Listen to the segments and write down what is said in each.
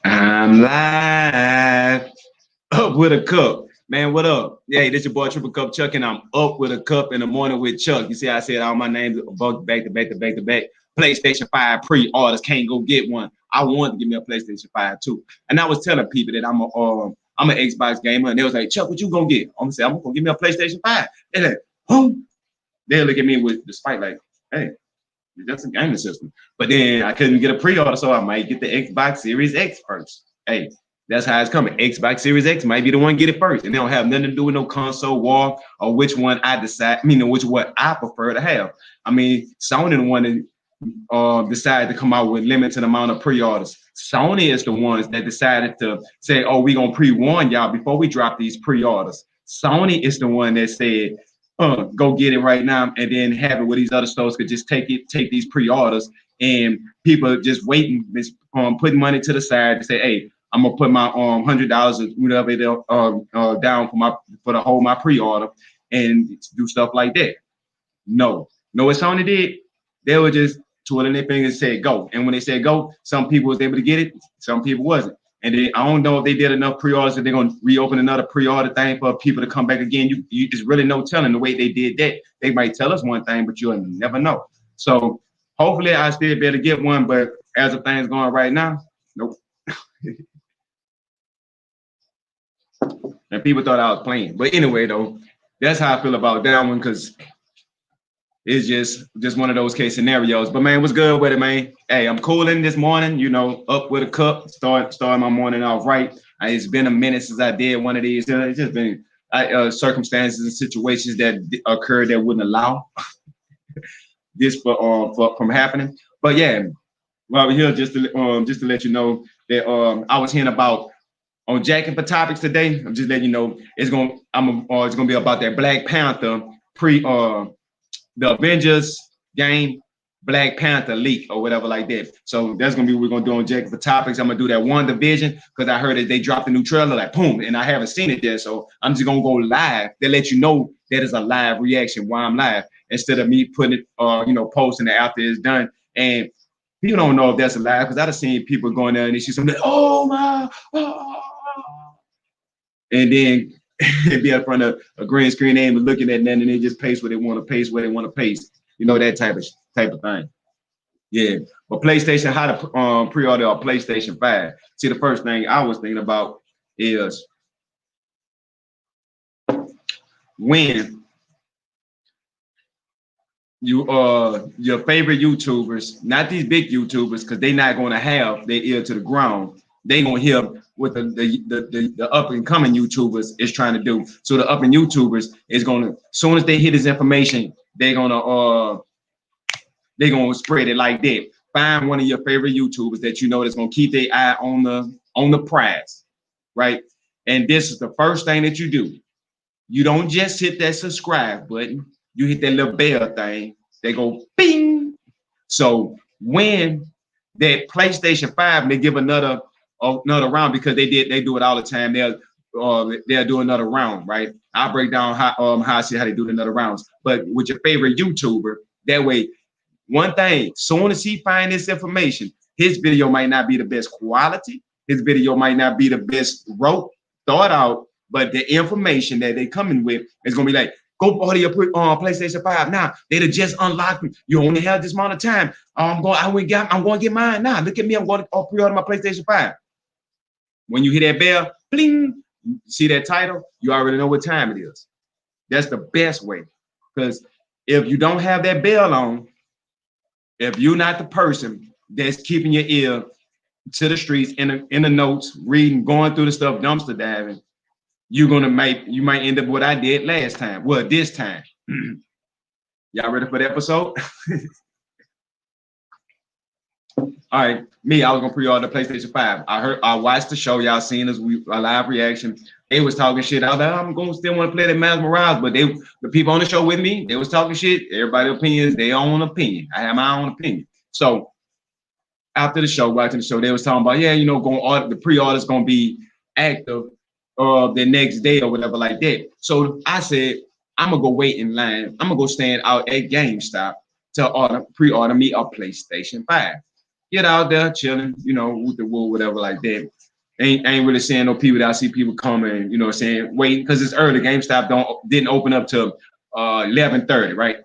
I'm live. Up with a cup. Man, what up? Hey, this your boy Triple Cup Chuck, and I'm up with a cup in the morning with Chuck. You see, I said all my names both back to back to back to back. PlayStation 5 pre-orders, can't go get one. I wanted to give me a PlayStation 5 too. And I was telling people that I'm an Xbox gamer, and they was like, Chuck, what you gonna get? I'm gonna say, I'm gonna give me a PlayStation 5. They're like, oh, they look at me with despite like, hey, that's a gaming system. But then I couldn't get a pre-order, so I might get the Xbox Series X first. Hey, that's how it's coming. Xbox Series X might be the one get it first, and they don't have nothing to do with no console war or which one I decide. I mean, which one I prefer to have. I mean, Sony the one that decided to come out with limited amount of pre-orders. Sony is the ones that decided to say, "Oh, we gonna pre-warn y'all before we drop these pre-orders." Sony is the one that said, go get it right now, and then have it where these other stores could just take these pre-orders, and people just waiting, putting money to the side to say, hey, I'm gonna put my $100 or whatever down for the whole my pre-order and do stuff like that. No, what Sony did, they were just twirling their fingers and said go. And when they said go, some people was able to get it, some people wasn't. And they, I don't know if they did enough pre-orders that they're going to reopen another pre-order thing for people to come back again. You just really no telling the way they did that. They might tell us one thing, but you'll never know. So hopefully I still be able to get one, but as of things going right now, nope. And people thought I was playing. But anyway, though, that's how I feel about that one, because it's just one of those case scenarios. But man, what's good with it, man? Hey, I'm cooling this morning, up with a cup, starting my morning off right. It's been a minute since I did one of these. It's just been circumstances and situations that occurred that wouldn't allow this from happening. But yeah, well, here just to let you know that I was hearing about on Jacking for Topics today. I'm just letting you know it's gonna be about that Black Panther the Avengers game, Black Panther leak or whatever like that. So that's gonna be what we're gonna do on Jack for Topics. I'm gonna do that WandaVision because I heard that they dropped a new trailer, like boom, and I haven't seen it yet. So I'm just gonna go live. They let you know that is a live reaction while I'm live instead of me putting it, posting it after it's done. And people don't know if that's a live because I've seen people going there and they see something, oh my, oh. And then be up front of a green screen name and looking at that, and they just paste what they want to paste, where they want to paste. That type of thing. Yeah. But PlayStation, how to pre-order a PlayStation 5. See, the first thing I was thinking about is when your favorite YouTubers, not these big YouTubers, because they're not going to have their ear to the ground. They gonna hear what the up and coming YouTubers is trying to do. So the up and YouTubers is gonna, as soon as they hear this information, they're gonna spread it like that. Find one of your favorite YouTubers that you know that's gonna keep their eye on the prize, right? And this is the first thing that you do. You don't just hit that subscribe button. You hit that little bell thing. They go bing. So when that PlayStation 5, they give another round, because they do it all the time. They'll do another round, right? I'll break down how I see how they do another rounds. But with your favorite YouTuber, that way, one thing, soon as he find this information, his video might not be the best quality. His video might not be the best thought out, but the information that they coming with is gonna be like, go order your PlayStation 5 now. They'd just unlocked me. You only have this amount of time. I'm going to get mine now. Look at me. I'm going to pre-order my PlayStation 5. When you hear that bell, bling, see that title, you already know what time it is. That's the best way. Because if you don't have that bell on, if you're not the person that's keeping your ear to the streets, in the notes, reading, going through the stuff, dumpster diving, you might end up what I did last time. Well, this time. Y'all ready for the episode? All right, I was gonna pre-order the PlayStation 5. I watched the show. Y'all seen this a live reaction. They was talking shit. I was like, I'm gonna still want to play that Miles Morales, but the people on the show with me, they was talking shit. Everybody's opinions, their own opinion. I have my own opinion. So after the show, watching the show, they was talking about, going order, the pre-order is gonna be active the next day or whatever like that. So I said, I'm gonna go wait in line. I'm gonna go stand out at GameStop to pre-order me a PlayStation 5. get out there chilling, with the wool, whatever like that. Ain't really seeing no people. That I see people coming, saying waiting because it's early. GameStop didn't open up till 11:30, right?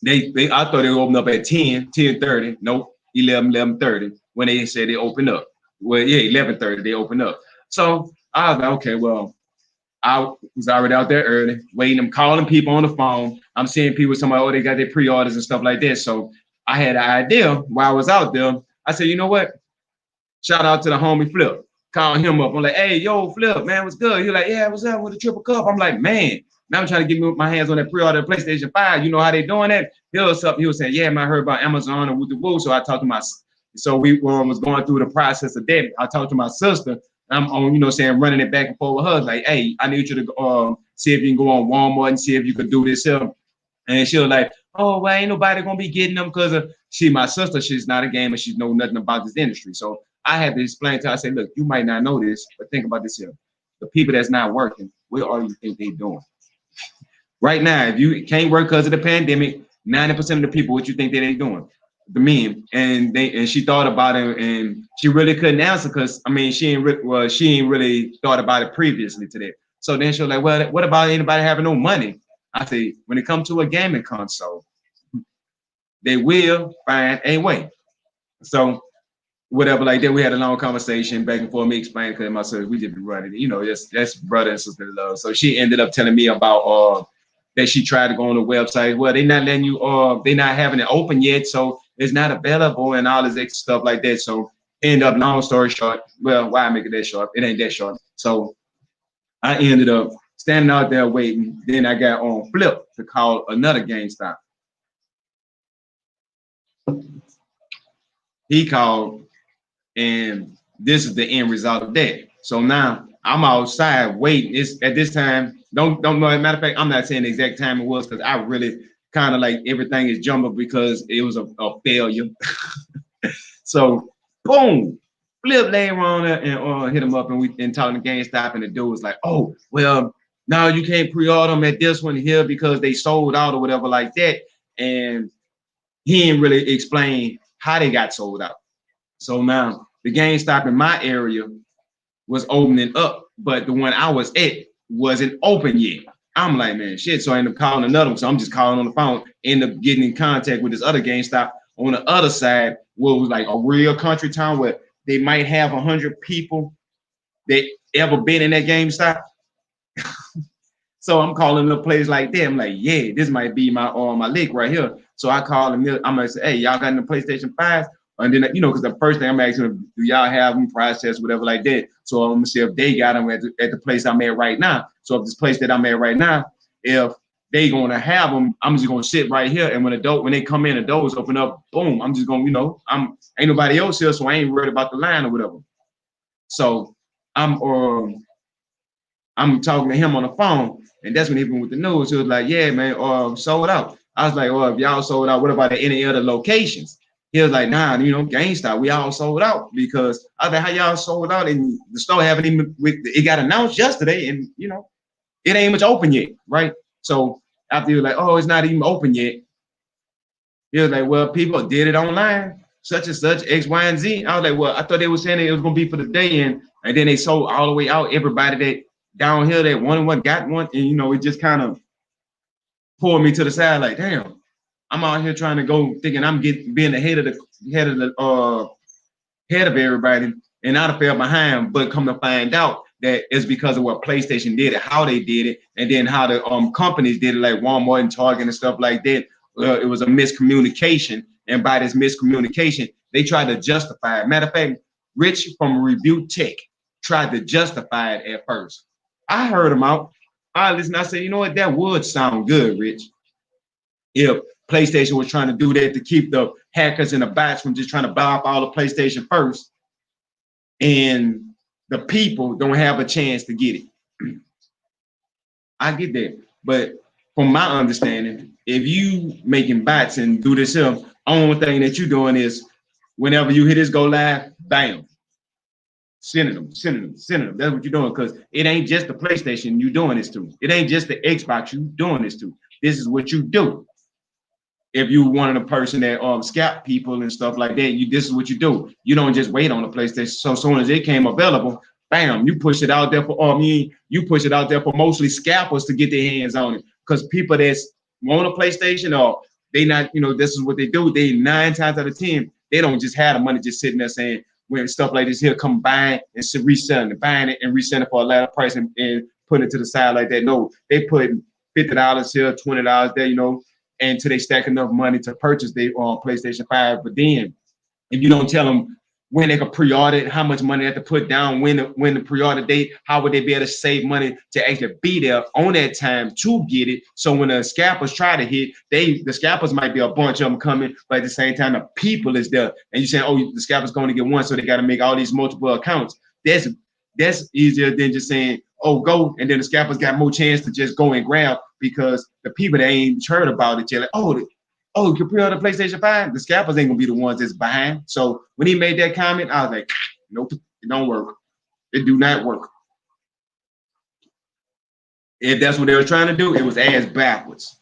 They I thought they would open up at 10:30. Nope, 11:30 when they said they opened up. Well, yeah, 11:30 they opened up. So I was like, okay, well, I was already out there early, waiting. I'm calling people on the phone. I'm seeing people, somebody, oh, they got their pre-orders and stuff like that. So I had an idea while I was out there. I said, you know what? Shout out to the homie Flip. Call him up. I'm like, hey, yo, Flip, man, what's good? He's like, yeah, what's up with the triple cup? I'm like, man, now I'm trying to get my hands on that pre-order PlayStation 5. You know how they doing that? He was saying, yeah, man, I heard about Amazon and with the woo. So I talked to so we was going through the process of that. I talked to my sister. I'm on, running it back and forth with her. Like, hey, I need you to see if you can go on Walmart and see if you could do this here. And she was like, oh, well, ain't nobody gonna be getting them because of my sister, she's not a gamer, she know nothing about this industry. So I had to explain to her, I said, look, you might not know this, but think about this here. The people that's not working, what all you think they doing? Right now, if you can't work because of the pandemic, 90% of the people, what you think that they doing? The men. And she thought about it and she really couldn't answer because she ain't really thought about it previously to that. So then she was like, well, what about anybody having no money? I say, when it comes to a gaming console, they will find a way. So whatever like that, we had a long conversation back and forth, me explaining because myself, we just been running, that's brother and sister love. So she ended up telling me about that she tried to go on the website. Well, they're not letting you they're not having it open yet, so it's not available and all this extra stuff like that. So end up, long story short, well, why make it that short? It ain't that short. So I ended up standing out there waiting. Then I got on Flip to call another GameStop. He called, and this is the end result of that. So now I'm outside waiting. It's at this time. Don't know. As a matter of fact, I'm not saying the exact time it was because I really kind of like everything is jumbled because it was a failure. So boom, Flip later on and hit him up and we talking to GameStop and the dude was like, oh well, now you can't pre-order them at this one here because they sold out or whatever like that. And he didn't really explain how they got sold out. So now the GameStop in my area was opening up, but the one I was at wasn't open yet. I'm like, man, shit. So I ended up calling another one. So I'm just calling on the phone, end up getting in contact with this other GameStop on the other side, where it was like a real country town where they might have 100 people that ever been in that GameStop. So I'm calling the place like that. I'm like, yeah, this might be my lick right here. So I call them. I'm gonna say, hey, y'all got the PlayStation 5? And then because the first thing I'm asking them, do y'all have them processed, whatever like that. So I'm gonna see if they got them at the place I'm at right now. So if this place that I'm at right now, if they gonna have them, I'm just gonna sit right here. And when they come in, the doors open up, boom, I'm just gonna, ain't nobody else here, so I ain't worried about the line or whatever. So I'm talking to him on the phone, and that's when he went with the news. He was like, yeah, man, sold out. I was like, well, if y'all sold out, what about at any other locations? He was like, nah, GameStop, we all sold out. Because I was like, how y'all sold out? And the store haven't even, it got announced yesterday, and it ain't much open yet, right? So after he was like, oh, it's not even open yet. He was like, well, people did it online, such and such, X, Y, and Z. I was like, well, I thought they were saying it was gonna be for the day, and then they sold all the way out. Everybody that down here that wanted one got one, and it just kind of pulled me to the side, like, damn, I'm out here trying to go, thinking I'm being the head of everybody, and I'd have fell behind. But come to find out that it's because of what PlayStation did it, how they did it, and then how the companies did it, like Walmart and Target and stuff like that. It was a miscommunication, and by this miscommunication, they tried to justify it. Matter of fact, Rich from Review Tech tried to justify it at first. I heard him out. I listened. I said, you know what? That would sound good, Rich, if PlayStation was trying to do that to keep the hackers and the bots from just trying to buy up all the PlayStation first, and the people don't have a chance to get it. I get that, but from my understanding, if you making bots and do this here, only thing that you're doing is whenever you hit this go live, bam, sending them. That's what you're doing, because it ain't just the PlayStation you doing this to. It ain't just the Xbox you doing this to. This is what you do. if you one of the person that scalp people and stuff like that, this is what you do. You don't just wait on the PlayStation. So as soon as it came available, bam, you push it out there for you push it out there for mostly scalpers to get their hands on it. Because people that's want a PlayStation or they not, this is what they do. They 9 times out of 10, they don't just have the money just sitting there saying when stuff like this here come buying and reselling it, buying it and reselling it for a lot of price and putting it to the side like that. No, they put $50 here, $20 there, until they stack enough money to purchase their PlayStation 5. But then if you don't tell them when they can pre-order it, how much money they have to put down, when the pre-order date, how would they be able to save money to actually be there on that time to get it? So when the scalpers try to hit, the scalpers might be a bunch of them coming, but at the same time, the people is there. And you're saying, oh, the scalpers going to get one, so they got to make all these multiple accounts. That's easier than just saying, oh, go, and then the scalpers got more chance to just go and grab because the people that ain't heard about it, you're like, oh, you can pre-order PlayStation 5, the scalpers ain't gonna be the ones that's behind. So when he made that comment, I was like, nope, it don't work. It do not work. If that's what they were trying to do, it was ass backwards.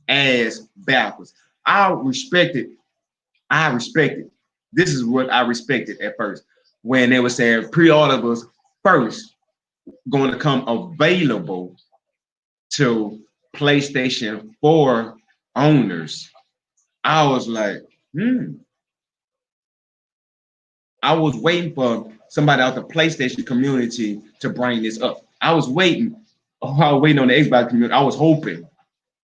Ass backwards. I respect it. This is what I respected at first. When they were saying pre-order was first going to come available to PlayStation 4 owners. I was like, I was waiting for somebody out the PlayStation community to bring this up. I was waiting on the Xbox community. I was hoping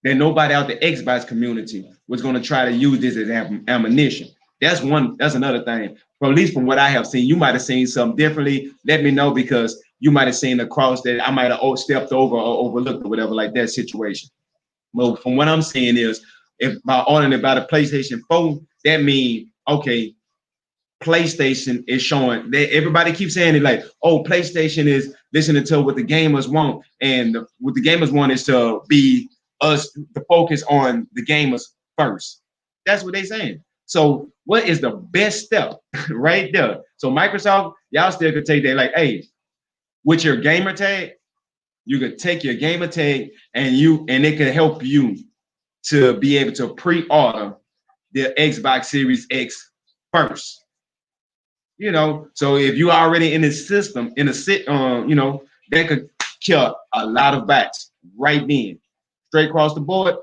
that nobody out the Xbox community was going to try to use this as ammunition. That's another thing. But at least from what I have seen, you might have seen something differently. Let me know, because you might have seen a cross that I might have stepped over or overlooked or whatever, like that situation. Well, from what I'm saying is, if by ordering it by the PlayStation 4, that means, okay, PlayStation is showing that everybody keeps saying it like, oh, PlayStation is listening to what the gamers want. And what the gamers want is to be us to focus on the gamers first. That's what they're saying. So what is the best step right there? So Microsoft, y'all still could take that like, hey, with your gamer tag, you could take your gamer tag and it could help you to be able to pre-order the Xbox Series X first. So if you are already in the system, that could kill a lot of bats right then. Straight across the board,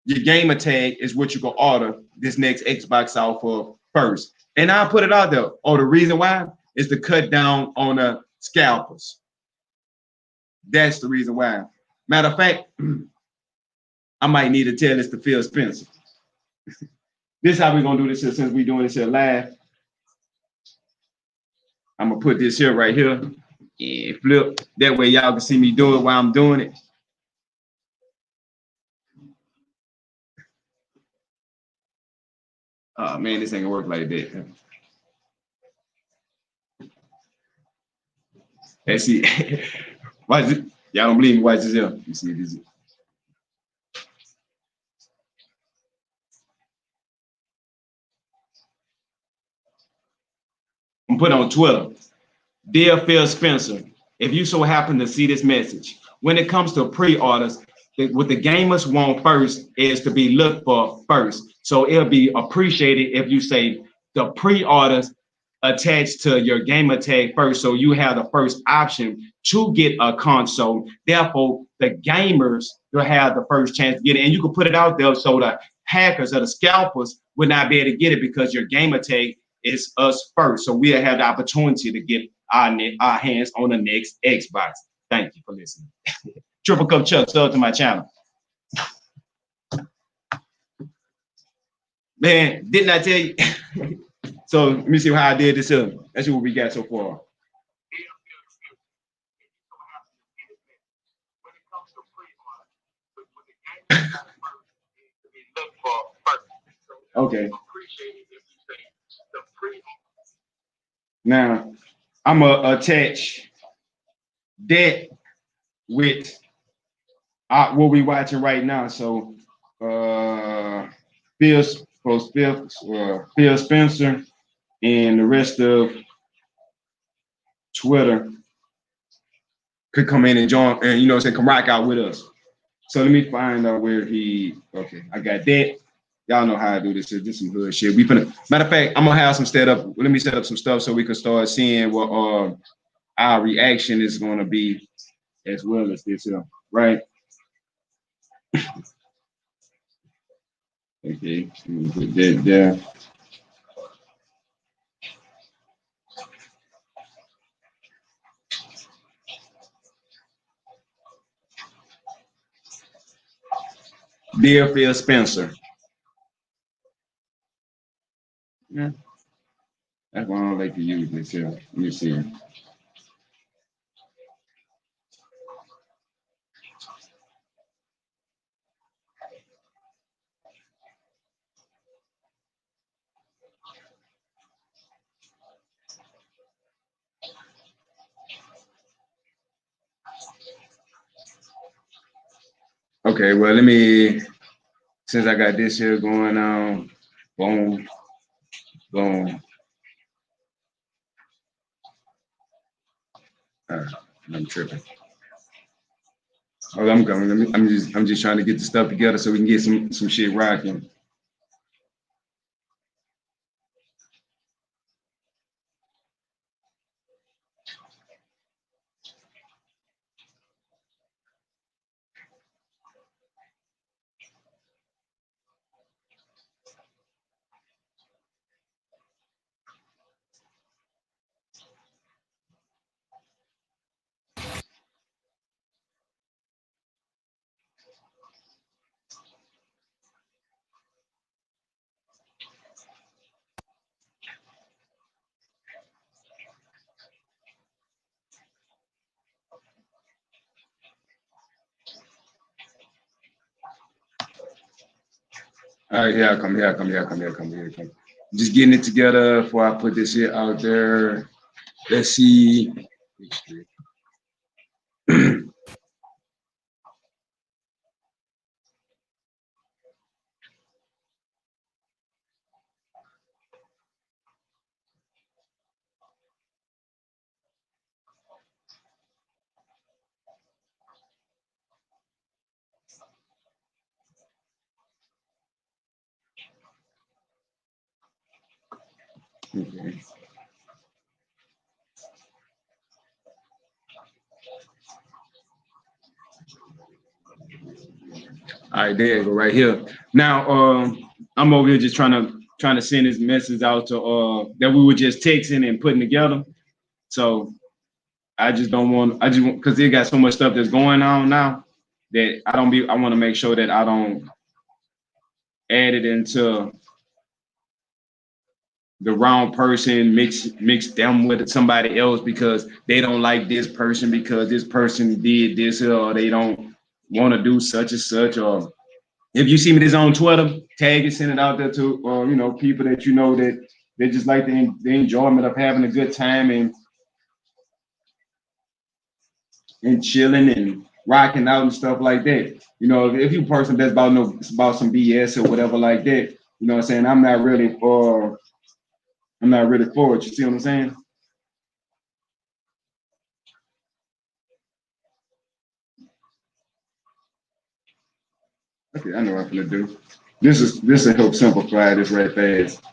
your gamer tag is what you can order this next Xbox out for first. And I'll put it out there. Oh, the reason why is to cut down on the scalpers. That's the reason why. Matter of fact, I might need to tell this to Phil Spencer. This is how we're going to do this here, since we're doing this here live. I'm going to put this here right here and flip. That way y'all can see me do it while I'm doing it. Oh, man, this ain't going to work like that. Let's see. Watch it. Y'all don't believe me. Watch this here. Let me see if this is. I'm put on Twitter. Dear Phil Spencer, if you so happen to see this message, when it comes to pre-orders, what the gamers want first is to be looked for first. So it'll be appreciated if you say the pre-orders attached to your gamer tag first, so you have the first option to get a console. Therefore, the gamers will have the first chance to get it, and you can put it out there so the hackers or the scalpers would not be able to get it, because your gamer tag is us first. So we'll have the opportunity to get our hands on the next Xbox. Thank you for listening. Triple Cup Chuck, sub to my channel. Man, didn't I tell you? So let me see how I did this here. Let's see what we got so far. Okay. Now I'm gonna attach that with what we watching right now. So Phil Spencer and the rest of Twitter could come in and join, and come rock out with us. So let me find out where he. Okay, I got that. Y'all know how I do this. This some hood shit. We finna. Matter of fact, I'm gonna have some set up. Let me set up some stuff so we can start seeing what our reaction is gonna be as well as this here, right? Okay, let me put that there. Dear Phil Spencer. Yeah, that's why I don't like to use this here. Let me see. Okay, well, let me, since I got this here going on, boom, boom. Uh, I'm tripping. Oh, I'm going. I'm just trying to get the stuff together so we can get some shit rocking. All right, here I come, here I come, here I come, here I come, here I come. Just getting it together before I put this shit out there. Let's see. Okay. All right, there you go, right here. Now, I'm over here just trying to send this message out to that we were just texting and putting together. So I just don't want. I just want because they got so much stuff that's going on now that I don't be. I want to make sure that I don't add it into the wrong person, mix them with somebody else because they don't like this person because this person did this or they don't want to do such and such. Or if you see me this on Twitter, tag it, send it out there to people that you know that they just like the enjoyment of having a good time and chilling and rocking out and stuff like that. You know, if you a person that's about some BS or whatever like that, you know what I'm saying? I'm not really for it. You see what I'm saying? Okay, I know what I'm gonna do. This will help simplify this right fast.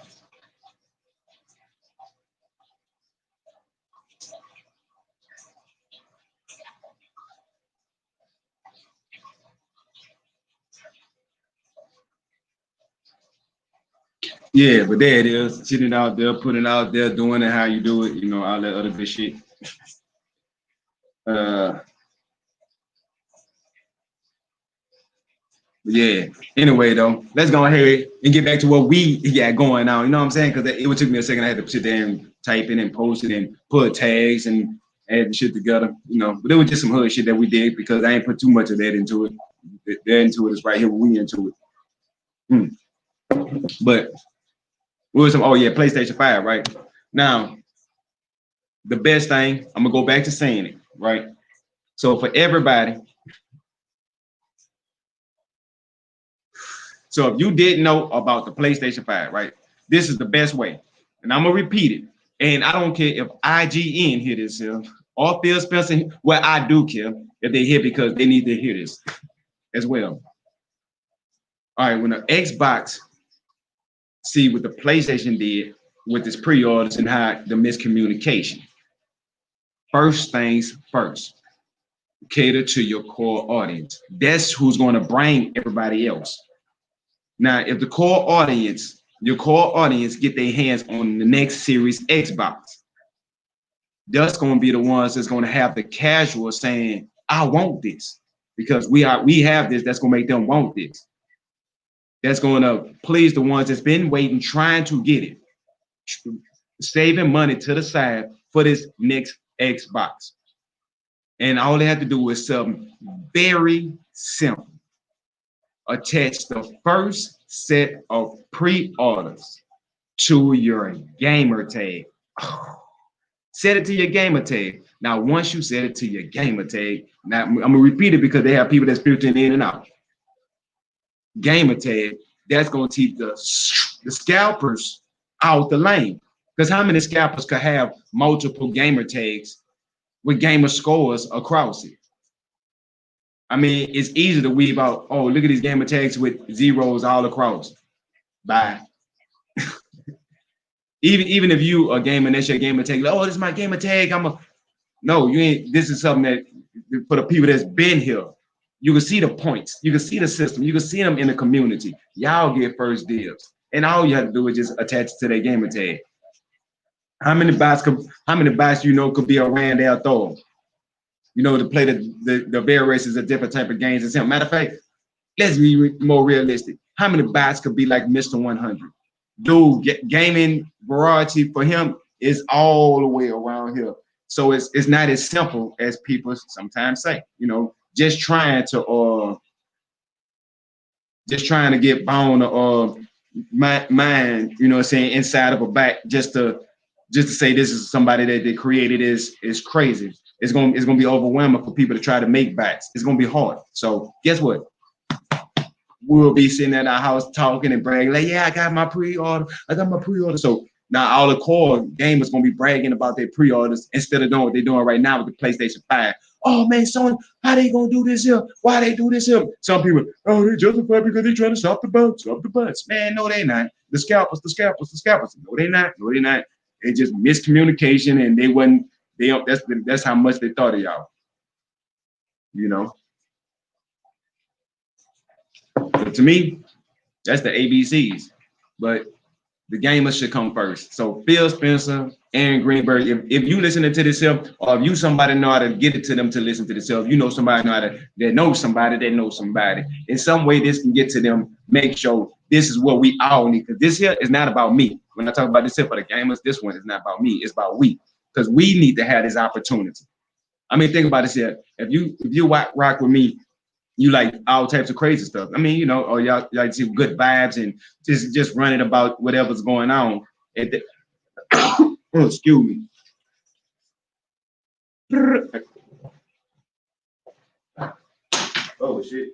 Yeah, but there it is. Sitting out there, putting it out there, doing it how you do it, all that other good shit. Uh yeah. Anyway though, let's go ahead and get back to what we got going on. You know what I'm saying? Because it would took me a second. I had to sit there and type it and post it and put tags and add the shit together, But it was just some hood shit that we did because I ain't put too much of that into it. That into it is right here when we into it. Hmm. But what was some? Oh yeah, PlayStation 5, right? Now the best thing, I'm gonna go back to saying it, right? So for everybody, so if you didn't know about the PlayStation 5, right? This is the best way. And I'm gonna repeat it. And I don't care if IGN hear this here or Phil Spencer. Well, I do care if they hear because they need to hear this. as well. All right, when the Xbox see what the PlayStation did with its pre-orders and how the miscommunication. First things first, cater to your core audience. That's who's going to bring everybody else. Now, if the core audience, your core audience, get their hands on the next Series Xbox, that's going to be the ones that's going to have the casual saying, "I want this," because we have this. That's going to make them want this. That's going to please the ones that's been waiting, trying to get it, saving money to the side for this next Xbox. And all they have to do is something very simple. Attach the first set of pre-orders to your gamer tag. Set it to your gamer tag. Now, once you set it to your gamer tag, now I'm gonna repeat it because they have people that's filtering in and out. Gamer tag, that's gonna keep the scalpers out the lane. Because how many scalpers could have multiple gamer tags with gamer scores across it? I mean, it's easy to weave out, oh, look at these gamer tags with zeros all across. Bye. Even if you a gamer and that's your gamer tag, like, oh, this is my gamer tag. No, you ain't. This is something that for the people that's been here. You can see the points, you can see the system, you can see them in the community. Y'all get first dibs. And all you have to do is just attach it to their gamer tag. How many bots you know could be a Randall Thor? You know, to play the variations of different type of games. And matter of fact, let's be more realistic. How many bots could be like Mr. 100? Dude, gaming variety for him is all the way around here. So it's not as simple as people sometimes say. You know, just trying to get bone or mind, you know what I'm saying, inside of a back just to say this is somebody that they created is crazy. It's gonna be overwhelming for people to try to make backs. It's gonna be hard. So guess what? We'll be sitting at our house talking and bragging, like, yeah, I got my pre-order. I got my pre-order. So now all the core gamers gonna be bragging about their pre-orders instead of doing what they're doing right now with the PlayStation 5. Oh man, Sony, how they gonna do this here? Why they do this here? Some people, oh, they justify because they trying to stop the bots. Man, no, they not. The scalpers. No, they not. No, they not. It's just miscommunication, and they wasn't. That's how much they thought of y'all. You know. But to me, that's the ABCs. But the gamers should come first. So Phil Spencer, Aaron Greenberg, if you listening to this here, or if you somebody know how to get it to them to listen to this here, you know somebody know how to that knows somebody that knows somebody. In some way, this can get to them. Make sure this is what we all need. Because this here is not about me. When I talk about this here for the gamers, this one is not about me. It's about we. Because we need to have this opportunity. I mean, think about this here. If you rock with me, you like all types of crazy stuff. I mean, you know, or y'all like see good vibes and just running about whatever's going on. Oh, excuse me. Oh shit.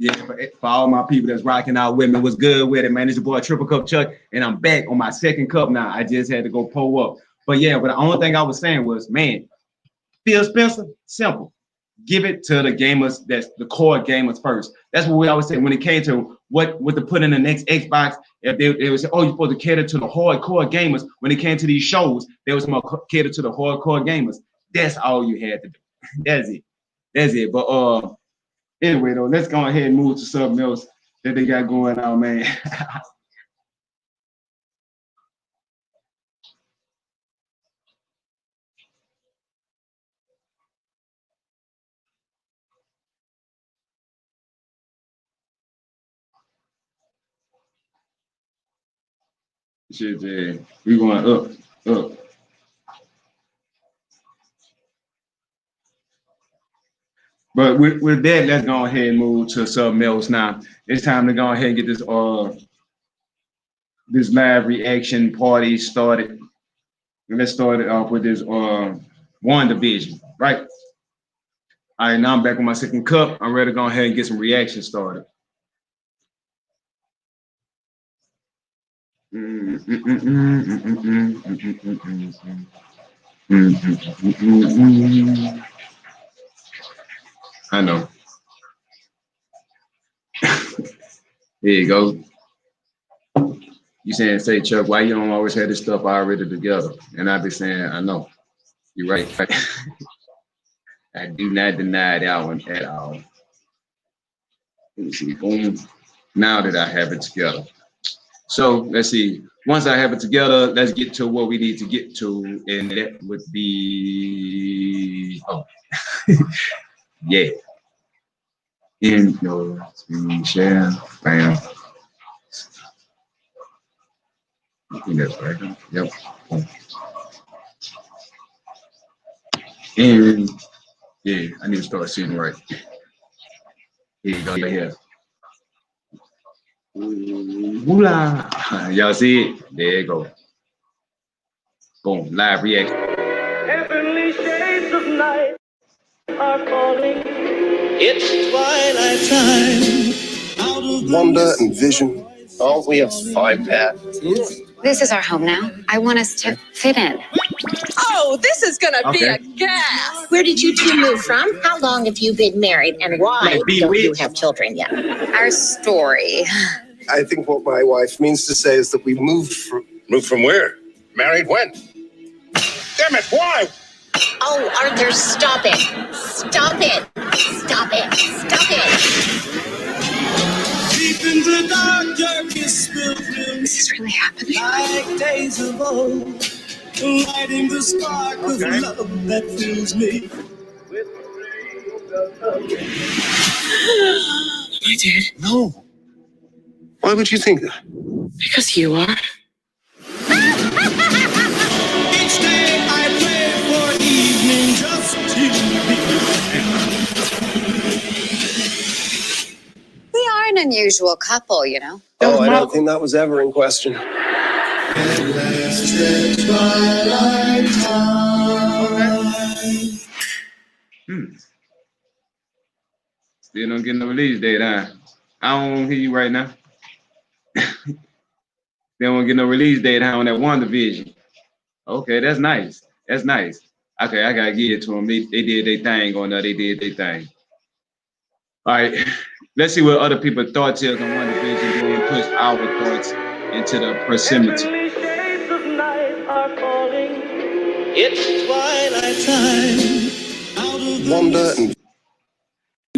Yeah, for all my people that's rocking out with me, what's good with it, man? It's your boy Triple Cup Chuck, and I'm back on my second cup now. I just had to go pull up. But yeah, but the only thing I was saying was, man, Phil Spencer, simple. Give it to the gamers, that's the core gamers first. That's what we always say when it came to what to put in the next Xbox. If they would say, oh, you're supposed to cater to the hardcore gamers. When it came to these shows, they was more cater to the hardcore gamers. That's all you had to do. That's it. That's it. But anyway, though, let's go ahead and move to something else that they got going on, man. Shit, yeah. We going up. But with that, let's go ahead and move to something else now. It's time to go ahead and get this live reaction party started. And let's start it off with this WandaVision, right? All right, now I'm back with my second cup. I'm ready to go ahead and get some reaction started. I know. There you go. You saying, say, Chuck, why you don't always have this stuff already together? And I be saying, I know. You're right. I do not deny that one at all. Let me see. Boom. Now that I have it together. So let's see. Once I have it together, let's get to what we need to get to. And that would be, oh, yeah. In your screen share. Bam. I think that's right. Yep. And yeah, I need to start seeing right. Here you go, right here. Ooh-la. Y'all see it? There you go. Boom, live reaction. Heavenly shades of night are falling. It's twilight time. Wanda and Vision. Oh, we have 5 paths. This is our home now. I want us to fit in. Oh, this is gonna be a gas. Where did you two move from? How long have you been married? And why don't you have children yet? Our story. I think what my wife means to say is that we moved from... Moved from where? Married when? Damn it, why? Oh, Arthur, stop it. Stop it. Stop it. Stop it. Deep in the dark, darkest This is really happening. like days of old, lighting the spark of love that fills me. I did. No. Why would you think that? Because you are. Each day I pray for evening just to We are an unusual couple, you know. Oh, I don't think that was ever in question. Still don't get no release date, huh? I don't hear you right now. They don't get no release date, huh, on that WandaVision. Okay, that's nice. That's nice. Okay, I gotta give it to them. They did their thing on there. They did their thing. All right, let's see what other people's thoughts is on WandaVision. Go and push our thoughts into the proximity. It's twilight time. Wanda and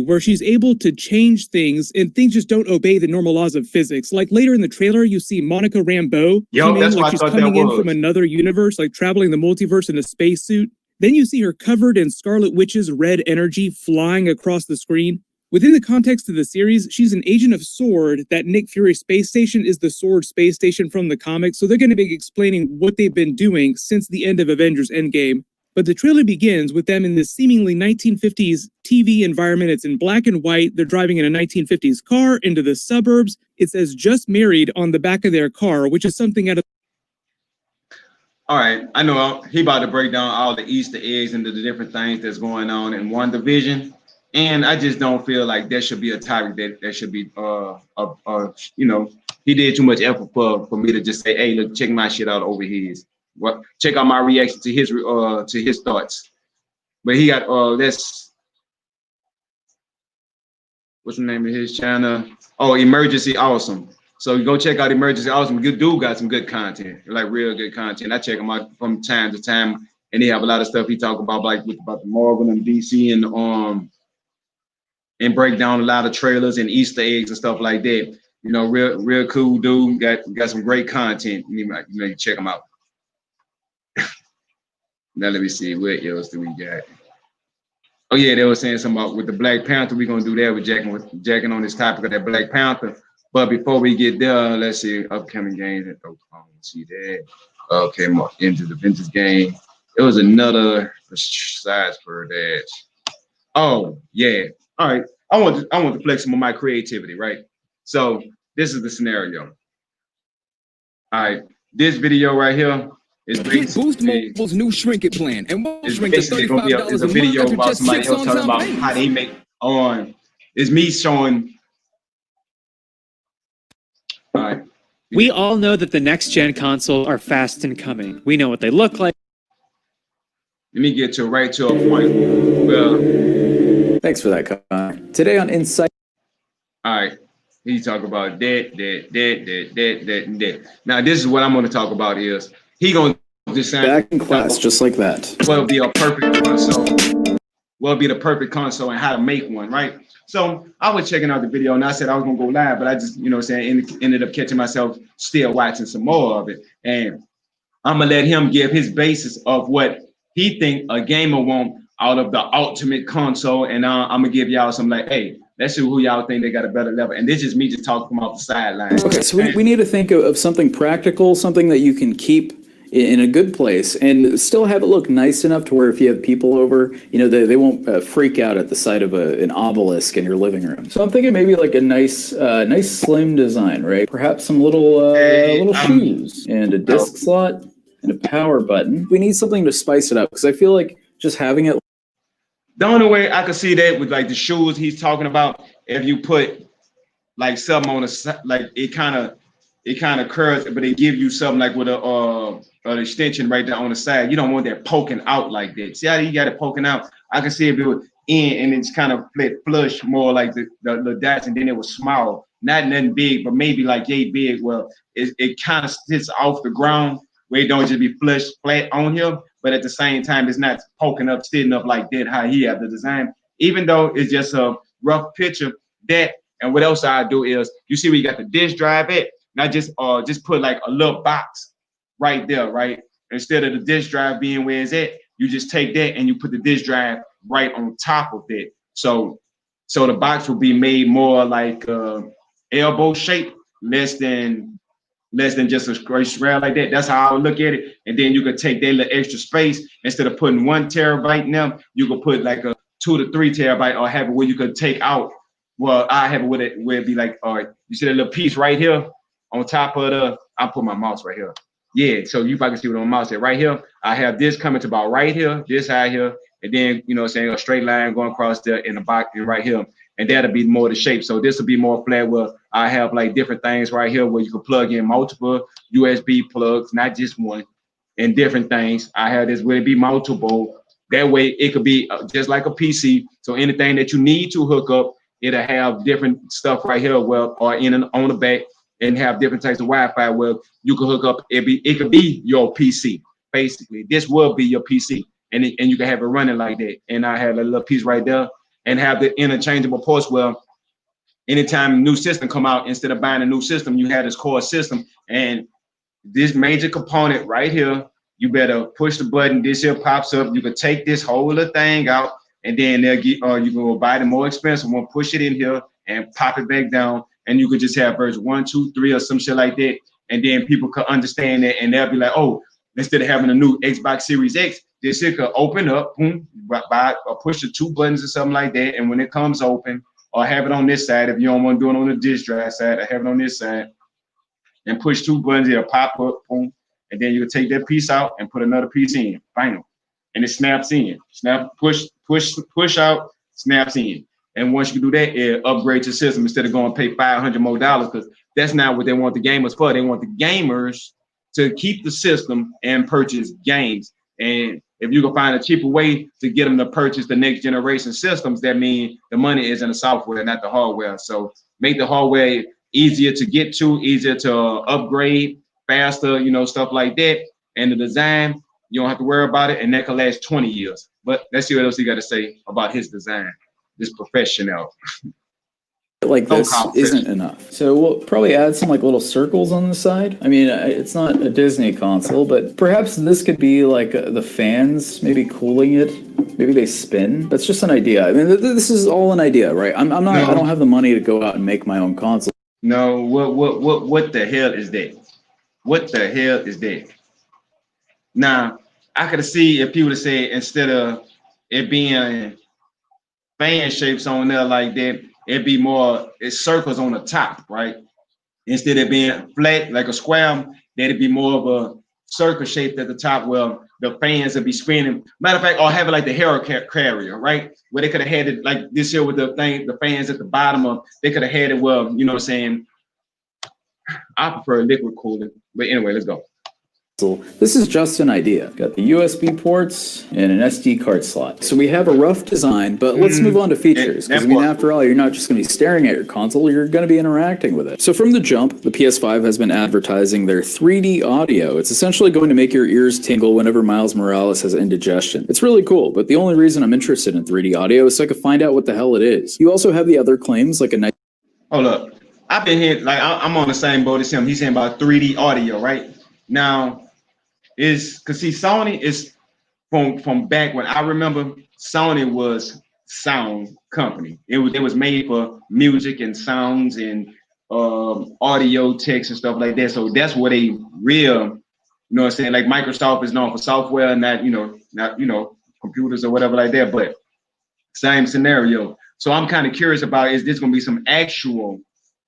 where she's able to change things and things just don't obey the normal laws of physics. Like later in the trailer, you see Monica Rambeau That's like she's coming in from another universe, like traveling the multiverse in a spacesuit. Then you see her covered in Scarlet Witch's red energy flying across the screen. Within the context of the series, she's an agent of S.W.O.R.D. That Nick Fury's space station is the S.W.O.R.D. space station from the comics, so they're going to be explaining what they've been doing since the end of Avengers Endgame. But the trailer begins with them in this seemingly 1950s TV environment. It's in black and white. They're driving in a 1950s car into the suburbs. It says "just married" on the back of their car, which is something out of... All right, I know he about to break down all the Easter eggs and the different things that's going on in WandaVision. And I just don't feel like there should be a topic that should be you know, he did too much effort for me to just say, hey, look, check my shit out over his. What, check out my reaction to his thoughts. But he got that's what's the name of his channel? Oh, Emergency Awesome. So you go check out Emergency Awesome. Good dude, got some good content, like real good content. I check him out from time to time, and they have a lot of stuff he talk about, like about the Marvel and DC and break down a lot of trailers and Easter eggs and stuff like that. You know, real cool dude. Got some great content. You know, you check him out. Now let me see, what else do we got? Oh yeah, they were saying something about with the Black Panther. We're gonna do that with jacking on this topic of that Black Panther. But before we get there, let's see upcoming games. See that. Okay, more into the vintage game. There was another besides for that. Oh yeah. All right. I want to flex some of my creativity, right? So this is the scenario. All right, this video right here is Boost Mobile's new shrink it plan, and we'll it's shrink to basically gonna be $35 a a video month about after somebody just else 6 talking about on-time how they make on. It's me showing. All right. We all know that the next gen consoles are fast in coming. We know what they look like. Let me get right to a point. Well, thanks for that comment. Today on Insight. All right. He talk about that. Now this is what I'm going to talk about is he going to design back in class just like that. Will be a perfect console. Will be the perfect console and how to make one, right? So I was checking out the video and I said I was gonna go live, but I just, you know, ended up catching myself still watching some more of it. And I'm gonna let him give his basis of what he think a gamer want out of the ultimate console, and I'm gonna give y'all some like, hey, let's see who y'all think they got a better level. And this is me just talking from off the sideline. Okay, so we need to think of something practical, something that you can keep in a good place and still have it look nice enough to where if you have people over, you know, they won't freak out at the sight of an obelisk in your living room. So I'm thinking maybe like a nice slim design, right? Perhaps some little shoes and a disc slot and a power button. We need something to spice it up because I feel like just having it. The only way I could see that with like the shoes he's talking about, if you put like something on the like it kind of curves, but they give you something like with an extension right there on the side. You don't want that poking out like that. See how you got it poking out? I can see if it was in and it's kind of flush more like the dots, and then it was small, not nothing big, but maybe like yay big. Well, it kind of sits off the ground where it don't just be flush flat on here, but at the same time it's not poking up, sitting up like that how he have the design. Even though it's just a rough picture, that and what else I do is you see where you got the disk drive at. Not just put like a little box right there, right? Instead of the disk drive being where it's at, you just take that and you put the disk drive right on top of it. So the box will be made more like elbow shape, less than just a straight square like that. That's how I would look at it. And then you could take that little extra space instead of putting 1 terabyte in them, you could put like a 2 to 3 terabyte or have it where you could take out. Well, I have it where it'd be like, all right, you see that little piece right here? On top of I'll put my mouse right here. Yeah, so you probably see what my mouse is right here. I have this coming to about right here, this out here, and then, you know what I'm saying, a straight line going across there in the box and right here. And that'll be more the shape. So this will be more flat where I have like different things right here where you can plug in multiple USB plugs, not just one, and different things. I have this where it be multiple. That way it could be just like a PC. So anything that you need to hook up, it'll have different stuff right here, well, or on the back, and have different types of Wi-Fi where you can hook up. It could be your PC, basically. This will be your PC, and you can have it running like that. And I have a little piece right there, and have the interchangeable ports where anytime a new system come out, instead of buying a new system, you have this core system, and this major component right here, you better push the button. This here pops up. You can take this whole little thing out, and then they'll get, or you can go buy the more expensive one, push it in here, and pop it back down. And you could just have version 1, 2, 3 or some shit like that. And then people could understand that, and they'll be like, oh, instead of having a new Xbox Series X, this shit could open up, boom, buy or push the 2 buttons or something like that. And when it comes open, or have it on this side, if you don't want to do it on the disk drive side, or have it on this side, and push 2 buttons, it'll pop up, boom. And then you can take that piece out and put another piece in, bam. And it snaps in. Snap, push out, snaps in. And once you do that, it upgrades your system instead of going to pay $500 more, because that's not what they want the gamers for. They want the gamers to keep the system and purchase games. And if you can find a cheaper way to get them to purchase the next generation systems, that means the money is in the software, not the hardware. So make the hardware easier to get to, easier to upgrade, faster, stuff like that. And the design, you don't have to worry about it, and that can last 20 years. But let's see what else he got to say about his design, this professional. Like this isn't enough. So we'll probably add some like little circles on the side. I mean, it's not a Disney console, but perhaps this could be like the fans maybe cooling it. Maybe they spin. That's just an idea. I mean, this is all an idea, right? I'm not. No. I don't have the money to go out and make my own console. No. What the hell is that? What the hell is that? Now, I could see if people would say instead of it being fan shapes on there like that, it'd be more, it's circles on the top, right? Instead of being flat like a square, that'd be more of a circle shaped at the top where the fans would be spinning. Matter of fact, or have it like the hero carrier, right? Where they could have had it like this here with the fans at the bottom of, they could have had it well, you know what I'm saying? I prefer liquid cooling, but anyway, let's go. So this is just an idea. Got the USB ports and an SD card slot. So we have a rough design, but let's move on to features. Because I mean, after all, you're not just going to be staring at your console, you're going to be interacting with it. So from the jump, the PS5 has been advertising their 3D audio. It's essentially going to make your ears tingle whenever Miles Morales has indigestion. It's really cool, but the only reason I'm interested in 3D audio is so I can find out what the hell it is. You also have the other claims, like a nice... Hold up. I've been here, like I'm on the same boat as him. He's saying about 3D audio, right? Now, is because see, Sony is from back when I remember, Sony was sound company. It was made for music and sounds and audio text and stuff like that. So that's what they real, you know what I'm saying? Like Microsoft is known for software, not computers or whatever like that, but same scenario. So I'm kind of curious about, is this gonna be some actual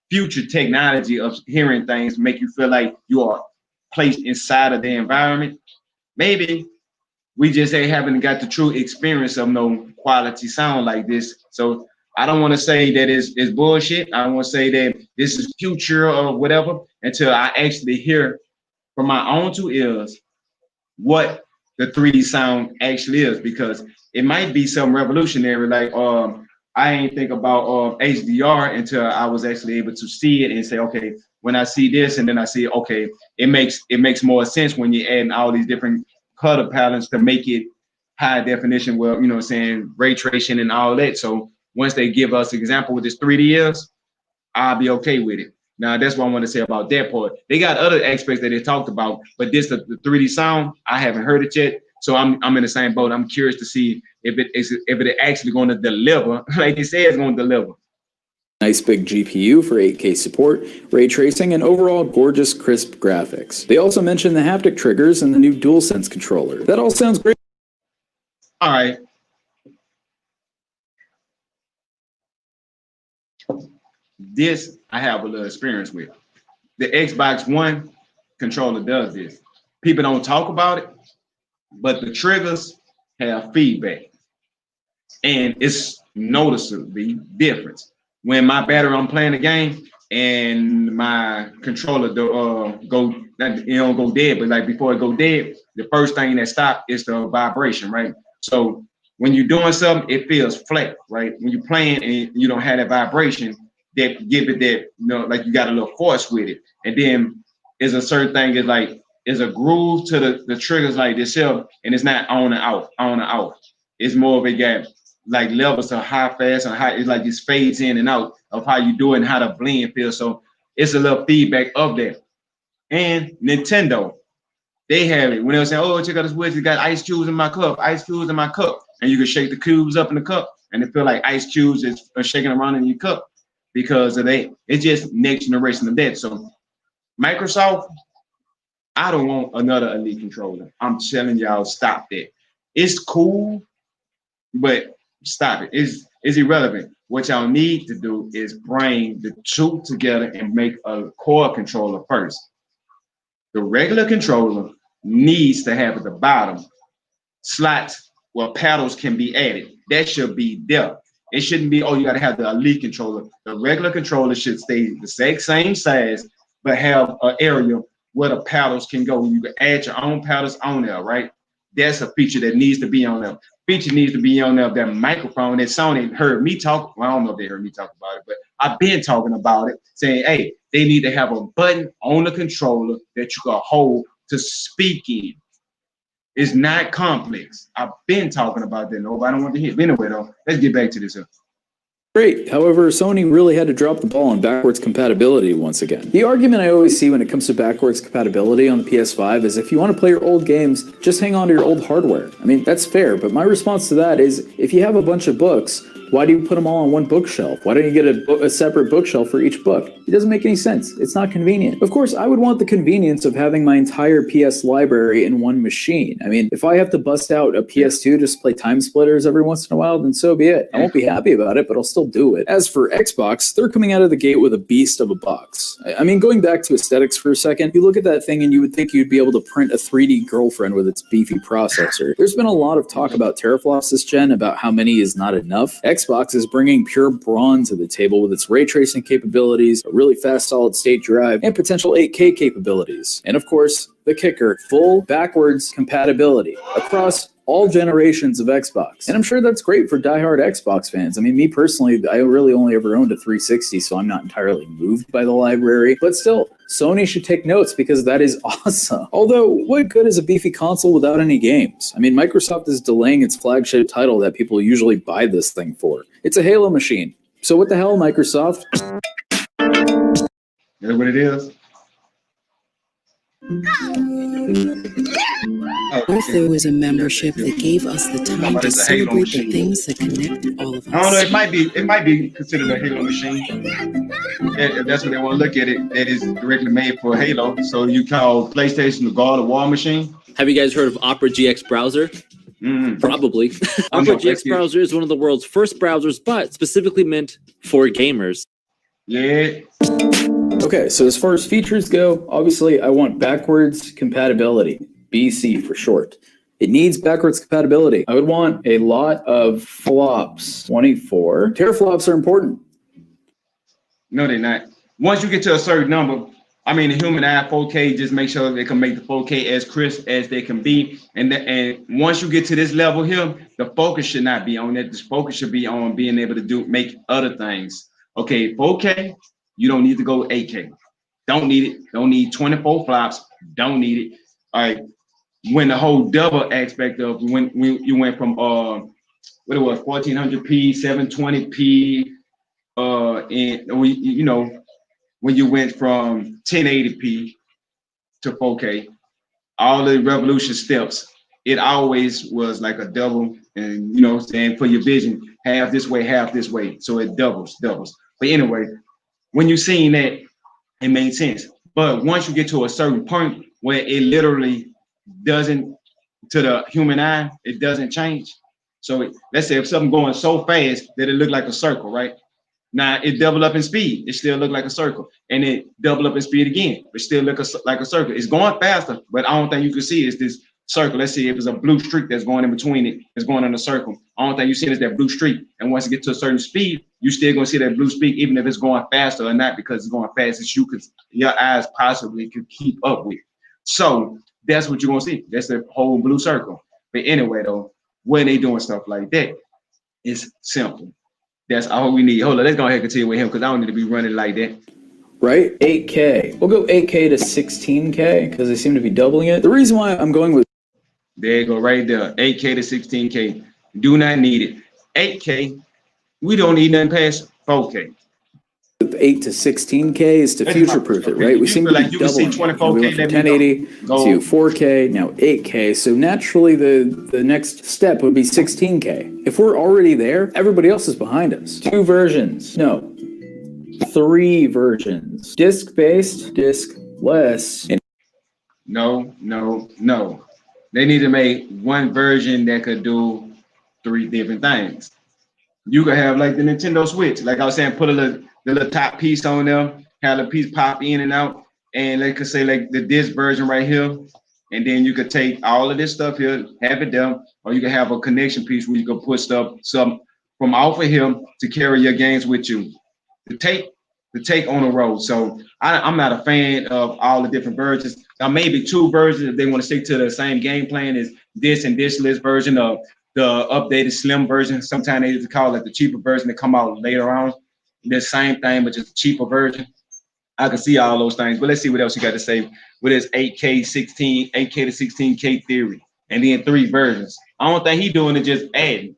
future technology of hearing things make you feel like you are placed inside of the environment? Maybe we just haven't got the true experience of no quality sound like this. So I don't want to say that it's bullshit. I don't want to say that this is future or whatever until I actually hear from my own two ears what the 3D sound actually is, because it might be something revolutionary. Like I ain't think about HDR until I was actually able to see it and say, okay, when I see this and then I see, okay, it makes more sense when you're adding all these different color patterns to make it high definition. Well, you know what I'm saying, ray tracing and all that. So once they give us an example with this 3D is, I'll be okay with it. Now that's what I want to say about that part. They got other aspects that they talked about, but this the 3D sound, I haven't heard it yet. So I'm in the same boat. I'm curious to see if it actually going to deliver like they say it's going to deliver. Nice big GPU for 8K support, ray tracing, and overall gorgeous crisp graphics. They also mentioned the haptic triggers and the new DualSense controller. That all sounds great. All right. This I have a little experience with. The Xbox One controller does this. People don't talk about it, but the triggers have feedback. And it's noticeably different. When my battery, I'm playing the game and my controller go dead, but like before it go dead, the first thing that stops is the vibration, right? So when you're doing something, it feels flat, right? When you're playing and you don't have that vibration, that give it that, like you got a little force with it. And then there's a certain thing, is like, there's a groove to the triggers like this here, and it's not on and out, on and out. It's more of a gap. Like levels of high, fast, and high. It's like this fades in and out of how you do it and how the blend feels. So it's a little feedback of that. And Nintendo, they have it. When they were saying, oh, check out this Switch, it got ice cubes in my cup, ice cubes in my cup. And you can shake the cubes up in the cup and it feel like ice cubes are shaking around in your cup because of that. It's just next generation of that. So Microsoft, I don't want another Elite controller. I'm telling y'all, stop that. It's cool, but stop it. It's irrelevant. What y'all need to do is bring the two together and make a core controller first. The regular controller needs to have at the bottom slots where paddles can be added. That should be there. It shouldn't be, oh, you got to have the elite controller. The regular controller should stay the exact same size, but have an area where the paddles can go. You can add your own paddles on there, right? That's a feature that needs to be on there. Feature needs to be on there. That microphone that Sony heard me talk. Well, I don't know if they heard me talk about it, but I've been talking about it, saying, hey, they need to have a button on the controller that you can hold to speak in. It's not complex. I've been talking about that. Nobody don't want to hear. But anyway, though, let's get back to this. Great. However, Sony really had to drop the ball on backwards compatibility once again. The argument I always see when it comes to backwards compatibility on the PS5 is if you want to play your old games, just hang on to your old hardware. I mean, that's fair, but my response to that is if you have a bunch of books, why do you put them all on one bookshelf? Why don't you get a separate bookshelf for each book? It doesn't make any sense. It's not convenient. Of course, I would want the convenience of having my entire PS library in one machine. I mean, if I have to bust out a PS2 just to play Time Splitters every once in a while, then so be it. I won't be happy about it, but I'll still do it. As for Xbox, they're coming out of the gate with a beast of a box. I mean, going back to aesthetics for a second, you look at that thing and you would think you'd be able to print a 3D girlfriend with its beefy processor. There's been a lot of talk about teraflops this gen, about how many is not enough. Xbox is bringing pure brawn to the table with its ray tracing capabilities, a really fast solid-state drive, and potential 8K capabilities. And of course, the kicker, full backwards compatibility across all generations of Xbox. And I'm sure that's great for diehard Xbox fans. I mean, me personally, I really only ever owned a 360, so I'm not entirely moved by the library. But still, Sony should take notes because that is awesome. Although, what good is a beefy console without any games? I mean, Microsoft is delaying its flagship title that people usually buy this thing for. It's a Halo machine. So what the hell, Microsoft? That's what it is. What if there was a membership that gave us the time to celebrate the things that connect all of us? I don't know. It might be considered a Halo machine. If that's what they want to look at it, that is directly made for Halo. So you call PlayStation the God of War machine? Have you guys heard of Opera GX browser? Probably. Opera GX browser is one of the world's first browsers, but specifically meant for gamers. Yeah. Okay, so as far as features go, obviously I want backwards compatibility, BC for short. It needs backwards compatibility. I would want a lot of flops, 24. Teraflops are important. No, they're not. Once you get to a certain number, I mean, the human eye 4K, just make sure they can make the 4K as crisp as they can be. And once you get to this level here, the focus should not be on that. The focus should be on being able to make other things. Okay, 4K, you don't need to go 8K. Don't need it. Don't need 24 flops. Don't need it. All right. When the whole double aspect of when you went from what it was 1400p, 720p, and when you went from 1080p to 4K, all the revolution steps, it always was like a double, and saying for your vision, half this way, so it doubles. But anyway, when you seen that, it made sense. But once you get to a certain point where it literally doesn't, to the human eye, it doesn't change. So let's say if something going so fast that it looked like a circle, right? Now it double up in speed, it still look like a circle, and it double up in speed again, but still look like a circle. It's going faster, but I don't think you can see is this circle. Let's see if it's a blue streak that's going in between it, it's going in a circle. I don't think you see it as that blue streak. And once it gets to a certain speed, you still gonna see that blue streak, even if it's going faster or not, because it's going fast as your eyes possibly could keep up with. So that's what you're gonna see. That's the whole blue circle. But anyway, though, when they doing stuff like that, it's simple. That's all we need. Hold on, let's go ahead and continue with him because I don't need to be running like that. Right? 8K. We'll go 8K to 16K because they seem to be doubling it. The reason why I'm going with... There you go, right there. 8K to 16K. Do not need it. 8K, we don't need nothing past 4K. 8 to 16K is to future-proof it, right? We seem to be doubling. We went from 1080 to 4K, now 8K. So naturally, the next step would be 16K. If we're already there, everybody else is behind us. 2 versions. No. 3 versions. Disc-based, disc-less. No. They need to make one version that could do 3 different things. You could have like the Nintendo Switch, like I was saying, put the little top piece on there, have the piece pop in and out, and they could say like the disc version right here, and then you could take all of this stuff here, have it down, or you could have a connection piece where you could put some from off of him to carry your games with you, to take on the road. So I'm not a fan of all the different versions. Now maybe 2 versions if they want to stick to the same game plan as this and this list version of the updated slim version. Sometimes they just call it the cheaper version that come out later on. The same thing, but just a cheaper version. I can see all those things, but let's see what else you got to say with his 8K to 16K theory, and then 3 versions. I don't think he doing it just adding.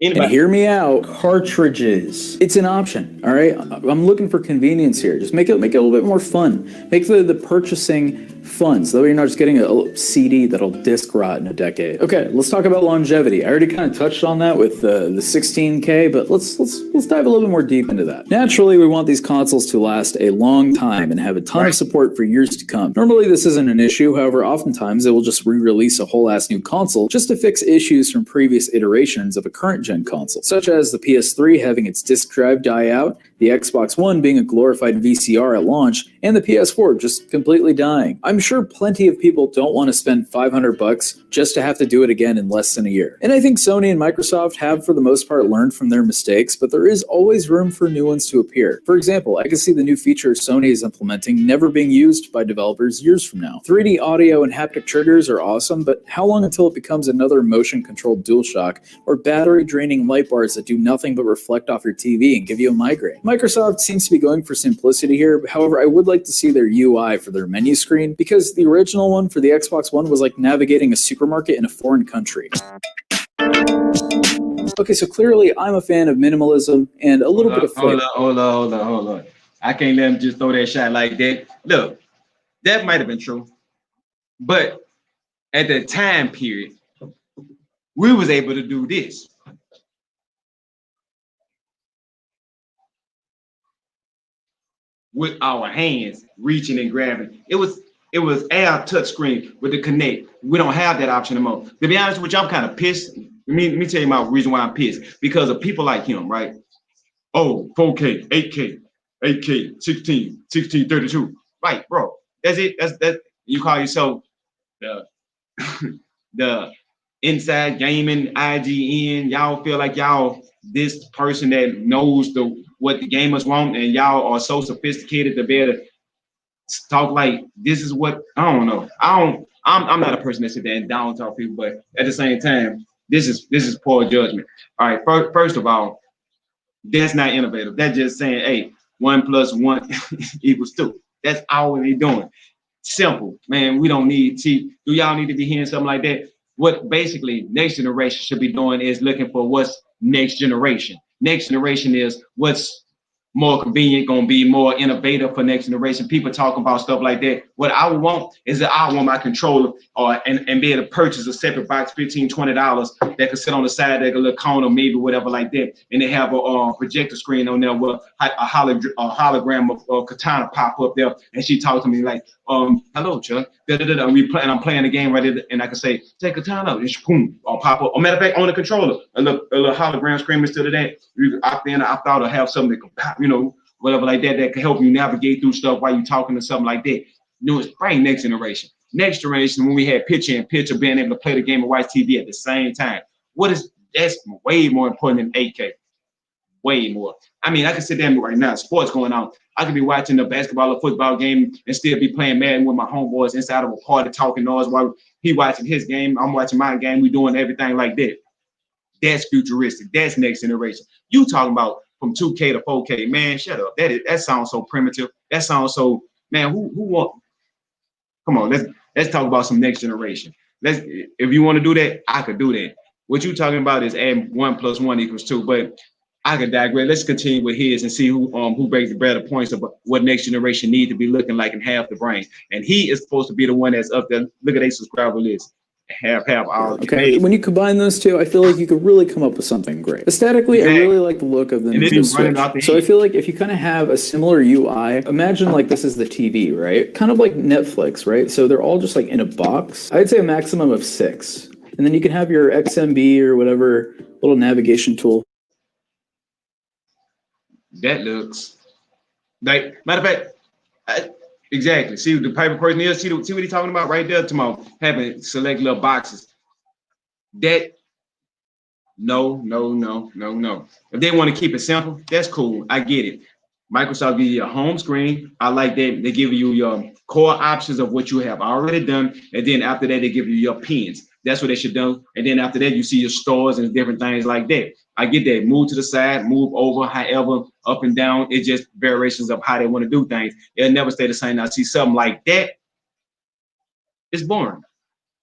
Anybody? And hear me out, cartridges. It's an option, all right? I'm looking for convenience here. Just make it a little bit more fun. Make the purchasing fun, so that way you're not just getting a CD that'll disc rot in a decade. Okay, let's talk about longevity. I already kind of touched on that with the 16K, but let's dive a little bit more deep into that. Naturally, we want these consoles to last a long time and have a ton of support for years to come. Normally, this isn't an issue. However, oftentimes it will just re-release a whole ass new console just to fix issues from previous iterations of a current gen console, such as the PS3 having its disk drive die out, the Xbox One being a glorified VCR at launch, and the PS4 just completely dying. I'm sure plenty of people don't want to spend $500 just to have to do it again in less than a year. And I think Sony and Microsoft have for the most part learned from their mistakes, but there is always room for new ones to appear. For example, I can see the new features Sony is implementing never being used by developers years from now. 3D audio and haptic triggers are awesome, but how long until it becomes another motion-controlled DualShock or battery-draining light bars that do nothing but reflect off your TV and give you a migraine? Microsoft seems to be going for simplicity here. However, I would like to see their UI for their menu screen, because the original one for the Xbox One was like navigating a supermarket in a foreign country. Okay, so clearly I'm a fan of minimalism and a little bit of flavor. Hold on. I can't let him just throw that shot like that. Look, that might have been true, but at the time period, we was able to do this. With our hands reaching and grabbing. It was our touchscreen with the Connect. We don't have that option anymore. To be honest with you, I'm kind of pissed. Let me tell you my reason why I'm pissed. Because of people like him, right? Oh, 4K, 8K, 16, 32. Right, bro. That's it. That's you call yourself the inside gaming IGN. Y'all feel like y'all this person that knows what the gamers want, and y'all are so sophisticated to be able to talk like this is what I don't know. I'm not a person that sit there and down talk people, but at the same time, this is poor judgment. All right, first of all, that's not innovative. That's just saying, hey, 1 + 1 = 2. That's all they're doing. Simple, man. We don't need do y'all need to be hearing something like that? What basically next generation should be doing is looking for what's next generation. Next generation is what's more convenient, gonna be more innovative for next generation. People talking about stuff like that. What I want is that I want my controller and be able to purchase a separate box, $15, $20 that could sit on the side, that could look corner, maybe whatever like that, and they have a projector screen on there with a hologram of Katana pop up there, and she talks to me like, hello, Chuck. And I'm playing the game right there, and I can say, take Katana, and she boom, or pop up. Or matter of fact, on the controller, a little hologram screen instead of that. You can opt in or opt out, or have something that can pop, whatever like that can help you navigate through stuff while you're talking to something like that. It's bring next generation. Next generation, when we had picture-in-picture, being able to play the game and watch TV at the same time. That's way more important than 8K. Way more. I mean, I can sit there right now, sports going on. I could be watching the basketball or football game and still be playing Madden with my homeboys inside of a party, talking noise while he watching his game, I'm watching my game. We doing everything like that. That's futuristic. That's next generation. You talking about from 2K to 4K, man? Shut up. That sounds so primitive. That sounds so, man. Who want? Come on, let's talk about some next generation. If you want to do that, I could do that. What you talking about is adding 1 + 1 = 2, but I could digress. Let's continue with his and see who breaks the better points of what next generation need to be looking like in half the brain. And he is supposed to be the one that's up there. Look at their subscriber list. Have all. Okay, when you combine those two, I feel like you could really come up with something great. Aesthetically, I really like the look of the Nintendo Switch. So I feel like if you kind of have a similar UI, imagine like this is the TV, right? Kind of like Netflix, right? So they're all just like in a box. I'd say a maximum of 6. And then you can have your XMB or whatever little navigation tool. That looks like, matter of fact, exactly. See the paper person is. See what he's talking about right there. Tomorrow having select little boxes. That No. If they want to keep it simple, that's cool. I get it. Microsoft give you a home screen. I like that. They give you your core options of what you have already done. And then after that, they give you your pins. That's what they should do. And then after that, you see your stores and different things like that. I get that. Move to the side, move over, however, up and down. It's just variations of how they want to do things. It'll never stay the same. I see something like that. It's boring.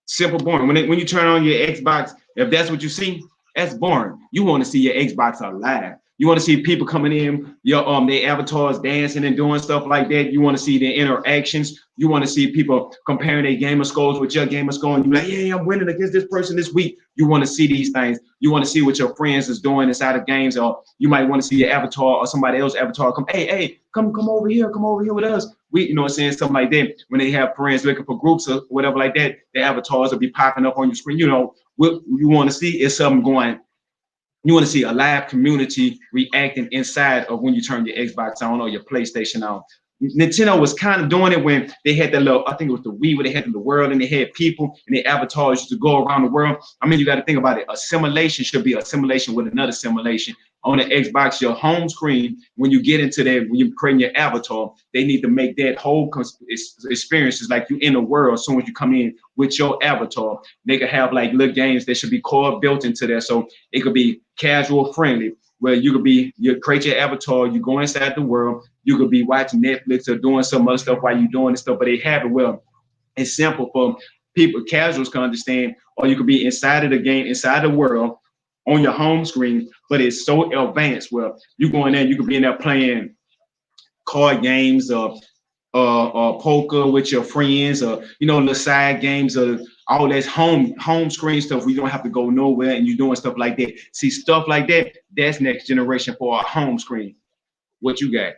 Simple boring. When you turn on your Xbox, if that's what you see, that's boring. You want to see your Xbox alive. You want to see people coming in, your their avatars dancing and doing stuff like that. You want to see their interactions. You want to see people comparing their gamer scores with your gamer score, and you're like, yeah, I'm winning against this person this week. You want to see these things. You want to see what your friends is doing inside of games, or you might want to see your avatar or somebody else's avatar come, hey, come over here with us. We, you know what I'm saying, something like that. When they have friends looking for groups or whatever like that, the avatars will be popping up on your screen. You know, what you want to see is something going. You want to see a live community reacting inside of when you turn your Xbox on or your PlayStation on. Nintendo was kind of doing it when they had that little, I think it was the Wii, where they had the world and they had people and their avatars used to go around the world. I mean, you got to think about it. A simulation should be a simulation with another simulation. On the Xbox, your home screen, when you get into that, when you're creating your avatar, they need to make that whole experience is like you in the world as soon as you come in with your avatar. They could have like little games that should be core built into there. So it could be casual friendly, where you create your avatar, you go inside the world, you could be watching Netflix or doing some other stuff while you're doing this stuff, but they have it well. It's simple for people, casuals can understand, or you could be inside of the game, inside the world, on your home screen, but it's so advanced. Well, you go in there, you could be in there playing card games or poker with your friends, or the side games, or all that home screen stuff. We don't have to go nowhere, and you're doing stuff like that. See, stuff like that, that's next generation for a home screen. What you got?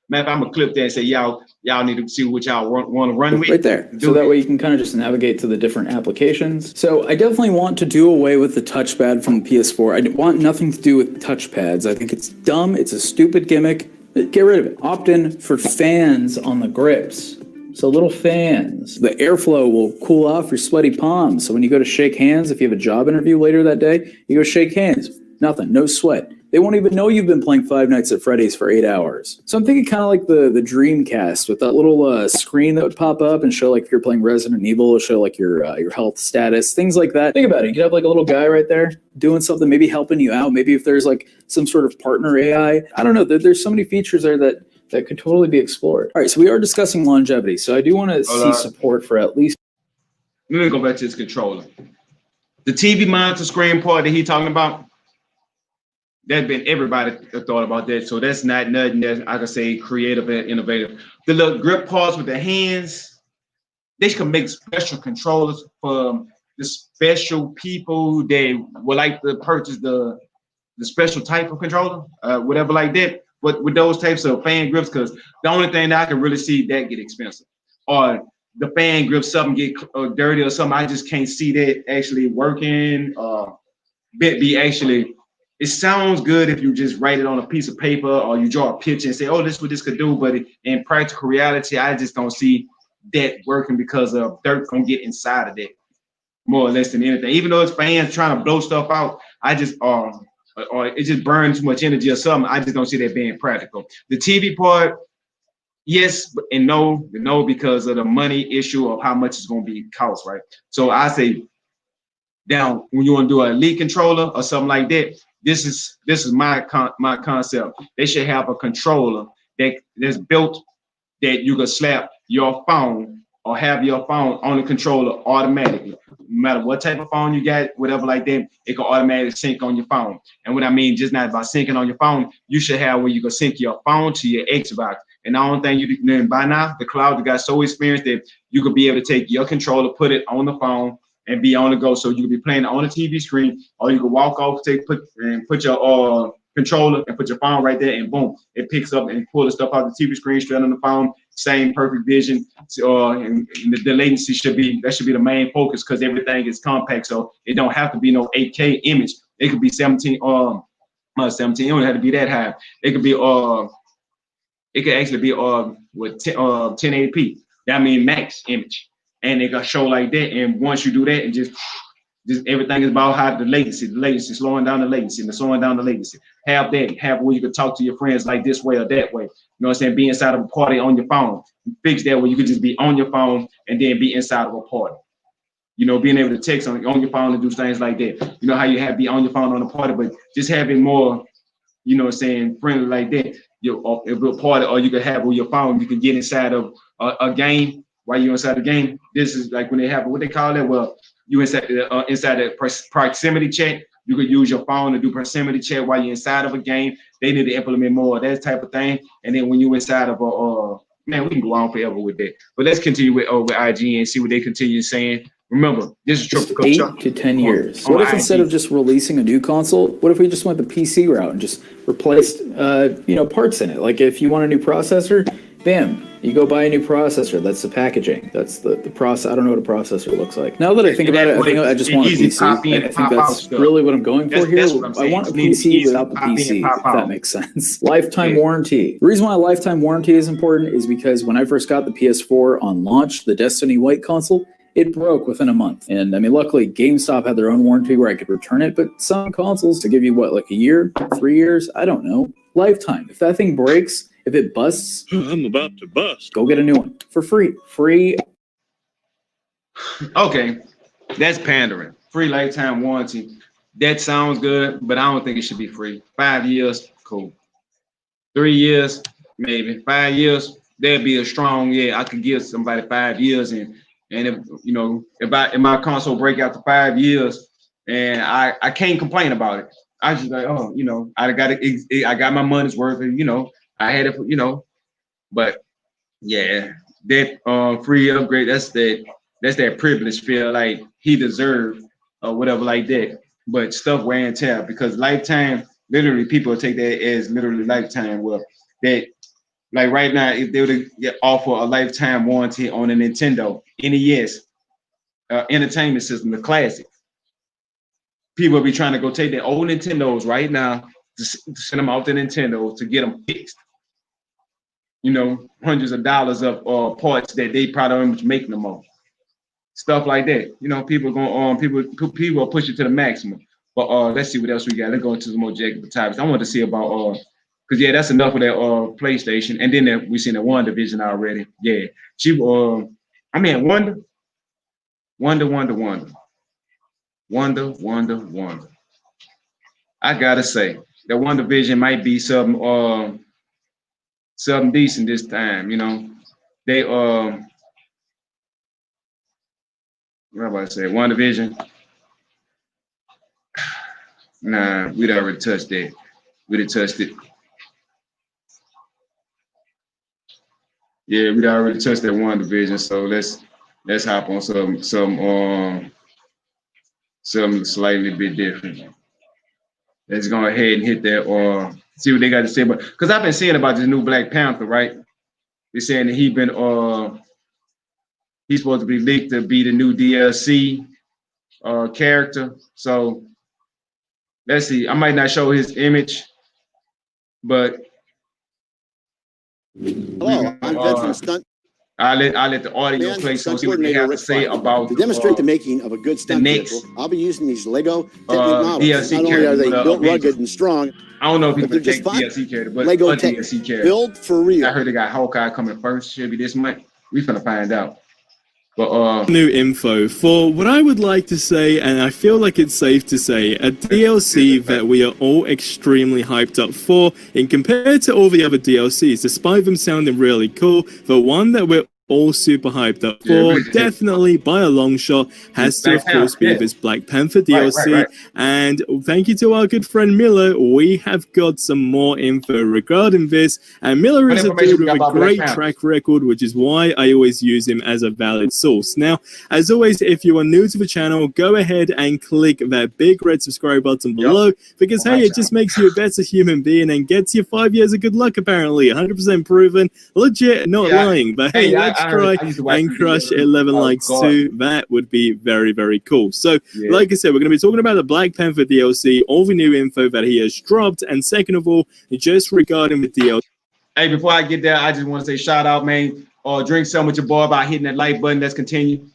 Man, I'm gonna clip that and say y'all need to see what y'all want to run with. Right there. So that way you can kind of just navigate to the different applications. So I definitely want to do away with the touchpad from the PS4. I want nothing to do with touchpads. I think it's dumb. It's a stupid gimmick. Get rid of it. Opt in for fans on the grips. So little fans. The airflow will cool off your sweaty palms. So when you go to shake hands, if you have a job interview later that day, you go shake hands. Nothing. No sweat. They won't even know you've been playing Five Nights at Freddy's for 8 hours. So I'm thinking kind of like the Dreamcast with that little screen that would pop up and show like if you're playing Resident Evil, show like your health status, things like that. Think about it. You could have like a little guy right there doing something, maybe helping you out. Maybe if there's like some sort of partner AI. I don't know. There's so many features there that could totally be explored. All right, so we are discussing longevity. So I do want to see support for at least. Let me go back to this controller. The TV monitor screen part that he's talking about, that's been everybody thought about that. So that's not nothing that I can say creative and innovative. The little grip parts with the hands, they can make special controllers for the special people that would like to purchase the special type of controller, whatever like that. But with those types of fan grips, because the only thing that I can really see that get expensive, or the fan grips, something get dirty or something. I just can't see that actually working. Be actually. It sounds good if you just write it on a piece of paper or you draw a picture and say, oh, this is what this could do. But in practical reality, I just don't see that working because of dirt gonna get inside of that more or less than anything. Even though it's fans trying to blow stuff out, I just or it just burns too much energy or something. I just don't see that being practical. The TV part, yes and no, because of the money issue of how much it's gonna be cost, right? So I say down when you want to do an elite controller or something like that. This is my concept. They should have a controller that's built that you can slap your phone or have your phone on the controller automatically. No matter what type of phone you got, whatever like that, it can automatically sync on your phone. And what I mean, just not about syncing on your phone, you should have where you can sync your phone to your Xbox. And the only thing you can by now, the cloud got so experienced that you could be able to take your controller, put it on the phone, and be on the go. So you can be playing on the TV screen, or you can walk off, put your controller and put your phone right there, and boom, it picks up and pull the stuff out the TV screen straight on the phone. Same perfect vision. And the latency should be the main focus because everything is compact. So it don't have to be no 8K image. It could be 17. 17. It don't have to be that high. It could be it could actually be with 1080p. That means max image. And they got show like that, and once you do that, and just Just everything is about how the latency, slowing down the latency, and slowing down the latency. Have where you can talk to your friends like this way or that way. You know what I'm saying? Be inside of a party on your phone. Fix that where you can just be on your phone and then be inside of a party. You know, being able to text on your phone and do things like that. You know how you have be on your phone on a party, but just having more, you know what I'm saying, friendly like that. If a party, or you can have with your phone, you can get inside of a game while you're inside the game. This is like when they have what they call it. Well, you inside the proximity chat. You could use your phone to do proximity chat while you're inside of a game. They need to implement more of that type of thing. And then when you're inside of man, we can go on forever with that. But let's continue with IG and see what they continue saying. Remember, this is just 8 to 10 years. What if instead of just releasing a new console, what if we just went the PC route and just replaced, parts in it? Like if you want a new processor, bam, you go buy a new processor. That's the packaging. That's the process. I don't know what a processor looks like. Now that I think about it, I think I just want a PC. I think that's really what I'm going for here. I want a PC without the PC, if that makes sense. Lifetime warranty. The reason why lifetime warranty is important is because when I first got the PS4 on launch, the Destiny White console, it broke within a month. And I mean, luckily GameStop had their own warranty where I could return it, but some consoles to give you like a year, 3 years, I don't know. Lifetime. If that thing breaks, if it busts, I'm about to bust. Go get a new one for free. Free. Okay, that's pandering. Free lifetime warranty. That sounds good, but I don't think it should be free. 5 years, cool. 3 years, maybe. 5 years, that'd be a strong, I could give somebody 5 years and if my console break after 5 years and I can't complain about it. I just like, I got my money's worth and I had it, but yeah, that free upgrade, that's that privilege feel like he deserved or whatever like that. But stuff wear and tear because lifetime, literally people take that as literally lifetime. Well, that like right now, if they were to offer a lifetime warranty on a Nintendo NES entertainment system, the classic, people will be trying to go take their old Nintendos right now to send them out to Nintendo to get them fixed. Hundreds of dollars of parts that they probably don't make no more. Stuff like that. People going people push it to the maximum. But let's see what else we got. Let's go into some more Jacob topics. I want to see about because that's enough of that PlayStation. And then we seen the WandaVision already. Yeah. She Wanda. I gotta say that WandaVision might be something decent this time. They what am I about to say? WandaVision. Nah, we'd already touched that. We'd have touched it. Yeah, we'd already touched that WandaVision. So let's hop on something slightly bit different. Let's go ahead and hit that see what they got to say about, because I've been seeing about this new Black Panther, right? They're saying that he's supposed to be leaked to be the new DLC character. So let's see. I might not show his image, but hello, I'm veteran stunt. I'll let the audio play so see what they have to say about to demonstrate the making of a good stunt vehicle. I'll be using these Lego technique models. DLC not only are they built rugged and strong, I don't know if people take DLC character, but Lego a DLC character build for real. I heard they got Hawkeye coming first. Should be this month. We finna find out. But new info for what I would like to say, and I feel like it's safe to say, a DLC that we are all extremely hyped up for, and compared to all the other DLCs, despite them sounding really cool, the one that we're all super hyped up for, definitely by a long shot, has to of course be this Black Panther DLC. Right. And thank you to our good friend Miller, we have got some more info regarding this, and Miller is a dude with a great track record, which is why I always use him as a valid source. Now, as always, if you are new to the channel, go ahead and click that big red subscribe button below, because hey, it just makes you a better human being and gets you 5 years of good luck, apparently. 100% proven, legit, not lying. But hey, let's try and crush 11 likes too. That would be very, very cool. So, like I said, we're going to be talking about the Black Panther DLC, all the new info that he has dropped, and second of all, just regarding the DLC. Hey, before I get there, I just want to say shout out, man. Drink some with your boy by hitting that like button. Let's continue.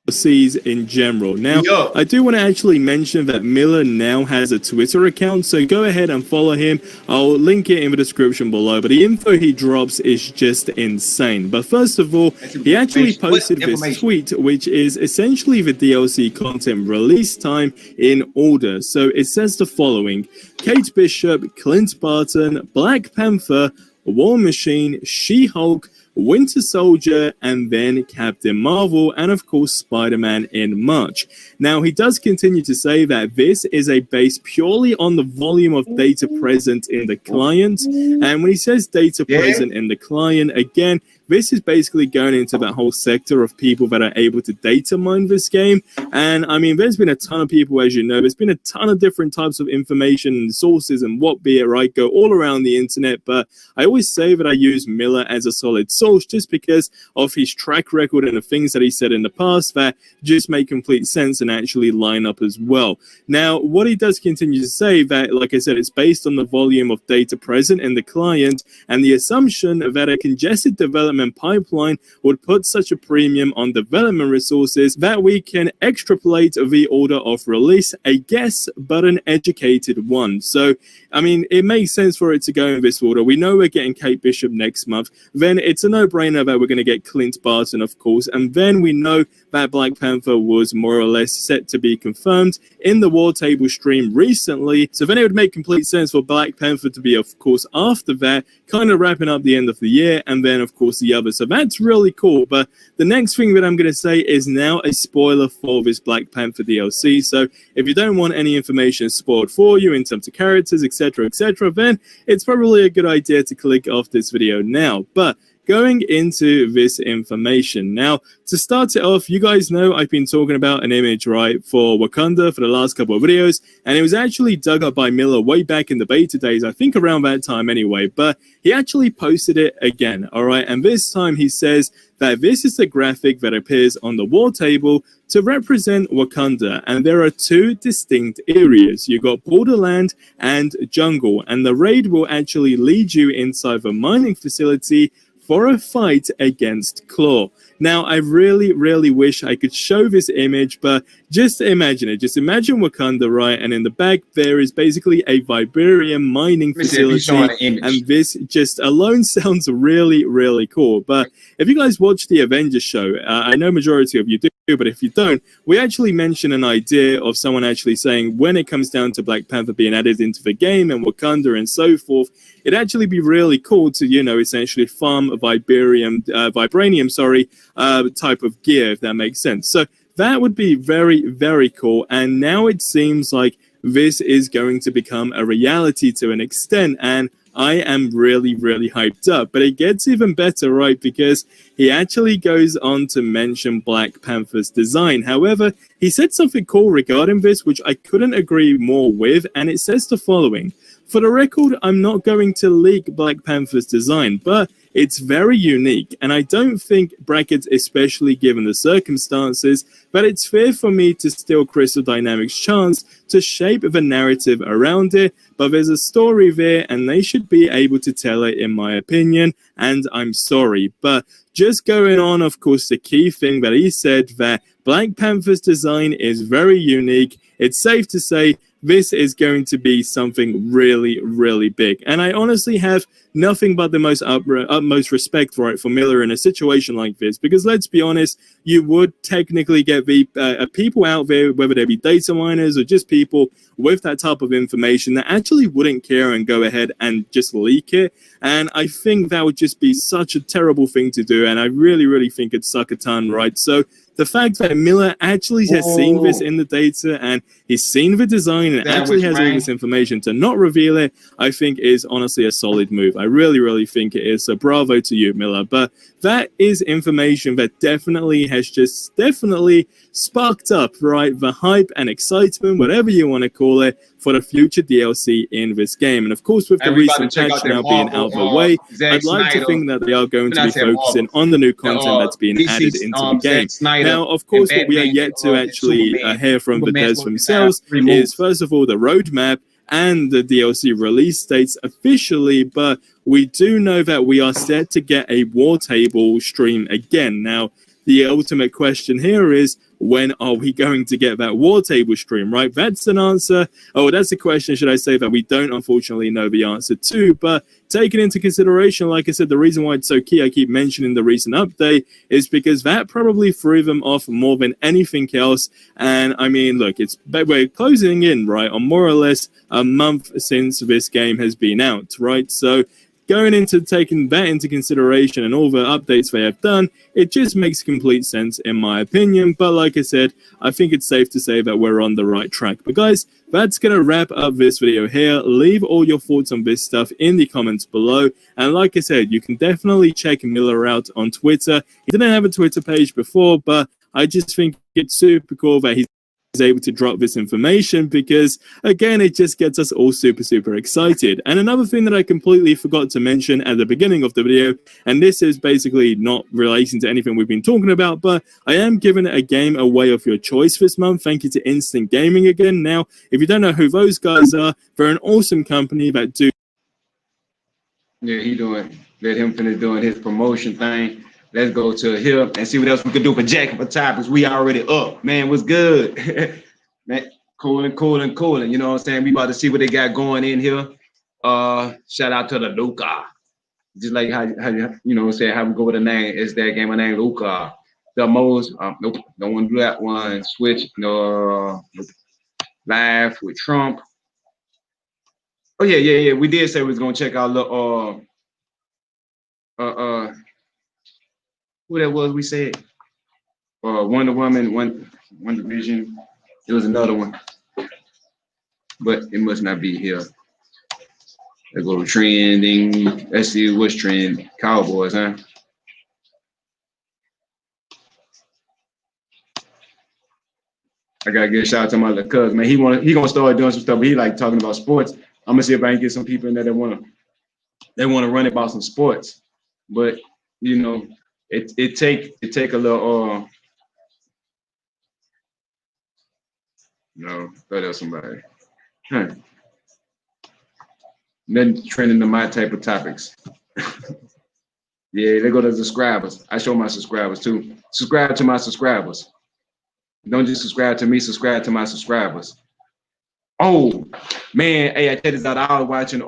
DLCs in general. Now, Yo. I do want to actually mention that Miller now has a Twitter account, so go ahead and follow him. I'll link it in the description below, but the info he drops is just insane. But first of all, he actually posted this tweet, which is essentially the DLC content release time in order. So it says the following: Kate Bishop, Clint Barton, Black Panther, War Machine, She-Hulk, Winter Soldier, and then Captain Marvel, and of course Spider-Man in March. Now, he does continue to say that this is a base purely on the volume of data present in the client, and when he says data present in the client, again, this is basically going into that whole sector of people that are able to data mine this game. And I mean, there's been a ton of people, as you know, there's been a ton of different types of information and sources and what be it, right, go all around the internet. But I always say that I use Miller as a solid source just because of his track record and the things that he said in the past that just make complete sense and actually line up as well. Now, what he does continue to say that, like I said, it's based on the volume of data present in the client and the assumption that a congested development pipeline would put such a premium on development resources that we can extrapolate the order of release, a guess, but an educated one. So, I mean, it makes sense for it to go in this order. We know we're getting Kate Bishop next month. Then it's a no-brainer that we're going to get Clint Barton, of course. And then we know that Black Panther was more or less set to be confirmed in the War Table stream recently. So then it would make complete sense for Black Panther to be, of course, after that, kind of wrapping up the end of the year, and then, of course, the other. So that's really cool. But the next thing that I'm going to say is now a spoiler for this Black Panther DLC. So if you don't want any information spoiled for you in terms of characters, etc., then it's probably a good idea to click off this video now. But going into this information. Now, to start it off, you guys know I've been talking about an image, right, for Wakanda for the last couple of videos, and it was actually dug up by Miller way back in the beta days, I think around that time anyway, but he actually posted it again, all right, and this time he says that this is the graphic that appears on the war table to represent Wakanda, and there are two distinct areas. You got borderland and jungle, and the raid will actually lead you inside the mining facility for a fight against Claw. Now, I really, really wish I could show this image, but just imagine it. Just imagine Wakanda, right? And in the back, there is basically a vibranium mining facility. And this just alone sounds really, really cool. But if you guys watch the Avengers show, I know majority of you do, but if you don't, we actually mention an idea of someone actually saying when it comes down to Black Panther being added into the game and Wakanda and so forth, it'd actually be really cool to, you know, essentially farm a vibranium type of gear, if that makes sense. So that would be very, very cool. And now it seems like this is going to become a reality to an extent. And I am really, really hyped up. But it gets even better, right? Because he actually goes on to mention Black Panther's design. However, he said something cool regarding this, which I couldn't agree more with. And it says the following: for the record, I'm not going to leak Black Panther's design, but it's very unique, and I don't think, brackets, especially given the circumstances, that it's fair for me to steal Crystal Dynamics' chance to shape the narrative around it, but there's a story there, and they should be able to tell it, in my opinion, and I'm sorry. But just going on, of course, the key thing that he said, that Black Panther's design is very unique. It's safe to say this is going to be something really, really big. And I honestly have nothing but the most utmost respect for it, for Miller, in a situation like this. Because let's be honest, you would technically get the people out there, whether they be data miners or just people with that type of information, that actually wouldn't care and go ahead and just leak it. And I think that would just be such a terrible thing to do. And I really, really think it'd suck a ton, right? So the fact that Miller actually has seen this in the data and he's seen the design and actually has all this information to not reveal it, I think is honestly a solid move. I really, really think it is. So bravo to you, Miller. But that is information that definitely has just sparked up, right, the hype and excitement, whatever you want to call it, for the future DLC in this game. And of course, with the recent patch now being out of the way, I'd like to think that they are going to be focusing on the new content that's being added into the game. Now, of course, what we are yet to actually hear from the devs themselves is, first of all, the roadmap and the DLC release dates officially, but we do know that we are set to get a War Table stream again. Now, the ultimate question here is, when are we going to get that war table stream, right? That's an answer. Oh, that's a question, should I say, that we don't unfortunately know the answer to. But taking into consideration, like I said, the reason why it's so key, I keep mentioning the recent update, is because that probably threw them off more than anything else. And I mean, look, we're closing in, right, on more or less a month since this game has been out, right? So going into taking that into consideration and all the updates they have done, it just makes complete sense in my opinion. But like I said, I think it's safe to say that we're on the right track. But guys, that's going to wrap up this video here. Leave all your thoughts on this stuff in the comments below. And like I said, you can definitely check Miller out on Twitter. He didn't have a Twitter page before, but I just think it's super cool that he's able to drop this information because, again, it just gets us all super excited. And another thing that I completely forgot to mention at the beginning of the video, and this is basically not relating to anything we've been talking about, but I am giving a game away of your choice this month. Thank you to Instant Gaming again. Now, if you don't know who those guys are, they're an awesome company that do... Yeah, let him finish doing his promotion thing. Let's go to here and see what else we can do for Jack for topics. We already up, man. What's good? Man, cooling. You know what I'm saying? We about to see what they got going in here. Shout out to the Luca. Just like how you know what I'm saying, how we go with the name. It's that game of name Luca. The most nope, don't want to do that one. Switch, no, nope. Live with Trump. Oh yeah. We did say we was gonna check out the who that was we said? Wonder Woman, WandaVision. It was another one. But it must not be here. Let's go to trending. Let's see what's trending. Cowboys, huh? I gotta give a shout out to my little cousin, man. He gonna start doing some stuff, but he like talking about sports. I'm gonna see if I can get some people in there that wanna run about some sports. But you know, it take a little no, thought that was somebody. Nothing trending to my type of topics. Yeah, they go to the subscribers. I show my subscribers too. Subscribe to my subscribers. Don't just subscribe to me, subscribe to my subscribers. Oh man, hey, I tell this out. I was watching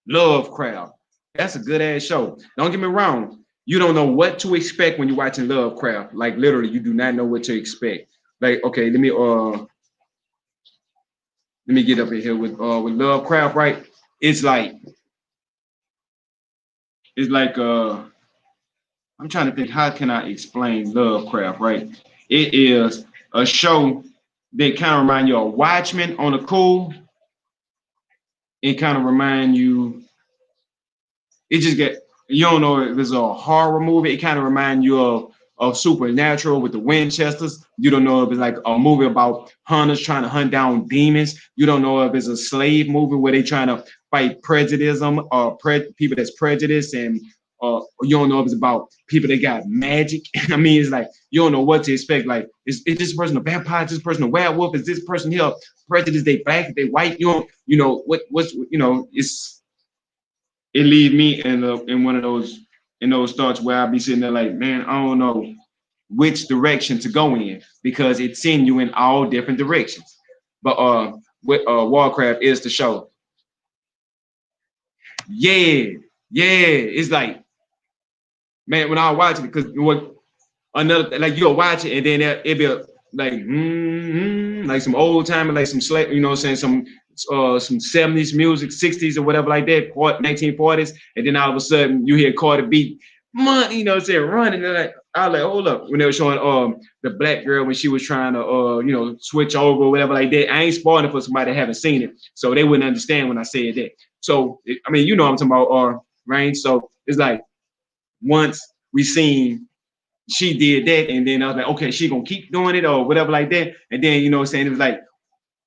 Lovecraft. That's a good ass show. Don't get me wrong. You don't know what to expect when you're watching Lovecraft. Like literally, you do not know what to expect. Like, okay, let me get up in here with Lovecraft, right? It's like I'm trying to think, how can I explain Lovecraft, right? It is a show that kind of remind you of Watchmen on a cool. It kind of remind you, you don't know if it's a horror movie. It kind of remind you of Supernatural with the Winchesters. You don't know if it's like a movie about hunters trying to hunt down demons. You don't know if it's a slave movie where they trying to fight prejudice or people that's prejudiced, and you don't know if it's about people that got magic. I mean, it's like you don't know what to expect. Like, is this person a vampire? Is this person a werewolf? Is this person here prejudice? They black? They white? You know what's it leads me in one of those thoughts where I'll be sitting there like, man, I don't know which direction to go in because it's sending you in all different directions. But Warcraft is the show. Yeah, it's like, man, when I watch it, because another, like, you'll watch it and then it'll be like like some old time, like some slave, you know what I'm saying, some 70s music, 60s or whatever like that, 1940s, and then all of a sudden you hear Carter B, money, you know what I'm saying, running, and like, I was like, hold up, when they were showing the black girl when she was trying to switch over or whatever like that. I ain't spoiling it for somebody that haven't seen it, so they wouldn't understand when I said that. So I mean, I'm talking about Rain. So it's like, once we seen she did that, and then I was like, okay, she gonna keep doing it or whatever like that, and then what I'm saying, it was like,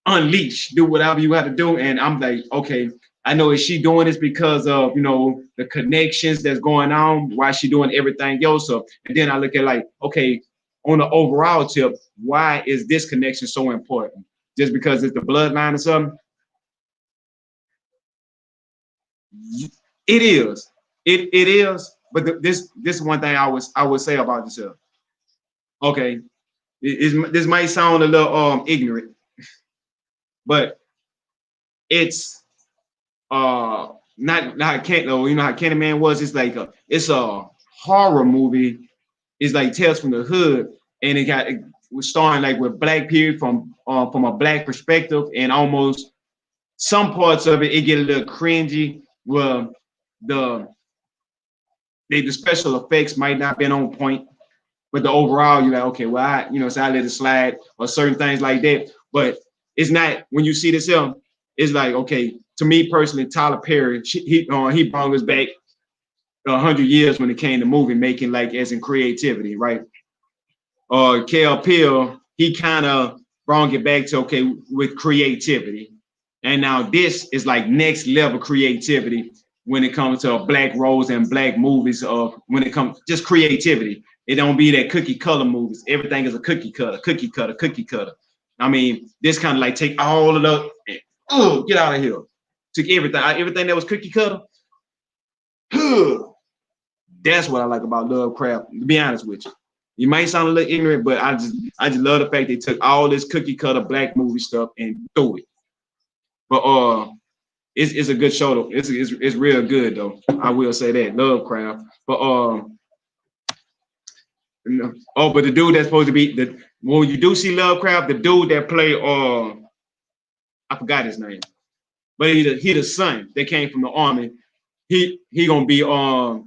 unleash, do whatever you have to do. And I'm like, okay, I know, is she doing this because of the connections that's going on, why she doing everything else? So, and then I look at like, okay, on the overall tip, why is this connection so important? Just because it's the bloodline or something? It is. It is, but this is one thing I would say about this. Okay, this might sound a little ignorant, but it's not how Candyman, you know how Candyman was. It's like it's a horror movie. It's like Tales from the Hood, and it was starring like with black people from a black perspective, and almost some parts of it get a little cringy. Well, the special effects might not been on point, but the overall you're like, okay, well, so I let it slide or certain things like that. But it's not, when you see this film, it's like, okay, to me personally, Tyler Perry, he brought us back 100 years when it came to movie making, like as in creativity, right? Kel Peel, he kind of brought it back to, okay, with creativity. And now this is like next level creativity when it comes to black roles and black movies, when it comes just creativity. It don't be that cookie cutter movies. Everything is a cookie cutter. I mean, this kind of like take all of the, get out of here. Took everything that was cookie cutter. That's what I like about Lovecraft, to be honest with you. You might sound a little ignorant, but I just love the fact they took all this cookie cutter black movie stuff and threw it. But it's a good show though. It's real good though. I will say that, Lovecraft. But but the dude that's supposed to be when you do see Lovecraft, the dude that play I forgot his name, but he the son that came from the army. He gonna become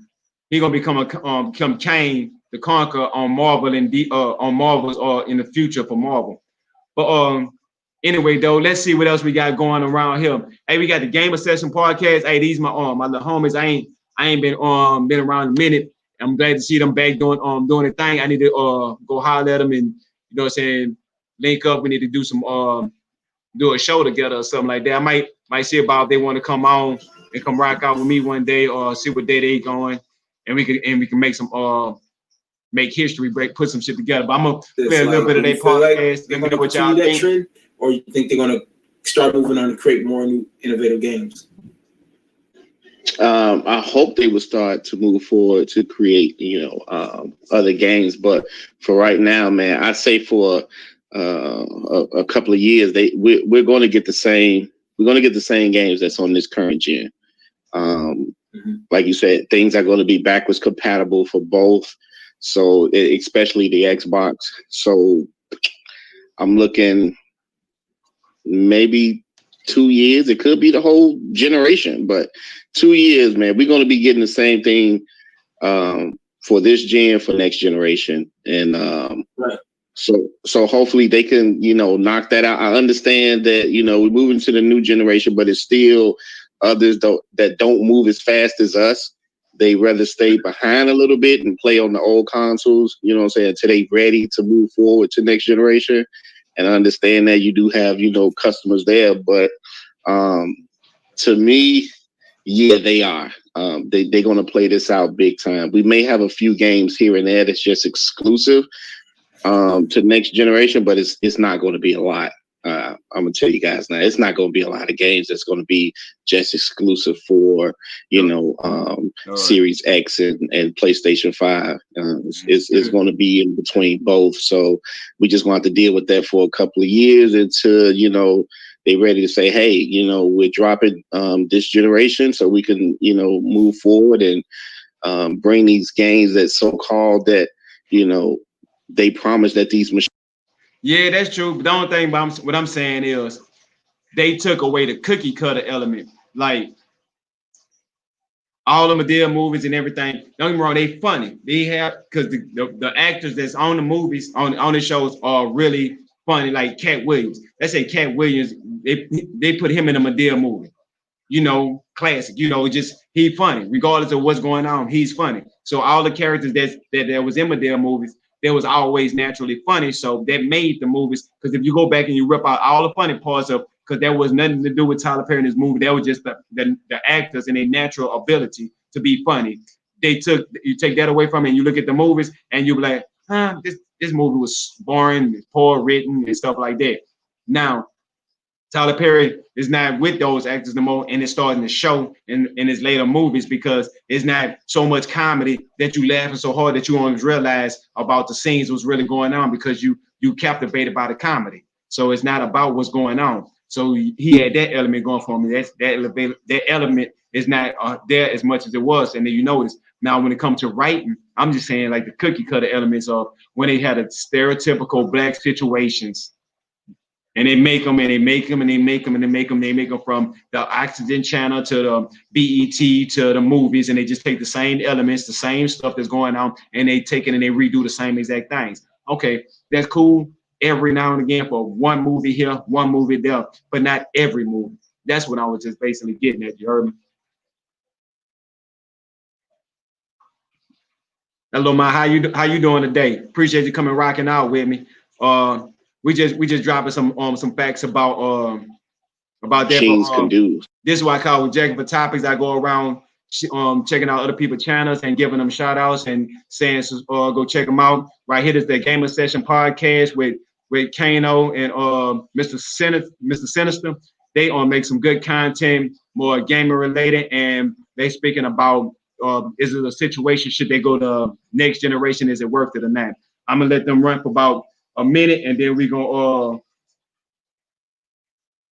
Kane the Conqueror on Marvel and on Marvel's in the future for Marvel. But anyway though, let's see what else we got going around here. Hey, we got the Gamer Session podcast. Hey, these my little homies. I ain't been around a minute. I'm glad to see them back doing the thing. I need to go holler at them and, you know what I'm saying, link up. We need to do some do a show together or something like that. I might see about if they want to come on and come rock out with me one day, or see what day they going, and we can make some make history, put some shit together. But I'm gonna play a little bit of their podcast. Let me know what y'all think. Trend, or you think they're gonna start moving on to create more new innovative games? I hope they would start to move forward to create, other games. But for right now, man, I say for a couple of years, we're going to get the same. We're going to get the same games that's on this current gen. Like you said, things are going to be backwards compatible for both. So especially the Xbox. So I'm looking maybe 2 years. It could be the whole generation, but 2 years, man, we're going to be getting the same thing for this gen, for next generation. And right. So hopefully they can, knock that out. I understand that, we're moving to the new generation, but it's still others that don't move as fast as us. They rather stay behind a little bit and play on the old consoles, you know what I'm saying, until they ready to move forward to next generation. And I understand that you do have, customers there, but to me, yeah, they are. They're going to play this out big time. We may have a few games here and there that's just exclusive to next generation, but it's not going to be a lot. I'm gonna tell you guys now, it's not going to be a lot of games that's going to be just exclusive for Series X and PlayStation 5. It's going to be in between both, so we just want to deal with that for a couple of years until they're ready to say, hey, we're dropping this generation so we can move forward and bring these games that so-called that they promise that these machines. Yeah, that's true. But the only thing what I'm saying is they took away the cookie cutter element. Like all the Madea movies and everything. Don't get me wrong, they funny. They have, because the actors that's on the movies, on the shows are really funny. Like Cat Williams. Let's say Cat Williams, they put him in a Madea movie. Classic. Just he funny. Regardless of what's going on, he's funny. So all the characters that was in Madea movies, they was always naturally funny, so that made the movies. Because if you go back and you rip out all the funny parts of, because there was nothing to do with Tyler Perry in this movie, that was just the actors and their natural ability to be funny. You take that away from it, and you look at the movies, and you be like, this movie was boring, poor written, and stuff like that. Now, Tyler Perry is not with those actors no more, and it's starting to show in his later movies because it's not so much comedy that you laughing so hard that you don't realize about the scenes what's really going on because you captivated by the comedy. So it's not about what's going on. So he had that element going for me. That element is not there as much as it was. And then you notice now when it comes to writing, I'm just saying like the cookie cutter elements of when they had a stereotypical black situations. And they make them and they make them and they make them and they make them. They make them from the Oxygen Channel to the BET to the movies, and they just take the same elements, the same stuff that's going on, and they take it and they redo the same exact things. Okay, that's cool every now and again for one movie here, one movie there, but not every movie. That's what I was just basically getting at. You heard me? Hello, Ma. How you doing today? Appreciate you coming rocking out with me. We just dropping some facts about that. This is why I call it Jack for Topics. I go around checking out other people's channels and giving them shout outs and saying go check them out. Right here is the Gamer Session podcast with Kano and Mr. Sinister. They make some good content, more gamer related, and they speaking about is it a situation, should they go to next generation, is it worth it or not? I'm gonna let them run for about a minute, and then we gonna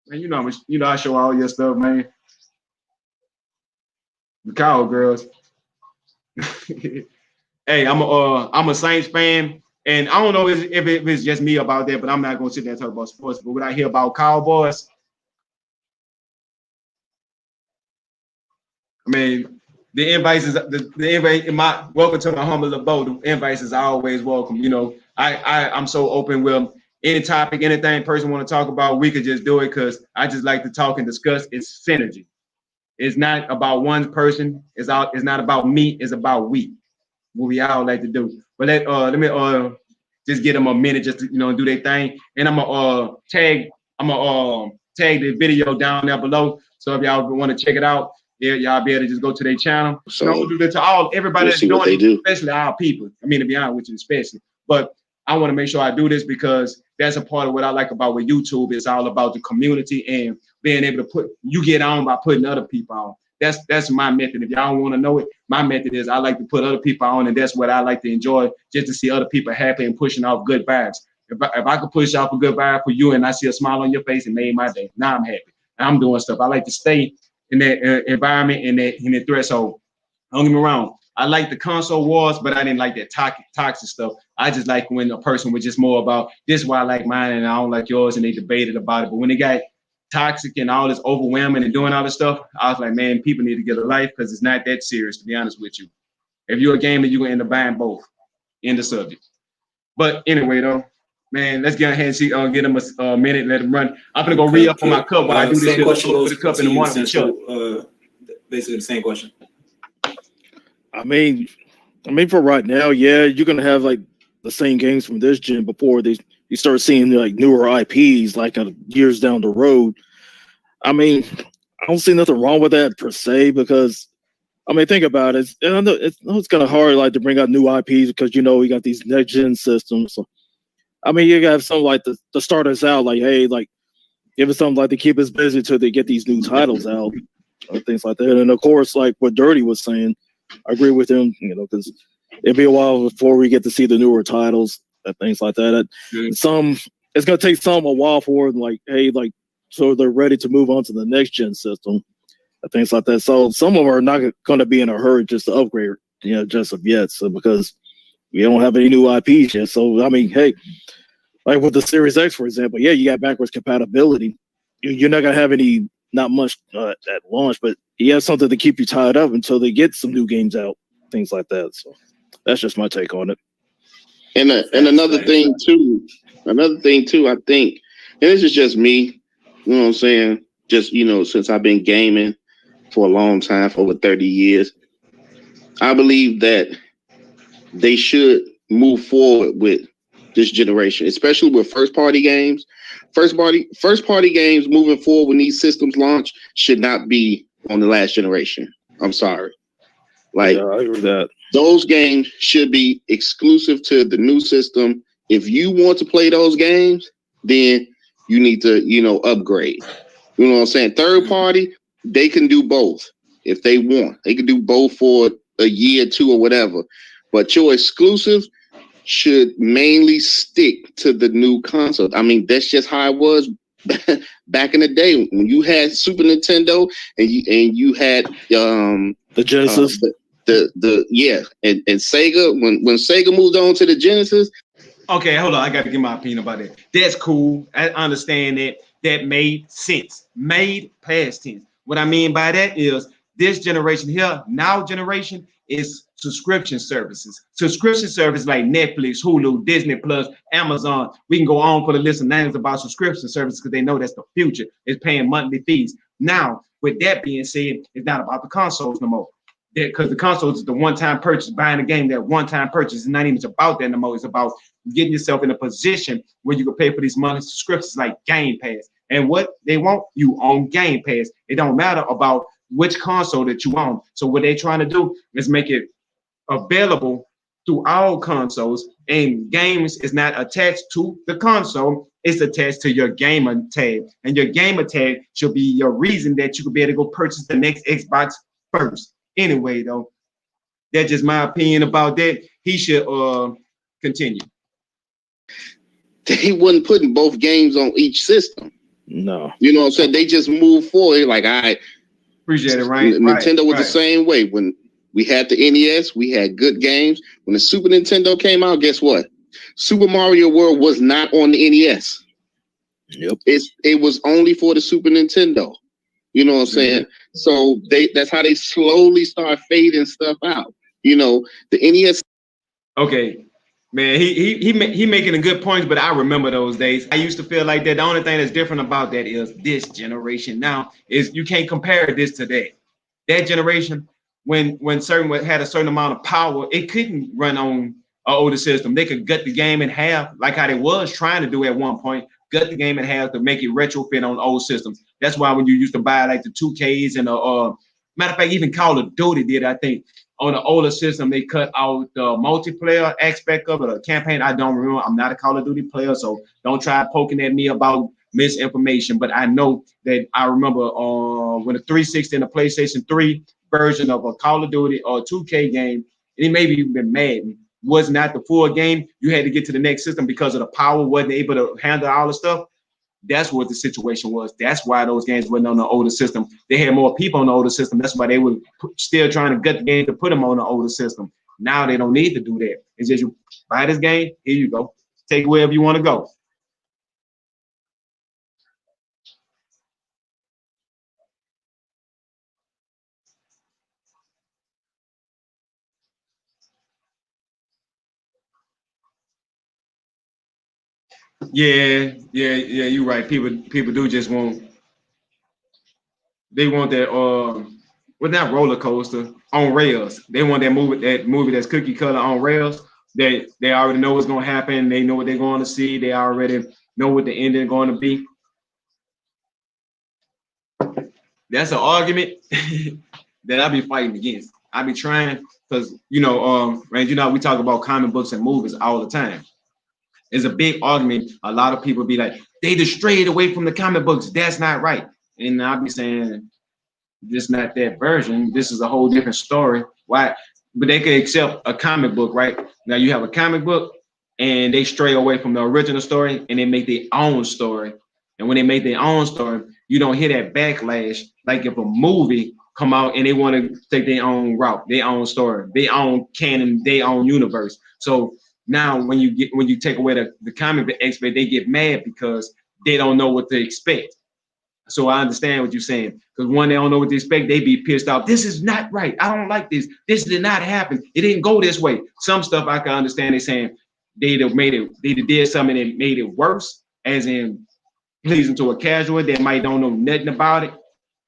man, I show all your stuff, man. The Cowgirls. Hey, I'm a Saints fan, and I don't know if it's just me about that, but I'm not gonna sit there and talk about sports. But when I hear about Cowboys, I mean, the invites is the invite in my welcome to my humble abode. The invites is always welcome. You know, I'm so open with any topic, anything person want to talk about, we could just do it because I just like to talk and discuss. It's synergy. It's not about one person. It's not about me. It's about we. What we all like to do. But let me just get them a minute just to do their thing. And I'm gonna tag the video down there below. So if y'all want to check it out, y'all be able to just go to their channel. So I'm gonna do that to everybody that's doing it, especially our people. I mean, to be honest with you, especially. But I want to make sure I do this because that's a part of what I like about with YouTube. It's all about the community and being able to get on by putting other people on. That's my method. If y'all don't want to know it, my method is I like to put other people on, and that's what I like to enjoy, just to see other people happy and pushing off good vibes. If I could push off a good vibe for you and I see a smile on your face, it made my day. Now I'm happy. I'm doing stuff. I like to stay in that environment and that threshold. Don't get me wrong. I like the console wars, but I didn't like that toxic stuff. I just like when a person was just more about this is why I like mine and I don't like yours, and they debated about it. But when they got toxic and all this overwhelming and doing all this stuff, I was like, man, people need to get a life because it's not that serious, to be honest with you. If you're a gamer, you're going to end up buying both. End of subject. But anyway, though, man, let's get ahead and see, get them a minute, let them run. I'm going to go re-up on my cup while I do this. Question goes the cup in the morning with Chuck. Basically the same question. I mean, for right now, yeah, you're gonna have like the same games from this gen before you start seeing like newer IPs like years down the road. I mean, I don't see nothing wrong with that per se because, I mean, think about it. I know it's kind of hard like to bring out new IPs because we got these next gen systems. So, I mean, you got something like to start us out, like hey, like give us something like to keep us busy till they get these new titles out or things like that. And of course, like what Dirty was saying. I agree with him, because it'll be a while before we get to see the newer titles and things like that. It's gonna take some a while for like, hey, like so they're ready to move on to the next gen system and things like that. So some of them are not going to be in a hurry just to upgrade, just of yet. So because we don't have any new IPs yet. So I mean, hey, like with the Series X, for example, yeah, you got backwards compatibility. You're not gonna have not much at launch, but you have something to keep you tied up until they get some new games out, things like that. So that's just my take on it. And another thing too, I think, and this is just me, you know what I'm saying? Just, since I've been gaming for a long time, for over 30 years, I believe that they should move forward with this generation, especially with first party games. First party games moving forward when these systems launch should not be on the last generation. I'm sorry. Like, yeah, I agree with that. Those games should be exclusive to the new system. If you want to play those games, then you need to, upgrade. You know what I'm saying? Third party, they can do both if they want. They can do both for a year, 2, or whatever. But your exclusive should mainly stick to the new console. I mean, that's just how it was back in the day when you had Super Nintendo and you had the Genesis. And Sega, when Sega moved on to the Genesis. Okay, hold on. I got to give my opinion about that. That's cool. I understand that. That made sense. Made past tense. What I mean by that is this generation here, now generation, is subscription services. Subscription services like Netflix, Hulu, Disney Plus, Amazon. We can go on for the list of names about subscription services because they know that's the future. It's paying monthly fees. Now, with that being said, it's not about the consoles no more. Because the consoles is the one-time purchase, buying a game, that one-time purchase. It's not even about that no more. It's about getting yourself in a position where you can pay for these monthly subscriptions like Game Pass. And what they want, you own Game Pass. It don't matter about which console that you own. So what they're trying to do is make it available through all consoles, and games is not attached to the console. It's attached to your gamer tag. And your gamer tag should be your reason that you could be able to go purchase the next Xbox first. Anyway, though, that's just my opinion about that. He should continue. They wasn't putting both games on each system. No. You know what I'm saying? They just moved forward. Like, I appreciate it, right? Nintendo was the same way. When we had the NES, we had good games. When the Super Nintendo came out, guess what? Super Mario World was not on the NES. Yep. It was only for the Super Nintendo. You know what I'm saying? So that's how they slowly start fading stuff out. You know, the NES. Okay, man, he making a good point, but I remember those days. I used to feel like that. The only thing that's different about that is this generation now is you can't compare this to that. That generation, when certain had a certain amount of power, it couldn't run on an older system. They could gut the game in half, like how they was trying to do at one point. Gut the game in half to make it retrofit on old systems. That's why when you used to buy like the 2Ks and matter of fact, even Call of Duty did, I think, on the older system, they cut out the multiplayer aspect of it, a campaign. I don't remember. I'm not a Call of Duty player, so don't try poking at me about misinformation. But I know that I remember when the 360 and the PlayStation 3 version of a Call of Duty or a 2K game, and it maybe even been Madden, was not the full game. You had to get to the next system because of the power, wasn't able to handle all the stuff. That's what the situation was. That's why those games weren't on the older system. They had more people on the older system. That's why they were still trying to gut the game to put them on the older system. Now they don't need to do that. It's just you buy this game, here you go. Take it wherever you want to go. Yeah, you're right. People do just want, they want that with that roller coaster on rails. They want that movie that's cookie cutter on rails. They already know what's gonna happen. They know what they're going to see. They already know what the ending is going to be. That's an argument that I be fighting against. I be trying because we talk about comic books and movies all the time. It's a big argument. A lot of people be like, they just strayed away from the comic books. That's not right. And I'll be saying, this not that version. This is a whole different story. Why? But they could accept a comic book, right? Now you have a comic book and they stray away from the original story and they make their own story. And when they make their own story, you don't hear that backlash. Like if a movie come out and they want to take their own route, their own story, their own canon, their own universe. So now when you take away the comic book expert, they get mad because they don't know what to expect. So I understand what you're saying. Because when they don't know what to expect, they be pissed off. This is not right. I don't like this. This did not happen. It didn't go this way. Some stuff I can understand. They saying they did something that made it worse, as in pleasing to a casual that might don't know nothing about it.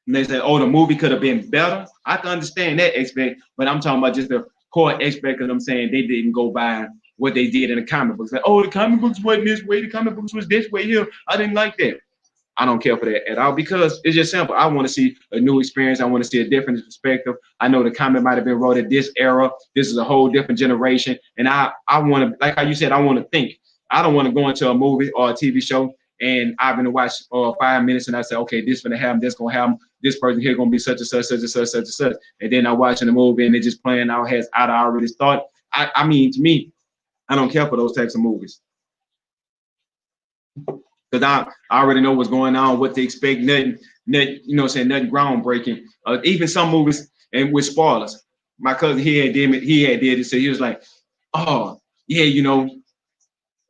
And they say, oh, the movie could have been better. I can understand that aspect, but I'm talking about just the core aspect because I'm saying they didn't go by what they did in the comic books. Like, oh, the comic books wasn't this way. The comic books was this way here. I didn't like that. I don't care for that at all because it's just simple. I want to see a new experience. I want to see a different perspective. I know the comic might have been wrote at this era. This is a whole different generation. And I want to, like how you said, I want to think. I don't want to go into a movie or a TV show and I've been to watch 5 minutes, and I say, okay, this gonna happen, this gonna happen, this person here gonna be such and such, such and such, such and such, and then I'm watching the movie and it just playing out as I already thought. I mean, to me, I don't care for those types of movies because I already know what's going on, what to expect. Nothing, you know, saying nothing groundbreaking. Even some movies and with spoilers. My cousin he had did it, so he was like, oh yeah, you know,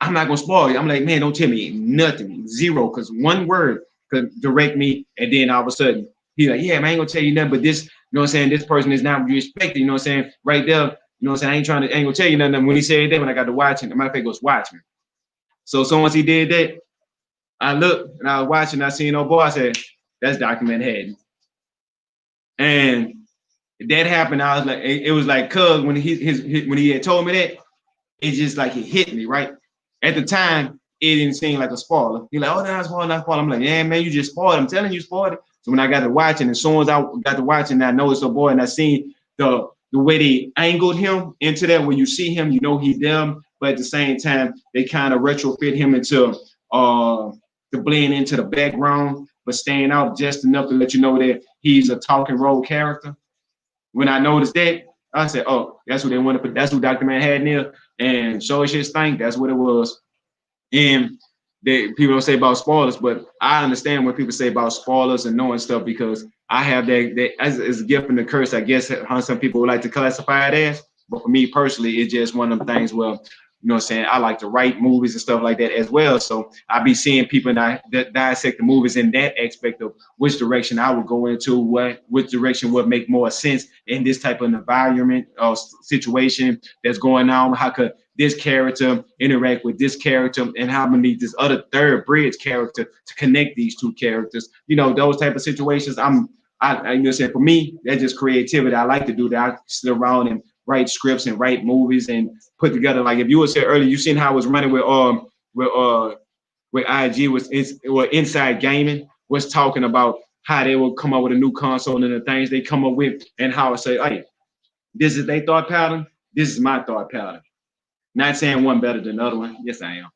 I'm not gonna spoil you. I'm like, man, don't tell me nothing, zero, because one word could direct me, and then all of a sudden he's like, yeah, man, I ain't gonna tell you nothing, but this, you know what I'm saying, this person is not what you expected, you know what I'm saying, right there, you know what I'm saying, I ain't gonna tell you nothing. When he said that, when I got to watching, the matter of fact, goes Watchmen. So once he did that, I looked and I was watching, I seen oh boy, I said, that's Dr. Manhattan. And that happened, I was like, it was like, cuz when he had told me that, it just like it hit me, right? At the time, it didn't seem like a spoiler. You're like, oh, that's spoiler, not spoiler. I'm like, yeah, man, you just spoiled. I'm telling you, spoiled it. So when I got to watching, as soon as I got to watching, I know it's a boy, and I seen the way they angled him into that. When you see him, you know he's them, but at the same time, they kind of retrofit him into to blend into the background, but staying out just enough to let you know that he's a talking role character. When I noticed that, I said, oh, that's what they want to put. That's who Dr. Manhattan is. And show his thing, that's what it was. And people don't say about spoilers, but I understand what people say about spoilers and knowing stuff, because I have that as a gift and a curse, I guess, how some people would like to classify it as. But for me personally, it's just one of them things where, you know what I'm saying, I like to write movies and stuff like that as well. So I be seeing people that dissect the movies in that aspect of which direction I would go into, which direction would make more sense in this type of environment or situation that's going on. How could this character interact with this character, and how many this other third bridge character to connect these two characters? You know, those type of situations. I you know, say for me, that's just creativity. I like to do that. I sit around and write scripts and write movies and put together. Like if you would say earlier, you seen how I was running with IG was Inside Gaming was talking about how they will come up with a new console and the things they come up with, and how I say, hey, this is their thought pattern, this is my thought pattern. Not saying one better than the other one. Yes, I am.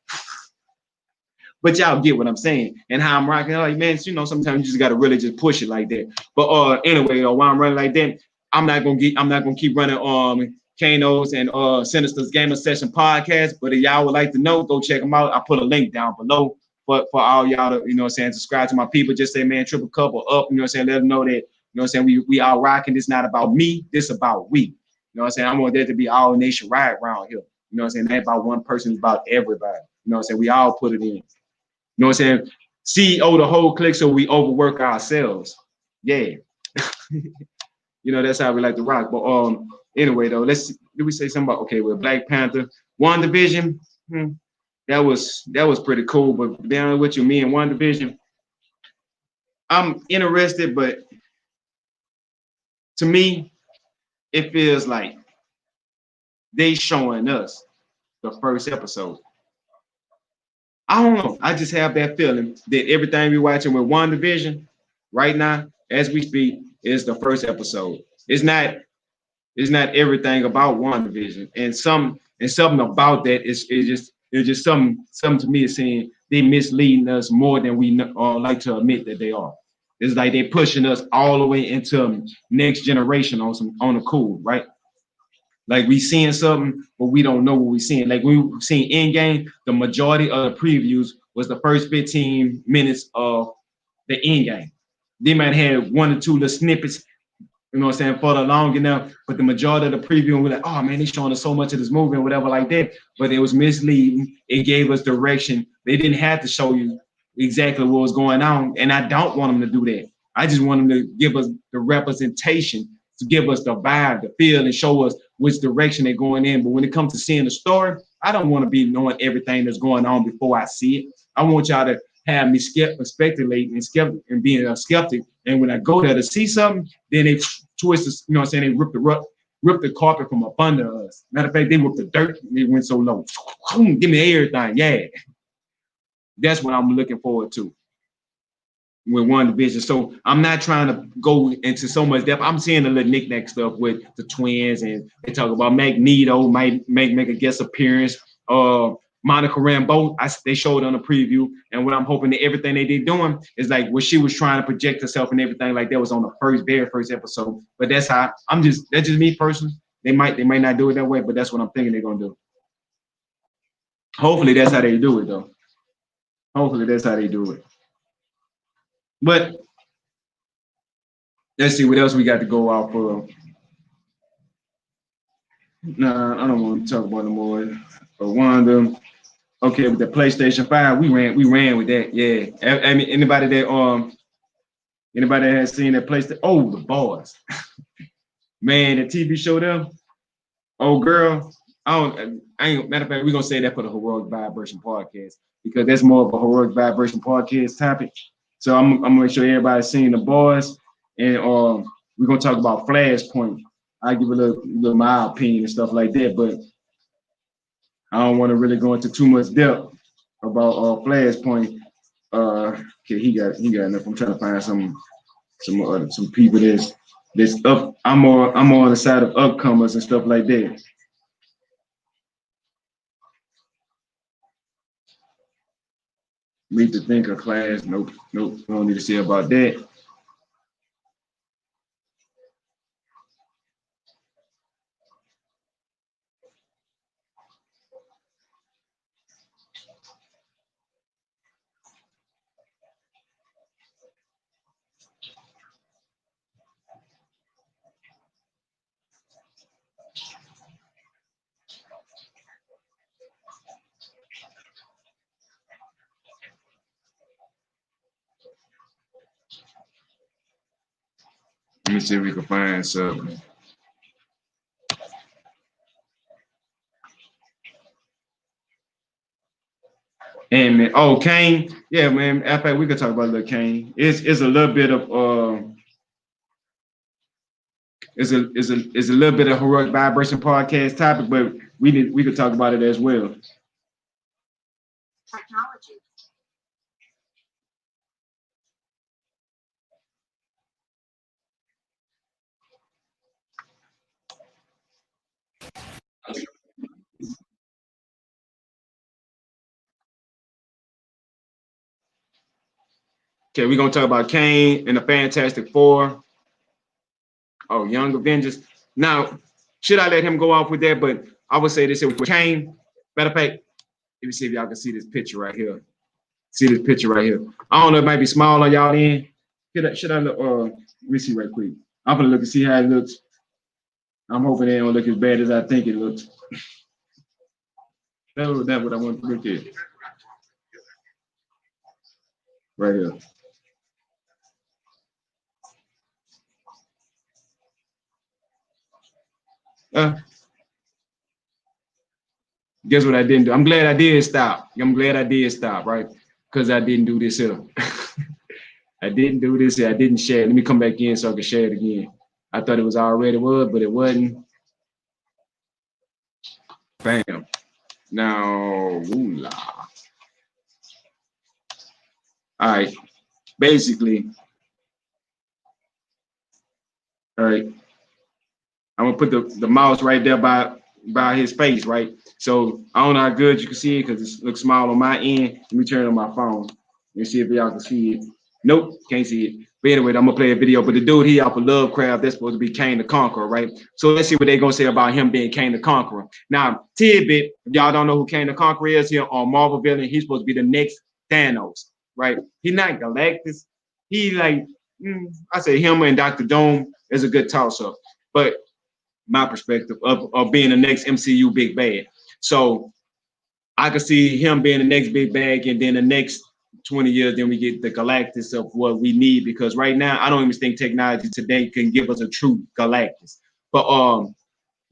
But y'all get what I'm saying and how I'm rocking. Like, man, you know, sometimes you just gotta really just push it like that. But anyway, while I'm running like that, I'm not gonna keep running Kano's and Sinister's Gamer Session podcast. But if y'all would like to know, go check them out. I put a link down below for all y'all to, you know what I'm saying, subscribe to my people. Just say, man, triple couple up, you know what I'm saying, let them know that, you know what I'm saying, we all rocking. This not about me, this about we. You know what I'm saying? I want there to be all nation ride around here. You know what I'm saying? That about one person, it's about everybody. You know what I'm saying? We all put it in. You know what I'm saying? CEO the whole clique, so we overwork ourselves. Yeah. You know, that's how we like to rock. But anyway, though, did we say something about, okay, with Black Panther, WandaVision? That was pretty cool. But down with you, me and WandaVision, I'm interested, but to me, it feels like they showing us the first episode. I don't know. I just have that feeling that everything we're watching with WandaVision right now, as we speak, is the first episode. It's not everything about WandaVision, and something about that is just something to me is saying they misleading us more than we like to admit that they are. It's like they're pushing us all the way into next generation on the cool, right? Like we seeing something, but we don't know what we're seeing. Like we seen Endgame, the majority of the previews was the first 15 minutes of the Endgame. They might have one or two little snippets, you know what I'm saying, for the long enough, but the majority of the preview, we're like, oh man, they're showing us so much of this movie and whatever like that. But it was misleading. It gave us direction. They didn't have to show you exactly what was going on. And I don't want them to do that. I just want them to give us the representation, to give us the vibe, the feel, and show us which direction they're going in. But when it comes to seeing the story, I don't want to be knowing everything that's going on before I see it. I want y'all to have me speculating and being a skeptic. And when I go there to see something, then they twist this, you know what I'm saying, they rip the carpet from up under us. Matter of fact, they ripped the dirt and they went so low. Give me everything. Yeah. That's what I'm looking forward to with WandaVision. So I'm not trying to go into so much depth. I'm seeing the little knick-knack stuff with the twins, and they talk about Magneto might make a guest appearance. Monica Rambeau, they showed on the preview, and what I'm hoping that everything they did doing is like what she was trying to project herself and everything like that was on the very first episode. But that's how that's just me personally. They might not do it that way, but that's what I'm thinking they're gonna do. Hopefully that's how they do it though. Hopefully that's how they do it. But let's see what else we got to go out for. Nah, I don't want to talk about no more. But Wanda, okay, with the PlayStation 5, we ran with that. Yeah. I mean, anybody that has seen that PlayStation? Oh, the boys. Man, the TV show them. Oh, girl. Matter of fact, we're gonna say that for the Heroic Vibration podcast because that's more of a Heroic Vibration podcast topic. So I'm gonna make sure everybody's seen the boys, and we're gonna talk about Flashpoint. I give a little my opinion and stuff like that, but I don't want to really go into too much depth about Flashpoint. Okay, he got enough. I'm trying to find some people that's up. I'm on the side of upcomers and stuff like that. Meet the Thinker class. Nope. We don't need to say about that. Let me see if we can find something. And man, oh, Kane, yeah, man. In fact, we could talk about little Kane. It's a little bit of it's a little bit of Heroic Vibration podcast topic, but we could talk about it as well. Technology. Okay, we're gonna talk about Kane and the Fantastic Four. Oh, Young Avengers. Now, should I let him go off with that? But I would say this with Kane. Matter of fact, let me see if y'all can see this picture right here. See this picture right here. I don't know, it might be small on y'all end. Should I look? Let me see right quick. I'm gonna look and see how it looks. I'm hoping it don't look as bad as I think it looks. That's what I want to look at. Right here. Guess what I didn't do? I'm glad I did stop. Right? Because I didn't do this here. I didn't do this here. I didn't share it. Let me come back in so I can share it again. I thought it was already was, but it wasn't. Bam. Now, ooh-la. All right. Basically, all right. I'm gonna put the mouse right there by his face, right? So I don't know how good you can see it because it looks small on my end. Let me turn it on my phone. Let me see if y'all can see it. Nope, can't see it. But anyway, I'm gonna play a video. But the dude he off of Lovecraft, that's supposed to be Kane the Conqueror, right? So let's see what they're gonna say about him being Kane the Conqueror. Now, tidbit, if y'all don't know who Kane the Conqueror is here on Marvel Villain, he's supposed to be the next Thanos, right? He's not Galactus. He like, I say him and Dr. Doom is a good toss-up. But my perspective of being the next MCU big bad. So I could see him being the next big bag, and then the next 20 years, then we get the Galactus of what we need, because right now I don't even think technology today can give us a true Galactus. But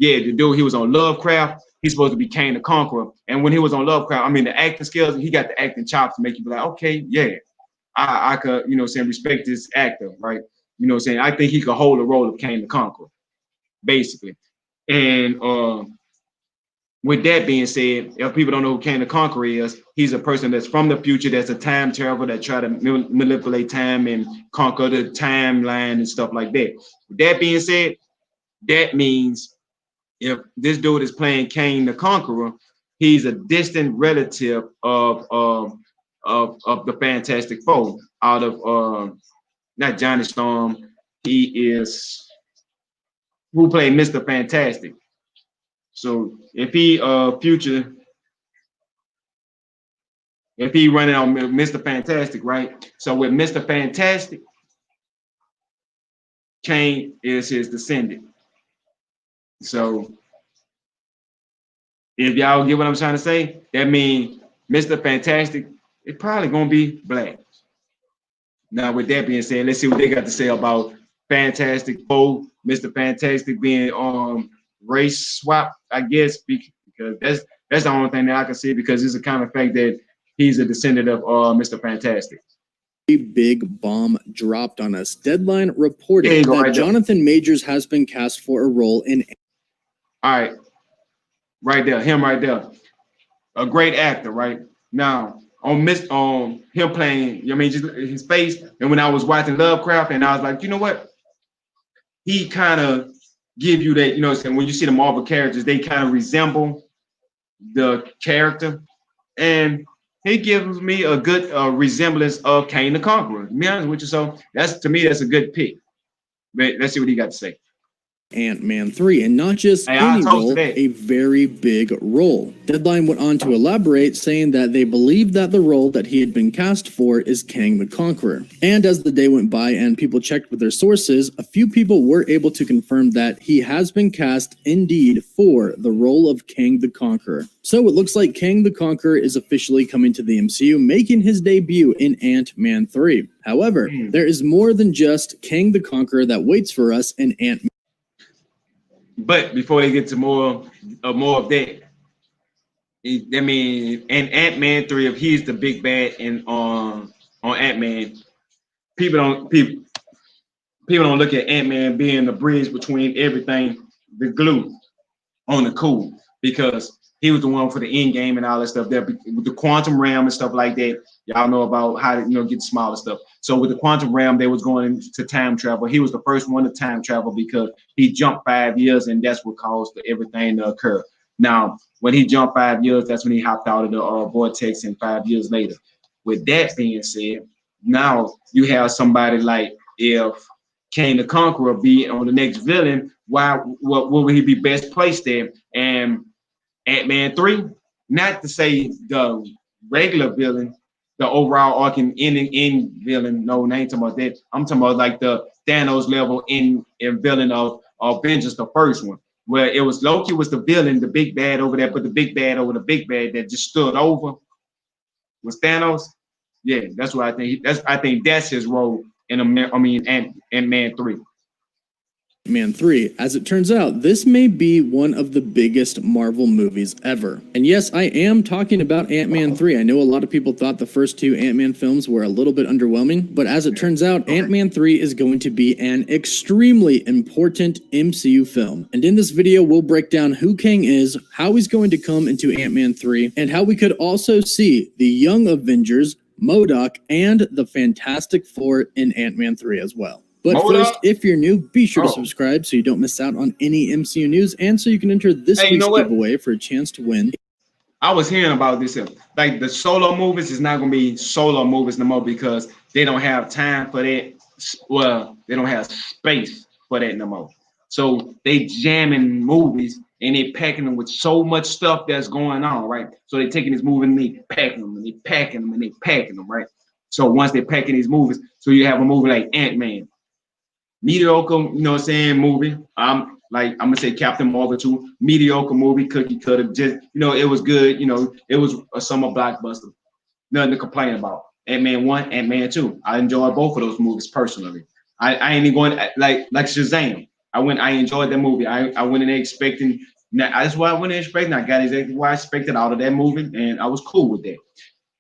yeah, the dude, he was on Lovecraft, he's supposed to be Kane the Conqueror. And when he was on Lovecraft, I mean the acting skills, he got the acting chops to make you be like, okay, yeah, I could, respect this actor, right? I think he could hold the role of Kane the Conqueror, basically. And with that being said, if people don't know who Kane the Conqueror is, he's a person that's from the future, that's a time traveler that try to manipulate time and conquer the timeline and stuff like that. With that being said, that means if this dude is playing Kane the Conqueror, he's a distant relative of the Fantastic Four out of not Johnny Storm. He is who played Mr. Fantastic. So if he running on Mr. Fantastic, right? So with Mr. Fantastic, Kang is his descendant. So if y'all get what I'm trying to say, that means Mr. Fantastic is probably gonna be black. Now, with that being said, let's see what they got to say about Fantastic Four, Mr. Fantastic being race swap, I guess, because that's the only thing that I can see, because it's a kind of fact that he's a descendant of Mr. Fantastic. A big bomb dropped on us. Deadline reported that right Jonathan Majors has been cast for a role in. All right, right there, him right there, a great actor, right? Now on him playing, I mean, just his face. And when I was watching Lovecraft, and I was like, you know what? He kind of give you that, you know, when you see the Marvel characters, they kind of resemble the character, and he gives me a good resemblance of Kang the Conqueror. To be honest with you, so to me that's a good pick. But let's see what he got to say. Ant-Man 3, and not just any role, a very big role. Deadline went on to elaborate, saying that they believe that the role that he had been cast for is Kang the Conqueror. And as the day went by and people checked with their sources, a few people were able to confirm that he has been cast indeed for the role of Kang the Conqueror. So it looks like Kang the Conqueror is officially coming to the MCU, making his debut in Ant-Man 3. However, there is more than just Kang the Conqueror that waits for us in Ant-Man. But before they get to more of that, I mean, in Ant-Man 3, if he's the big bad in on Ant-Man, people don't look at Ant-Man being the bridge between everything, the glue on the cool, because he was the one for the end game and all that stuff there with the quantum realm and stuff like that. Y'all know about how to, you know, get smaller stuff. So with the quantum realm, they was going to time travel. He was the first one to time travel because he jumped 5 years, and that's what caused everything to occur. Now, when he jumped 5 years, that's when he hopped out of the vortex, and 5 years later. With that being said, now you have somebody like, if Kang the Conqueror be on the next villain, what would he be best placed there? And Ant-Man 3, not to say the regular villain, the overall arcing ending villain. No, I ain't talking about that. I'm talking about like the Thanos level in villain of Avengers, the first one, where it was Loki was the villain, the big bad over there, but the big bad over the big bad that just stood over was Thanos. Yeah, that's what I think. I think that's his role in Ant-Man 3. Ant-Man 3. As it turns out, this may be one of the biggest Marvel movies ever. And yes, I am talking about Ant-Man 3. I know a lot of people thought the first two Ant-Man films were a little bit underwhelming, but as it turns out, Ant-Man 3 is going to be an extremely important MCU film. And in this video, we'll break down who Kang is, how he's going to come into Ant-Man 3, and how we could also see the Young Avengers, MODOK, and the Fantastic Four in Ant-Man 3 as well. But first, if you're new, be sure to subscribe so you don't miss out on any MCU news, and so you can enter this week's giveaway for a chance to win. I was hearing about this. Like the solo movies is not going to be solo movies no more because they don't have time for that. Well, they don't have space for that no more. So they jamming movies and they packing them with so much stuff that's going on, right? So they taking this movie and they packing them and they packing them and they packing them, right? So once they're packing these movies, so you have a movie like Ant-Man. Mediocre, you know what I'm saying, movie. I'm gonna say Captain Marvel 2, mediocre movie, cookie cutter, just, you know, it was good, you know, it was a summer blockbuster. Nothing to complain about. Ant-Man 1, Ant-Man 2. I enjoyed both of those movies personally. I ain't even going like Shazam. I enjoyed that movie. I went in there expecting, that's what I went in expecting. I got exactly what I expected out of that movie, and I was cool with that.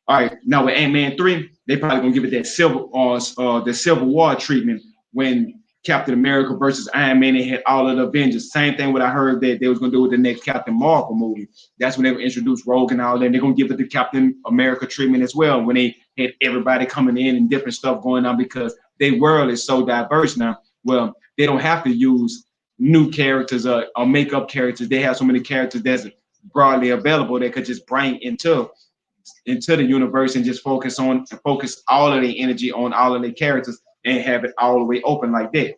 All right, now with Ant-Man 3, they probably gonna give it that Civil War treatment when Captain America versus Iron Man, they had all of the Avengers. Same thing what I heard that they was gonna do with the next Captain Marvel movie. That's when they would introduce Rogue and all that. And they're gonna give it the Captain America treatment as well, when they had everybody coming in and different stuff going on, because their world is so diverse now. Well, they don't have to use new characters or make up characters. They have so many characters broadly available that could just bring into the universe and just focus all of their energy on all of their characters and have it all the way open like that.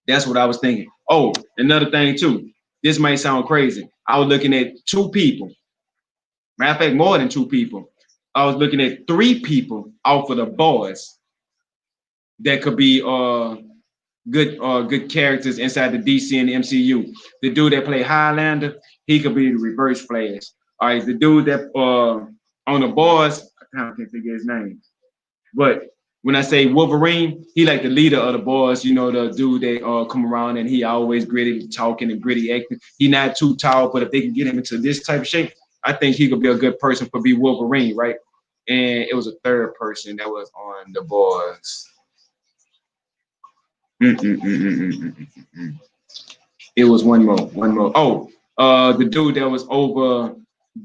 That's what I was thinking. Oh, another thing too. This might sound crazy. I was looking at 2 people. Matter of fact, more than 2 people. I was looking at 3 people off of The Boys that could be good characters inside the DC and the MCU. The dude that played Highlander, he could be the Reverse Flash. All right, the dude that on The Boys, I can't think of his name, but when I say Wolverine, he like the leader of the boys, you know, the dude that come around and he always gritty talking and gritty acting. He not too tall, but if they can get him into this type of shape, I think he could be a good person for be Wolverine, right? And it was a 3rd person that was on The Boys. It was one more. Oh, the dude that was over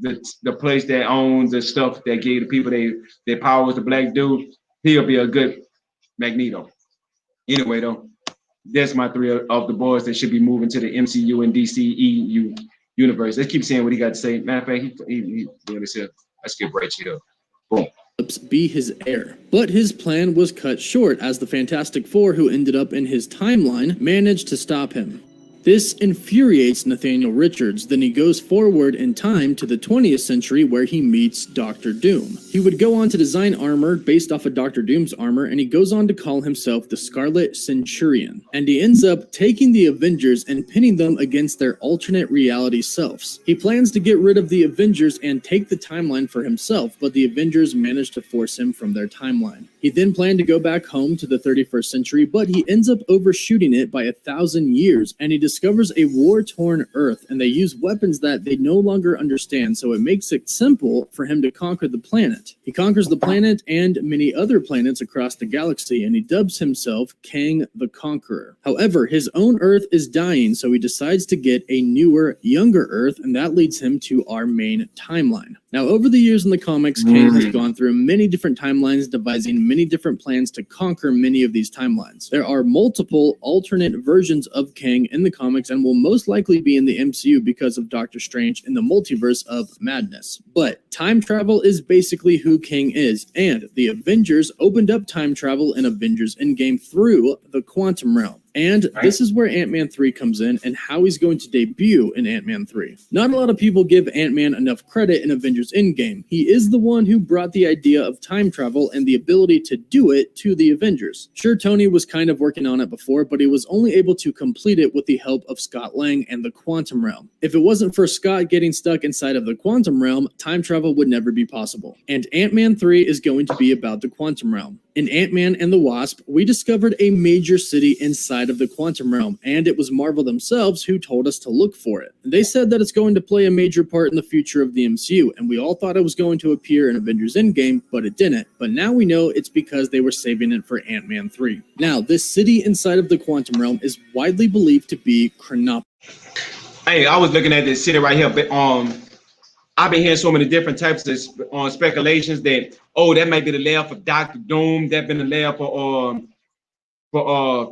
the place that owns the stuff that gave the people their powers, the black dude. He'll be a good Magneto. Anyway, though, that's my 3 of the boys that should be moving to the MCU and DCEU universe. Let's keep saying what he got to say. Matter of fact, he really said, let's get right here. Boom. Be his heir. But his plan was cut short as the Fantastic Four, who ended up in his timeline, managed to stop him. This infuriates Nathaniel Richards, then he goes forward in time to the 20th century where he meets Dr. Doom. He would go on to design armor based off of Dr. Doom's armor, and he goes on to call himself the Scarlet Centurion. And he ends up taking the Avengers and pinning them against their alternate reality selves. He plans to get rid of the Avengers and take the timeline for himself, but the Avengers manage to force him from their timeline. He then planned to go back home to the 31st century, but he ends up overshooting it by 1,000 years, and he discovers a war-torn Earth, and they use weapons that they no longer understand, so it makes it simple for him to conquer the planet. He conquers the planet and many other planets across the galaxy, and he dubs himself Kang the Conqueror. However, his own Earth is dying, so he decides to get a newer, younger Earth, and that leads him to our main timeline. Now, over the years in the comics, Kang has gone through many different timelines, devising many different plans to conquer many of these timelines. There are multiple alternate versions of Kang in the comics and will most likely be in the MCU because of Doctor Strange in the Multiverse of Madness. But time travel is basically who Kang is, and the Avengers opened up time travel in Avengers Endgame through the Quantum Realm. And this is where Ant-Man 3 comes in and how he's going to debut in Ant-Man 3. Not a lot of people give Ant-Man enough credit in Avengers Endgame. He is the one who brought the idea of time travel and the ability to do it to the Avengers. Sure, Tony was kind of working on it before, but he was only able to complete it with the help of Scott Lang and the Quantum Realm. If it wasn't for Scott getting stuck inside of the Quantum Realm, time travel would never be possible. And Ant-Man 3 is going to be about the Quantum Realm. In Ant-Man and the Wasp, we discovered a major city inside of the Quantum Realm, and it was Marvel themselves who told us to look for it. And they said that it's going to play a major part in the future of the MCU, and we all thought it was going to appear in Avengers Endgame, but it didn't. But now we know it's because they were saving it for Ant-Man 3. Now, this city inside of the Quantum Realm is widely believed to be Chronopolis. Hey, I was looking at this city right here, but I've been hearing so many different types of speculations that, oh, that might be the lair for Dr. Doom, that been the lair for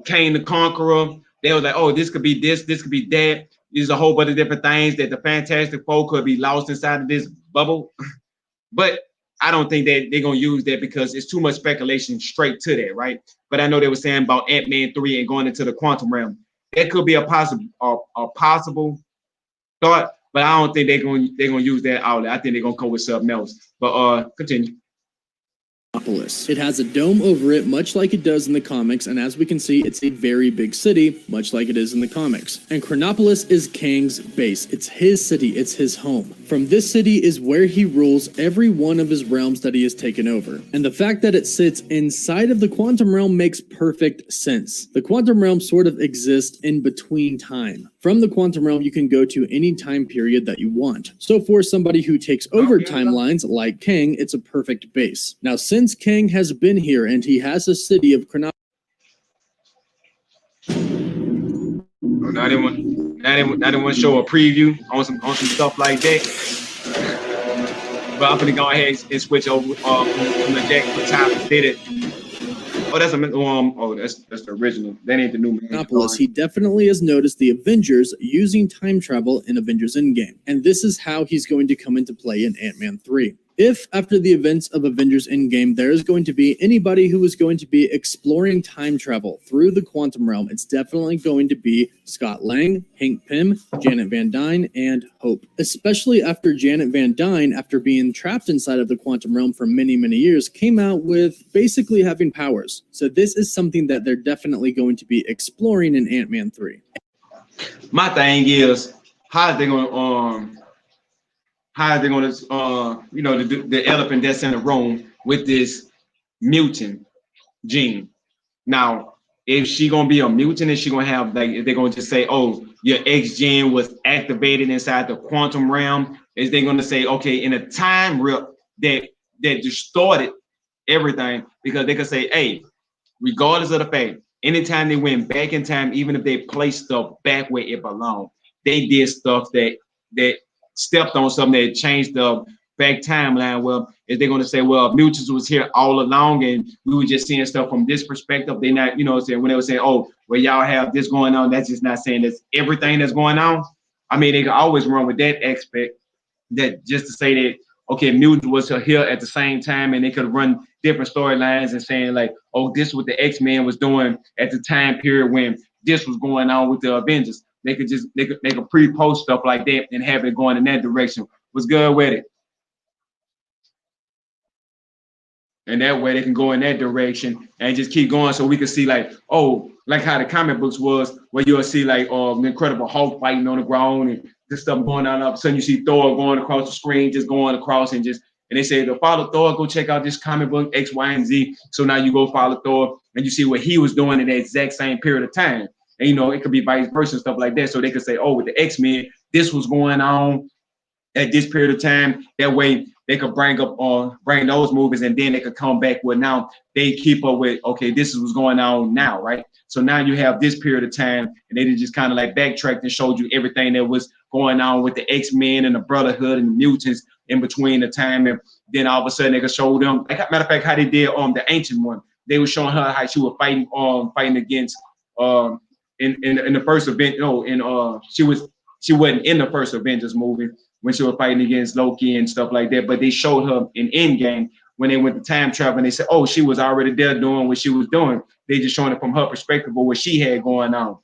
Kang the Conqueror. They was like, oh, this could be this could be that. There's a whole bunch of different things that the Fantastic Four could be lost inside of this bubble. But I don't think that they're gonna use that because it's too much speculation straight to that, right? But I know they were saying about Ant-Man 3 and going into the Quantum Realm. That could be a possible thought. But I don't think they're gonna use that outlet. I think they're gonna go with something else. But continue. It has a dome over it, much like it does in the comics, and as we can see, it's a very big city, much like it is in the comics. And Chronopolis is Kang's base. It's his city, it's his home. From this city is where he rules every one of his realms that he has taken over. And the fact that it sits inside of the Quantum Realm makes perfect sense. The Quantum Realm sort of exists in between time. From the Quantum Realm, you can go to any time period that you want. So for somebody who takes over timelines like Kang, it's a perfect base. Now, since Kang has been here and he has a city of Chronopolis. Not anyone show a preview on some stuff like that. But I'm gonna go ahead and switch over from the deck for time to did it. that's the original. That ain't the new Monopolis, he definitely has noticed the Avengers using time travel in Avengers Endgame, and this is how he's going to come into play in Ant-Man 3. If, after the events of Avengers Endgame, there is going to be anybody who is going to be exploring time travel through the quantum realm, it's definitely going to be Scott Lang, Hank Pym, Janet Van Dyne, and Hope. Especially after Janet Van Dyne, after being trapped inside of the quantum realm for many, many years, came out with basically having powers. So this is something that they're definitely going to be exploring in Ant-Man 3. My thing is, how are they going to, you know, the elephant that's in the room with this mutant gene? Now, if she gonna be a mutant, is she gonna have, like, if they're gonna just say, oh, your X gene was activated inside the quantum realm? Is they gonna say, okay, in a time rip that distorted everything? Because they could say, hey, regardless of the fact, anytime they went back in time, even if they placed stuff back where it belonged, they did stuff that stepped on something that changed the back timeline. Well, if they're going to say, well, mutants was here all along and we were just seeing stuff from this perspective, they not, you know, saying when they were saying, oh, well, y'all have this going on, that's just not saying that's everything that's going on. I mean, they can always run with that aspect, that just to say that, okay, mutants was here at the same time, and they could run different storylines and saying like, oh, this is what the X-Men was doing at the time period when this was going on with the Avengers. They could just they could pre-post stuff like that and have it going in that direction. Was good with it. And that way they can go in that direction and just keep going, so we can see like, oh, like how the comic books was, where you'll see like the Incredible Hulk fighting on the ground and this stuff going on. All of a sudden you see Thor going across the screen, just going across and they say to follow Thor, go check out this comic book X, Y, and Z. So now you go follow Thor and you see what he was doing in that exact same period of time. And you know, it could be vice versa and stuff like that. So they could say, oh, with the X-Men, this was going on at this period of time. That way they could bring those movies, and then they could come back with, now they keep up with, okay, this is what's going on now, right? So now you have this period of time, and they just kind of like backtracked and showed you everything that was going on with the X-Men and the Brotherhood and the mutants in between the time. And then all of a sudden they could show them, like, matter of fact, how they did the ancient one. They were showing her how she was fighting against in the first event. She wasn't in the first Avengers movie when she was fighting against Loki and stuff like that, but they showed her in Endgame when they went to time travel, and they said, oh, she was already there doing what she was doing. They just showing it from her perspective of what she had going on.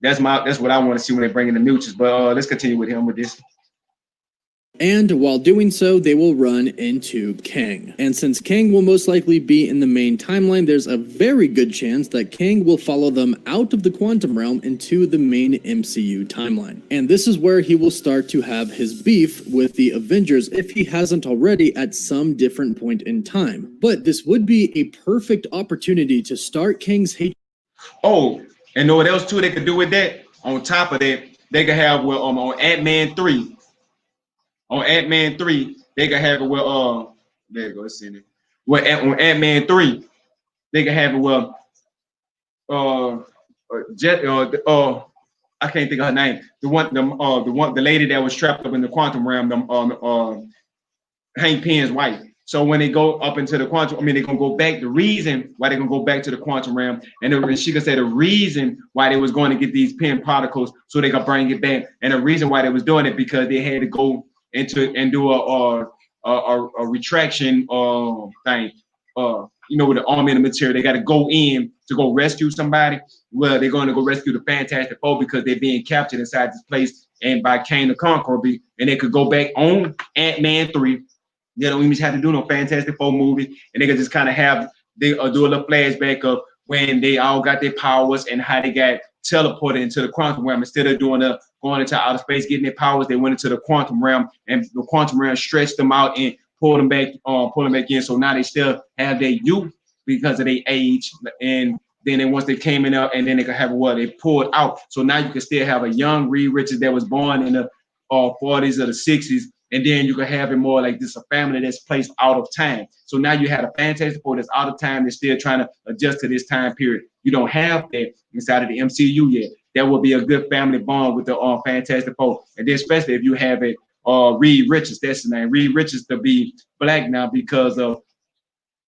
That's what I want to see when they bring in the mutants. But let's continue with him with this. And while doing so, they will run into Kang. And since Kang will most likely be in the main timeline, there's a very good chance that Kang will follow them out of the quantum realm into the main MCU timeline. And this is where he will start to have his beef with the Avengers, if he hasn't already at some different point in time. But this would be a perfect opportunity to start Kang's hate. Oh, and know what else too they could do with that? On top of that, they could have on Ant-Man 3. On Ant-Man 3, they can have it with there you go, let's see it. On Ant-Man 3, they can have it with I can't think of her name. The lady that was trapped up in the quantum realm, Hank Pym's wife. So when they go up into the quantum, they're gonna go back. The reason why they're gonna go back to the quantum realm, and she could say the reason why they was going to get these Pym particles so they could bring it back, and the reason why they was doing it because they had to go into and do a retraction thing. With the army and the material, they got to go in to go rescue somebody. Well, they're going to go rescue the Fantastic Four because they're being captured inside this place and by Kang the Conqueror, and they could go back on Ant-Man 3. They don't even have to do no Fantastic Four movie, and they could just kind of have do a little flashback of when they all got their powers and how they got teleported into the quantum realm. Instead of going into outer space, getting their powers, they went into the quantum realm, and the quantum realm stretched them out and pulled them back in. So now they still have their youth because of their age, and then once they came in and then they could have they pulled out. So now you can still have a young Reed Richards that was born in the 40s or the 60s, and then you can have it more like this, a family that's placed out of time. So now you had a Fantastic Four that's out of time, that's still trying to adjust to this time period. You don't have that inside of the MCU yet. That would be a good family bond with the Fantastic Four. And then especially if you have it, Reed Richards, that's his name. Reed Richards to be black now because of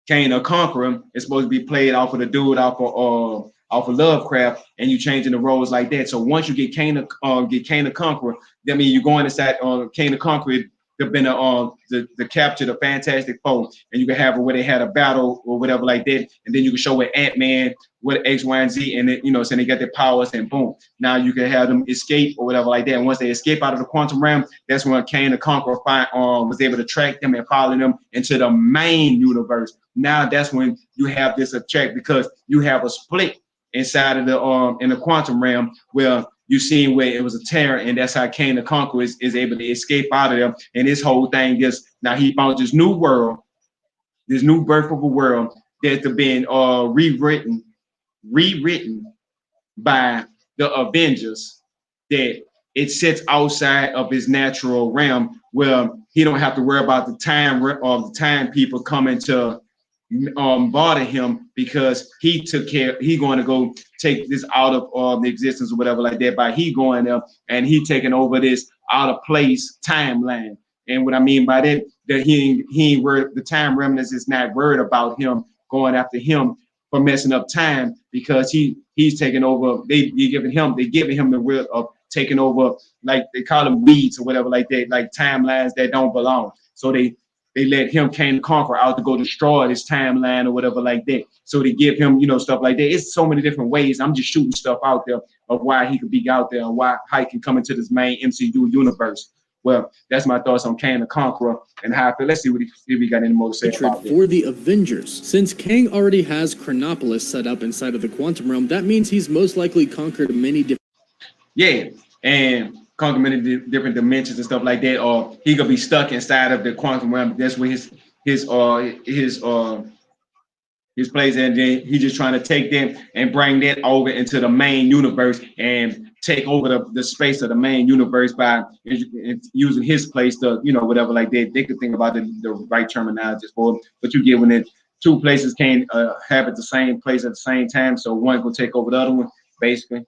Kane the Conqueror is supposed to be played off of the dude off of Lovecraft, and you changing the roles like that. So once you get Kane the Conqueror, that means you're going inside Kane the Conqueror. They've been the capture the Fantastic Four, and you can have it where they had a battle or whatever like that, and then you can show with Ant-Man, with X, Y, and Z, and then, so they got their powers, and boom, now you can have them escape or whatever like that. And once they escape out of the quantum realm, that's when Kane the Conqueror was able to track them and follow them into the main universe. Now that's when you have this attract, because you have a split inside of the in the quantum realm where you seen where it was a tear, and that's how Kane the Conqueror is able to escape out of there. And this whole thing is now he found this new world, this new birth of a world that's been rewritten by the Avengers, that it sits outside of his natural realm where he don't have to worry about the time people coming to bother him, because he took care. He going to go take this out of the existence or whatever like that by he going there and he taking over this out of place timeline. And what I mean by that he ain't worried, the time remnants is not worried about him going after him for messing up time, because he's taking over. They giving him the will of taking over, like they call them weeds or whatever like that, like timelines that don't belong. So they let him, Kane the Conqueror, out to go destroy this timeline or whatever like that. So they give him, stuff like that. It's so many different ways. I'm just shooting stuff out there of why he could be out there and how he can come into this main MCU universe. Well, that's my thoughts on Kane the Conqueror and how I feel. Let's see if we got any more to say about it. For the Avengers. Since Kang already has Chronopolis set up inside of the quantum realm, that means he's most likely conquered many different... Yeah, and conquer many different dimensions and stuff like that, or he could be stuck inside of the quantum realm. That's where his place, and then he just trying to take them and bring that over into the main universe and take over the space of the main universe by using his place to, whatever like that. They could think about the right terminology for it, but you get when it two places can't have it the same place at the same time, so one will take over the other one, basically.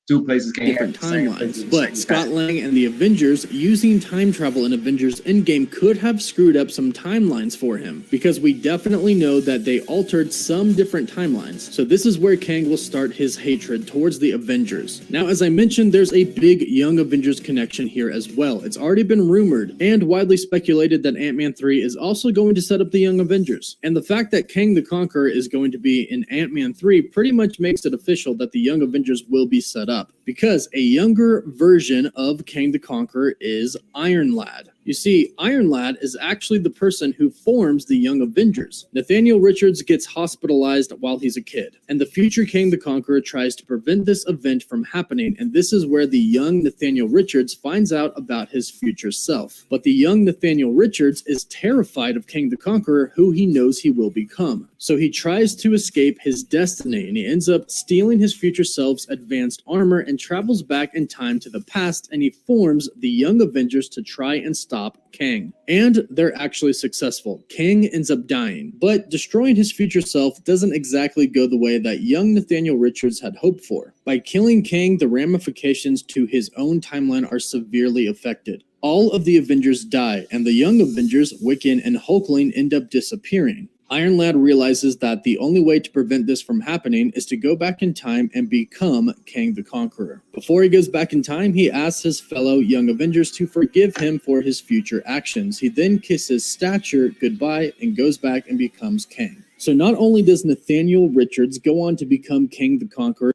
Two places can't different timelines, but Scott Lang and the Avengers using time travel in Avengers Endgame could have screwed up some timelines for him, because we definitely know that they altered some different timelines. So this is where Kang will start his hatred towards the Avengers. Now, as I mentioned, there's a big Young Avengers connection here as well. It's already been rumored and widely speculated that Ant-Man 3 is also going to set up the Young Avengers. And the fact that Kang the Conqueror is going to be in Ant-Man 3 pretty much makes it official that the Young Avengers will be set up, because a younger version of Kang the Conqueror is Iron Lad. You see, Iron Lad is actually the person who forms the Young Avengers. Nathaniel Richards gets hospitalized while he's a kid, and the future Kang the Conqueror tries to prevent this event from happening, and this is where the young Nathaniel Richards finds out about his future self. But the young Nathaniel Richards is terrified of Kang the Conqueror, who he knows he will become. So he tries to escape his destiny, and he ends up stealing his future self's advanced armor and travels back in time to the past, and he forms the Young Avengers to try and stop Kang. And they're actually successful. Kang ends up dying, but destroying his future self doesn't exactly go the way that young Nathaniel Richards had hoped for. By killing Kang, the ramifications to his own timeline are severely affected. All of the Avengers die, and the Young Avengers, Wiccan and Hulkling, end up disappearing. Iron Lad realizes that the only way to prevent this from happening is to go back in time and become Kang the Conqueror. Before he goes back in time, he asks his fellow Young Avengers to forgive him for his future actions. He then kisses Stature goodbye and goes back and becomes Kang. So not only does Nathaniel Richards go on to become Kang the Conqueror.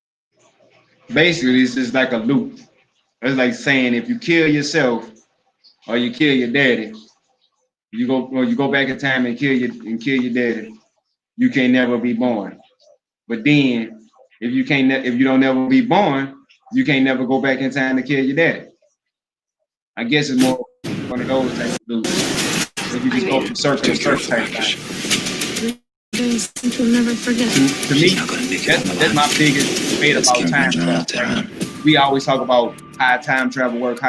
Basically, this is like a loop. It's like saying if you kill yourself or you kill your daddy, you go back in time and kill your daddy, you can't never be born. But then if you don't never be born, you can't never go back in time to kill your daddy. I guess it's more one of those types of loops. If you just go from circle to circle type thing. You'll never forget. To me, that's my biggest debate about time travel. We always talk about how time travel work.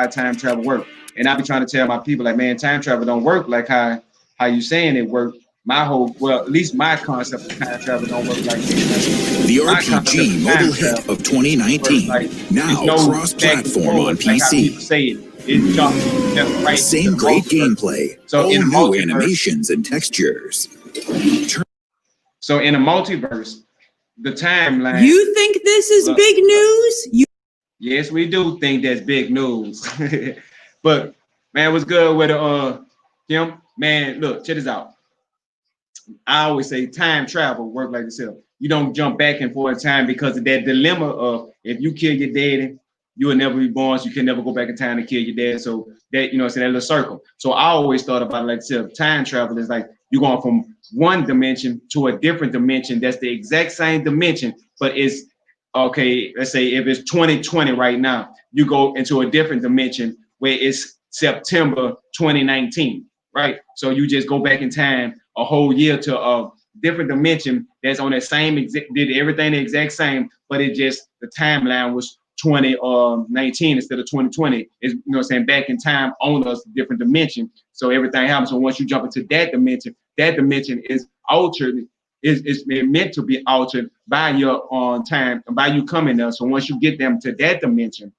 And I be trying to tell my people, like, man, time travel don't work like how you saying it work. At least my concept of time travel don't work like this. The RPG mobile hit of 2019, now cross-platform on PC. Same great gameplay, all new animations and textures. So in a multiverse, the timeline. You think this is big news? Yes, we do think that's big news. But man, what's good with Kim? Man, look, check this out. I always say time travel work like this. You don't jump back and forth in time because of that dilemma of if you kill your daddy, you will never be born, so you can never go back in time to kill your dad. So that, you know, it's that little circle. So I always thought about it like this. Time travel is like you're going from one dimension to a different dimension. That's the exact same dimension, but it's okay. Let's say if it's 2020 right now, you go into a different dimension where it's September 2019, right? So you just go back in time a whole year to a different dimension that's on that same did everything the exact same, but it just the timeline was 2019 instead of 2020. Is, you know what I'm saying, back in time on a different dimension. So everything happens. So once you jump into that dimension is altered, is meant to be altered by your time and by you coming there. So once you get them to that dimension,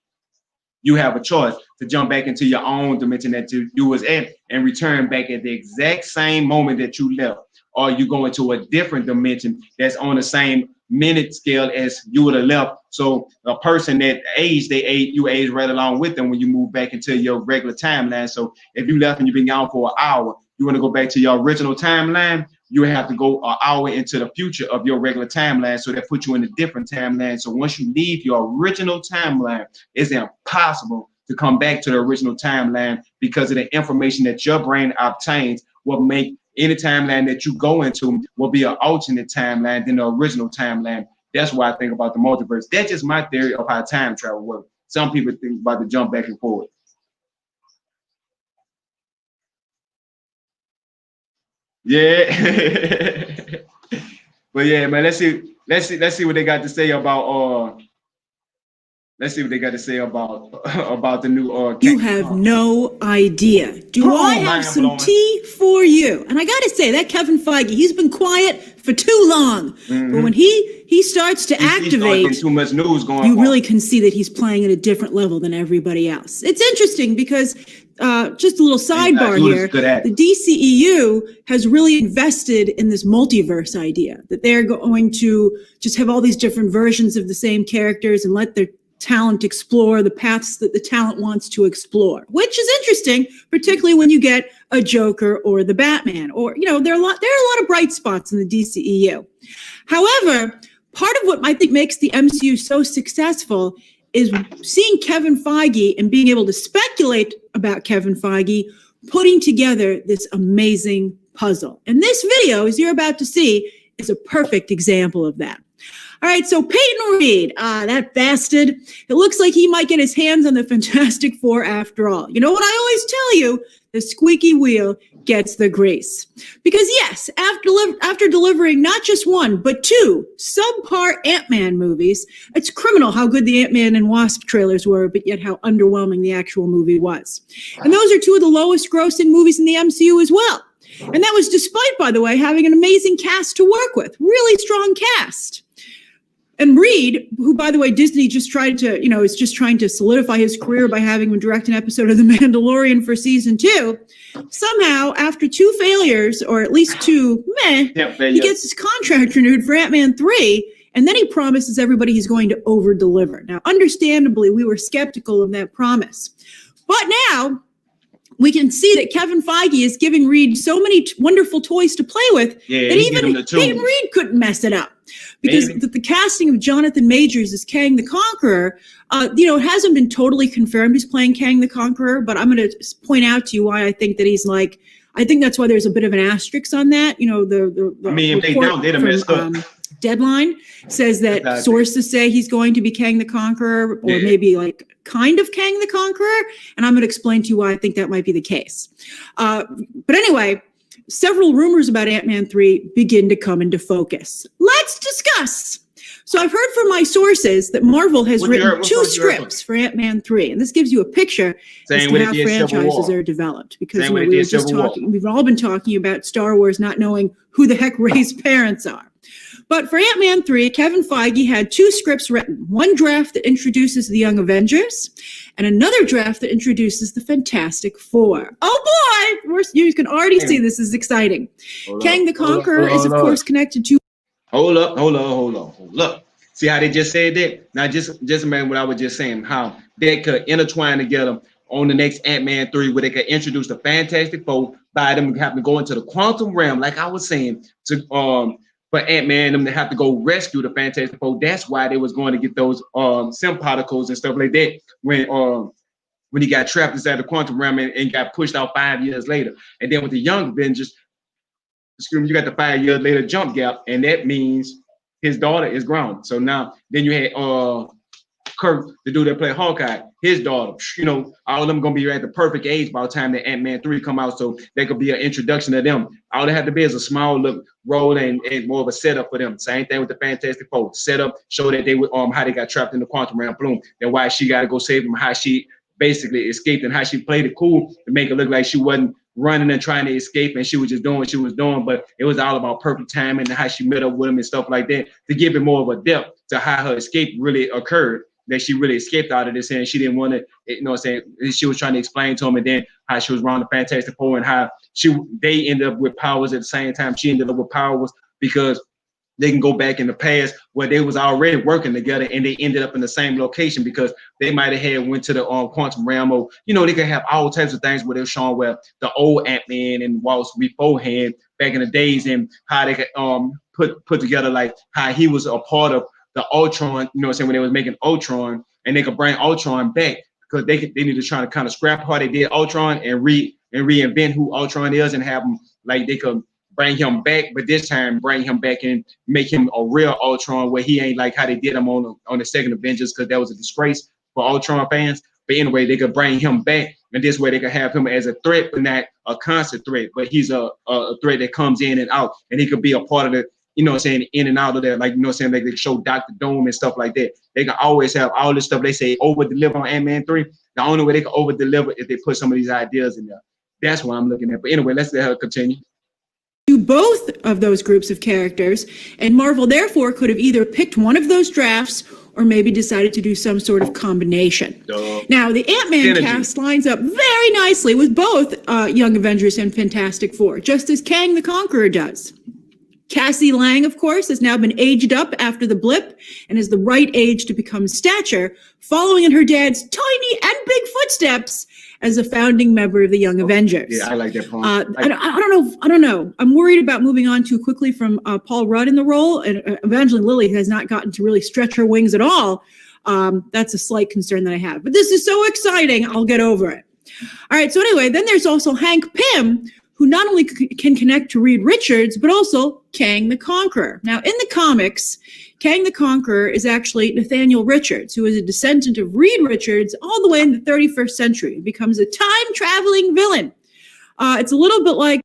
you have a choice to jump back into your own dimension that you was at and return back at the exact same moment that you left. Or you go into a different dimension that's on the same minute scale as you would have left. So a person that aged, you age right along with them when you move back into your regular timeline. So if you left and you've been gone for an hour, you want to go back to your original timeline, you have to go an hour into the future of your regular timeline. So that puts you in a different timeline. So once you leave your original timeline, it's impossible to come back to the original timeline because of the information that your brain obtains will make any timeline that you go into will be an alternate timeline than the original timeline. That's why I think about the multiverse. That's just my theory of how time travel works. Some people think about the jump back and forth. Yeah. But yeah, man, let's see what they got to say about let's see what they got to say about the new You have no idea. Do I have some tea for you? And I got to say, that Kevin Feige, he's been quiet for too long. But when he starts to activate, too much news going you really can see that he's playing at a different level than everybody else. It's interesting because just a little sidebar here, the DCEU has really invested in this multiverse idea that they're going to just have all these different versions of the same characters and let their talent explore the paths that the talent wants to explore, which is interesting, particularly when you get a Joker or the Batman, or, you know, there are a lot of bright spots in the DCEU. However, part of what I think makes the MCU so successful is seeing Kevin Feige and being able to speculate about Kevin Feige putting together this amazing puzzle. And this video, as you're about to see, is a perfect example of that. All right, so Peyton Reed, that bastard, it looks like he might get his hands on the Fantastic Four after all. You know what I always tell you? The squeaky wheel gets the grease. Because yes, after delivering not just one, but two subpar Ant-Man movies, it's criminal how good the Ant-Man and Wasp trailers were, but yet how underwhelming the actual movie was. And those are two of the lowest grossing movies in the MCU as well. And that was despite, by the way, having an amazing cast to work with, really strong cast. And Reed, who, by the way, Disney just tried to, you know, is just trying to solidify his career by having him direct an episode of The Mandalorian for season 2, somehow, after 2 failures, or at least 2 he gets his contract renewed for Ant-Man 3, and then he promises everybody he's going to over-deliver. Now, understandably, we were skeptical of that promise. But now, we can see that Kevin Feige is giving Reed so many wonderful toys to play with that even Peyton Reed couldn't mess it up. Because the casting of Jonathan Majors as Kang the Conqueror, it hasn't been totally confirmed he's playing Kang the Conqueror, but I'm going to point out to you why I think that he's like, I think that's why there's a bit of an asterisk on that. You know, if they don't, they'd have messed up. Deadline says that sources say he's going to be Kang the Conqueror, or maybe like kind of Kang the Conqueror, and I'm going to explain to you why I think that might be the case. But anyway, several rumors about Ant-Man 3 begin to come into focus. Let's discuss. So I've heard from my sources that Marvel has written 2 scripts for Ant-Man 3, and this gives you a picture as to how franchises are developed. Because we've all been talking about Star Wars not knowing who the heck Rey's parents are. But for Ant-Man 3, Kevin Feige had 2 scripts written. One draft that introduces the Young Avengers, and another draft that introduces the Fantastic Four. Oh boy! You can already see this is exciting. Kang the Conqueror is, of course, connected to Hold up. See how they just said that? Now just imagine what I was just saying, how they could intertwine together on the next Ant-Man 3, where they could introduce the Fantastic Four by them having to go into the quantum realm, like I was saying, to for Ant-Man them to have to go rescue the Fantastic Four. That's why they was going to get those sim particles and stuff like that when he got trapped inside the quantum realm and got pushed out 5 years later. And then with the Young Avengers, you got the 5 years later jump gap, and that means his daughter is grown. So now, then you had Kirk, the dude that played Hawkeye, his daughter. You know, all of them gonna be at the perfect age by the time that Ant-Man 3 come out, so there could be an introduction to them. All they have to be is a small little role and more of a setup for them. Same thing with the Fantastic Four. Setup, show that they would how they got trapped in the quantum realm, boom, and why she got to go save them, how she basically escaped, and how she played it cool to make it look like she wasn't running and trying to escape, and she was just doing what she was doing, but it was all about perfect timing and how she met up with him and stuff like that, to give it more of a depth to how her escape really occurred, that she really escaped out of this, and she didn't want to, you know what I'm saying, she was trying to explain to him, and then how she was around the Fantastic Four, and how they ended up with powers at the same time she ended up with powers, because they can go back in the past where they was already working together and they ended up in the same location, because they might have had went to the quantum realm, or you know, they could have all types of things where they're showing where the old Ant-Man and Waltz beforehand back in the days, and how they could put together like how he was a part of the Ultron, you know what I'm saying, when they was making Ultron, and they could bring Ultron back, because they need to try to kind of scrap how they did Ultron and reinvent who Ultron is, and have them like they could bring him back, but this time bring him back and make him a real Ultron, where he ain't like how they did him on the second Avengers, because that was a disgrace for Ultron fans. But anyway, they could bring him back, and this way they could have him as a threat, but not a constant threat. But he's a threat that comes in and out, and he could be a part of the, you know what I'm saying, in and out of there, like, you know what I'm saying, like they show Dr. Doom and stuff like that. They can always have all this stuff. They say over-deliver on Ant-Man 3. The only way they can over-deliver is they put some of these ideas in there. That's what I'm looking at. But anyway, let's let her continue. To both of those groups of characters, and Marvel therefore could have either picked one of those drafts or maybe decided to do some sort of combination. Now, the Ant-Man cast lines up very nicely with both Young Avengers and Fantastic Four, just as Kang the Conqueror does. Cassie Lang, of course, has now been aged up after the blip and is the right age to become stature, following in her dad's tiny and big footsteps as a founding member of the Young Avengers. Yeah, I like that point. I don't know. I'm worried about moving on too quickly from Paul Rudd in the role, and Evangeline Lilly has not gotten to really stretch her wings at all. That's a slight concern that I have. But this is so exciting, I'll get over it. All right, so anyway, then there's also Hank Pym, who not only can connect to Reed Richards, but also Kang the Conqueror. Now, in the comics, Kang the Conqueror is actually Nathaniel Richards, who is a descendant of Reed Richards all the way in the 31st century. He becomes a time-traveling villain. It's a little bit like...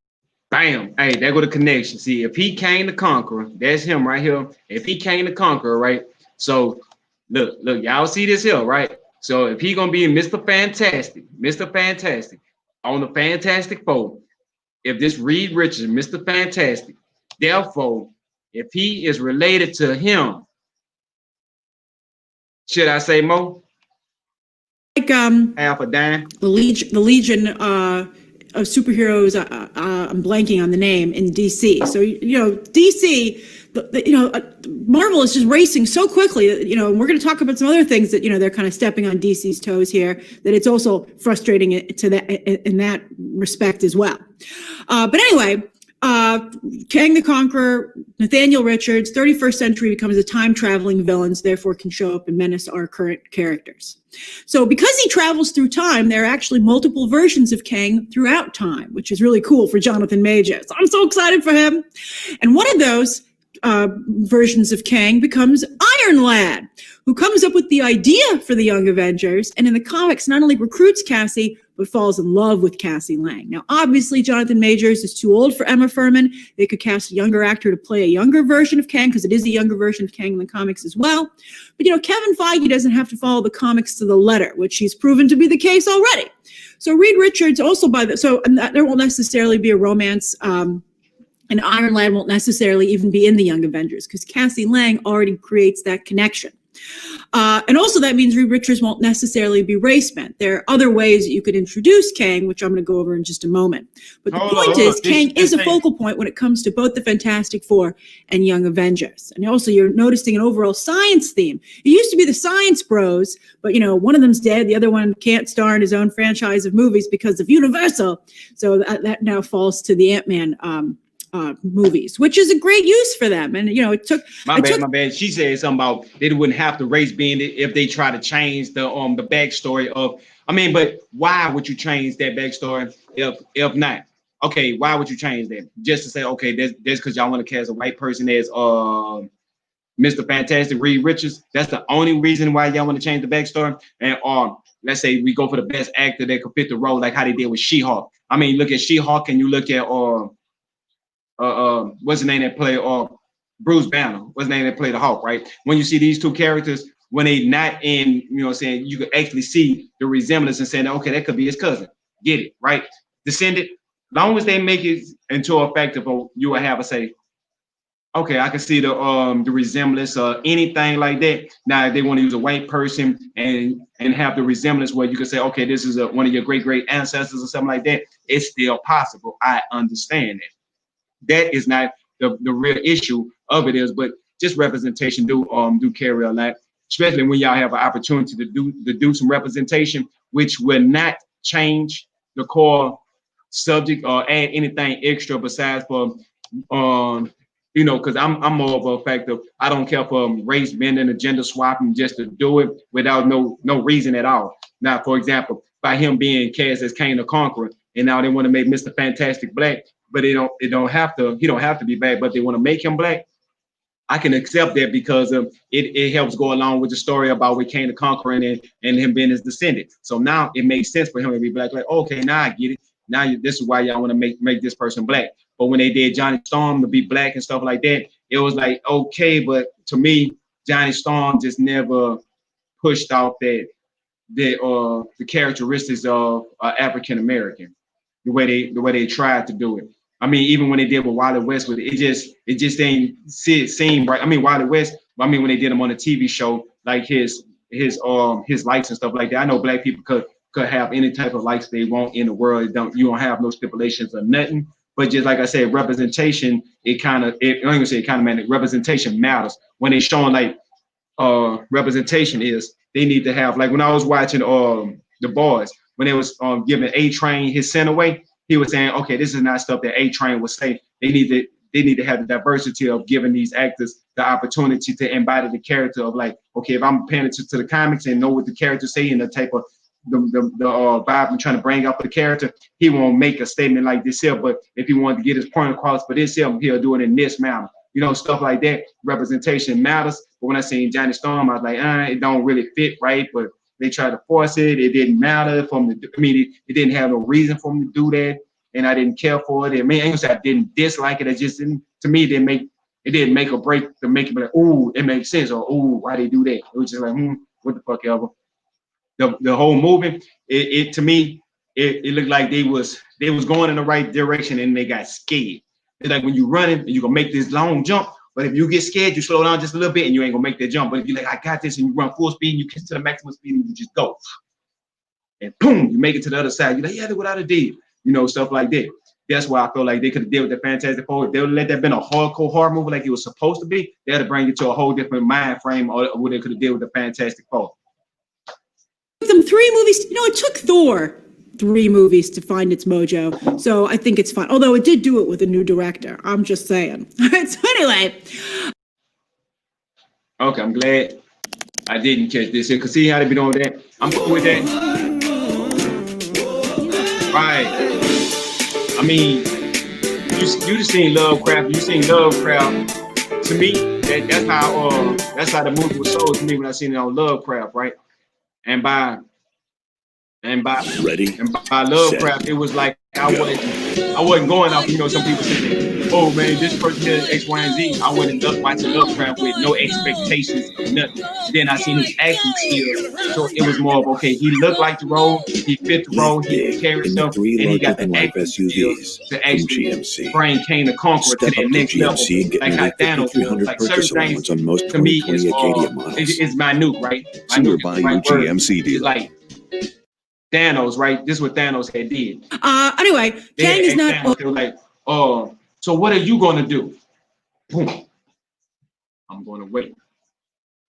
Bam. Hey, there go the connection. See, if he Kang the Conqueror, that's him right here. If he Kang the Conqueror, right? So, look, y'all see this here, right? So, if he gonna be Mr. Fantastic on the Fantastic Four, if this Reed Richards, Mr. Fantastic, therefore, if he is related to him, should I say Mo? Like half a dime. The Legion of superheroes. I'm blanking on the name in DC. So you know, DC. Marvel is just racing so quickly that, you know, and we're going to talk about some other things that, you know, they're kind of stepping on DC's toes here, that it's also frustrating to that in that respect as well. But anyway, Kang the Conqueror, Nathaniel Richards, 31st century, becomes a time-traveling villain, therefore can show up and menace our current characters. So because he travels through time, there are actually multiple versions of Kang throughout time, which is really cool for Jonathan Majors. I'm so excited for him. And one of those versions of Kang becomes Iron Lad, who comes up with the idea for the Young Avengers, and in the comics not only recruits Cassie, but falls in love with Cassie Lang. Now, obviously, Jonathan Majors is too old for Emma Furman. They could cast a younger actor to play a younger version of Kang, because it is a younger version of Kang in the comics as well. But, you know, Kevin Feige doesn't have to follow the comics to the letter, which he's proven to be the case already. So Reed Richards also there won't necessarily be a romance, and Iron Lad won't necessarily even be in the Young Avengers, because Cassie Lang already creates that connection. And also that means Reed Richards won't necessarily be race bent. There are other ways that you could introduce Kang, which I'm going to go over in just a moment. But the point is, Kang is a focal point when it comes to both the Fantastic Four and Young Avengers. And also you're noticing an overall science theme. It used to be the Science Bros, but one of them's dead. The other one can't star in his own franchise of movies because of Universal. So that now falls to the Ant-Man movies, which is a great use for them. And it took my bad. She said something about they wouldn't have to race bend it if they try to change the backstory of. I mean, but why would you change that backstory if not? Okay, why would you change that? Just to say, okay, that's because y'all want to cast a white person as Mr. Fantastic, Reed Richards. That's the only reason why y'all want to change the backstory. And let's say we go for the best actor that could fit the role, like how they did with She-Hulk. I mean, look at She-Hulk and you look at what's the name that played Bruce Banner? What's the name that played the Hulk, right? When you see these two characters, when they not in, saying you could actually see the resemblance and saying, okay, that could be his cousin. Get it, right? Descendant, long as they make it into a fact of you will have a say, okay, I can see the resemblance or anything like that. Now, if they want to use a white person and have the resemblance where you can say, okay, this is one of your great ancestors or something like that, it's still possible. I understand that. That is not the real issue of it is, but just representation do carry a lot, especially when y'all have an opportunity to do some representation, which will not change the core subject or add anything extra besides for because I'm more of a fact of I don't care for race bending or gender swapping just to do it without no reason at all. Now, for example, by him being cast as Kang the Conqueror, and now they want to make Mr. Fantastic black, but he don't have to be black, but they want to make him black. I can accept that because it helps go along with the story about with Kang the Conqueror and him being his descendant. So now it makes sense for him to be black. Like, okay, now I get it. Now this is why y'all want to make this person black. But when they did Johnny Storm to be black and stuff like that, it was like, okay, but to me, Johnny Storm just never pushed out the characteristics of African American, the way they tried to do it. I mean, even when they did with Wally West with it, it just ain't seem right. I mean, Wally West, I mean, when they did him on a TV show, like his likes and stuff like that. I know black people could have any type of likes they want in the world. You don't have no stipulations or nothing. But just like I said, representation, representation matters. When they showing like representation is, they need to have, like when I was watching The Boys, when they was giving A-Train his scent away, he was saying, okay, this is not stuff that A-Train would say. They need to have the diversity of giving these actors the opportunity to embody the character of like, okay, if I'm paying attention to the comics and know what the characters say and the type of the vibe I'm trying to bring out for the character, he won't make a statement like this here. But if he wanted to get his point across for this here, he'll do it in this manner. Stuff like that. Representation matters. But when I seen Johnny Storm, I was like, it don't really fit right. But they tried to force it. It didn't matter for him to. It didn't have no reason for him to do that, and I didn't care for it. I mean, I ain't gonna say I didn't dislike it. It just didn't. To me, it didn't make a break to make it like, ooh, it makes sense, or ooh, why they do that? It was just like, what the fuck ever. The whole movement, it to me, it looked like they was going in the right direction and they got scared. It's like when you're running and you're gonna make this long jump, but if you get scared, you slow down just a little bit and you ain't gonna make that jump. But if you're like, I got this, and you run full speed and you get to the maximum speed and you just go, and boom, you make it to the other side. You're like, yeah, look what I did, stuff like that. That's why I feel like they could have dealt with the Fantastic Four. If they would let that been a hardcore horror movie like it was supposed to be, they had to bring it to a whole different mind frame, or they could have dealt with the Fantastic Four. Them 3 movies, it took Thor 3 movies to find its mojo. So I think it's fun. Although it did do it with a new director. I'm just saying. So anyway. Okay, I'm glad I didn't catch this here. Cause see how they be doing that? I'm cool with that. Right. I mean, you just seen Lovecraft. You seen Lovecraft. To me, that's how the movie was sold to me when I seen it on Lovecraft, right? And by Lovecraft, it was like I wasn't going off. Some people say oh man, this person did X, Y, and Z. I went and watching Lovecraft with no expectations of nothing. Then I seen his acting skills. So it was more of, okay, he looked like the role, he fit the role, he could carry himself, and he got the acting skills to actually bring Kane the Conqueror to that next level. Like how Thanos was. Like certain things to me is it's minute, right? Minute is the right word. It's like Thanos, right? This is what Thanos had did. Anyway, Kang is not. Thanos, they were like, so what are you gonna do? Boom. I'm gonna wait.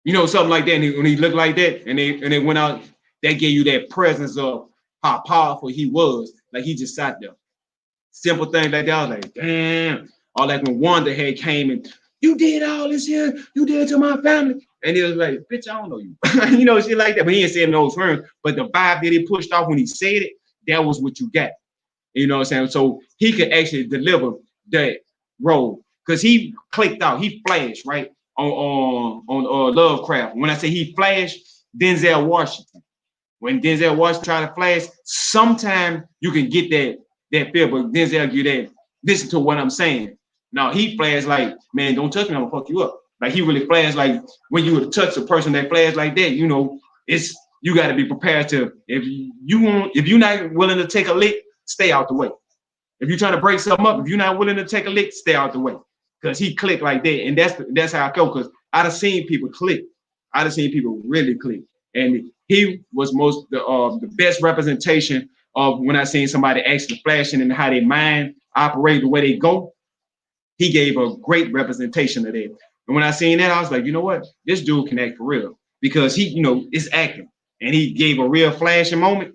You know, something like that. And when he looked like that, and they went out, that gave you that presence of how powerful he was. Like he just sat there. Simple things like that. I was like, damn. Or like when Wanda had came and you did all this here, you did it to my family. And he was like, bitch, I don't know you. You know, shit like that. But he didn't say it in those terms. But the vibe that he pushed off when he said it, that was what you got. You know what I'm saying? So he could actually deliver that role. Because he clicked out, he flashed, right? On Lovecraft. When I say he flashed, Denzel Washington. When Denzel Washington tried to flash, sometimes you can get that feel, but Denzel give that, listen to what I'm saying. Now he flashed like, man, don't touch me, I'm gonna fuck you up. Like he really flashed like when you would touch a person that flashed like that, you know, it's you gotta be prepared to, if you're not willing to take a lick, stay out the way. If you're trying to break something up, if you're not willing to take a lick, stay out the way. Because he clicked like that, and that's how I felt. Because I'd have seen people click, I'd have seen people really click, and he was the best representation of when I seen somebody actually flashing and how their mind operate the way they go. He gave a great representation of that. And when I seen that, I was like, you know what, this dude can act for real because he, you know, is acting, and he gave a real flashing moment.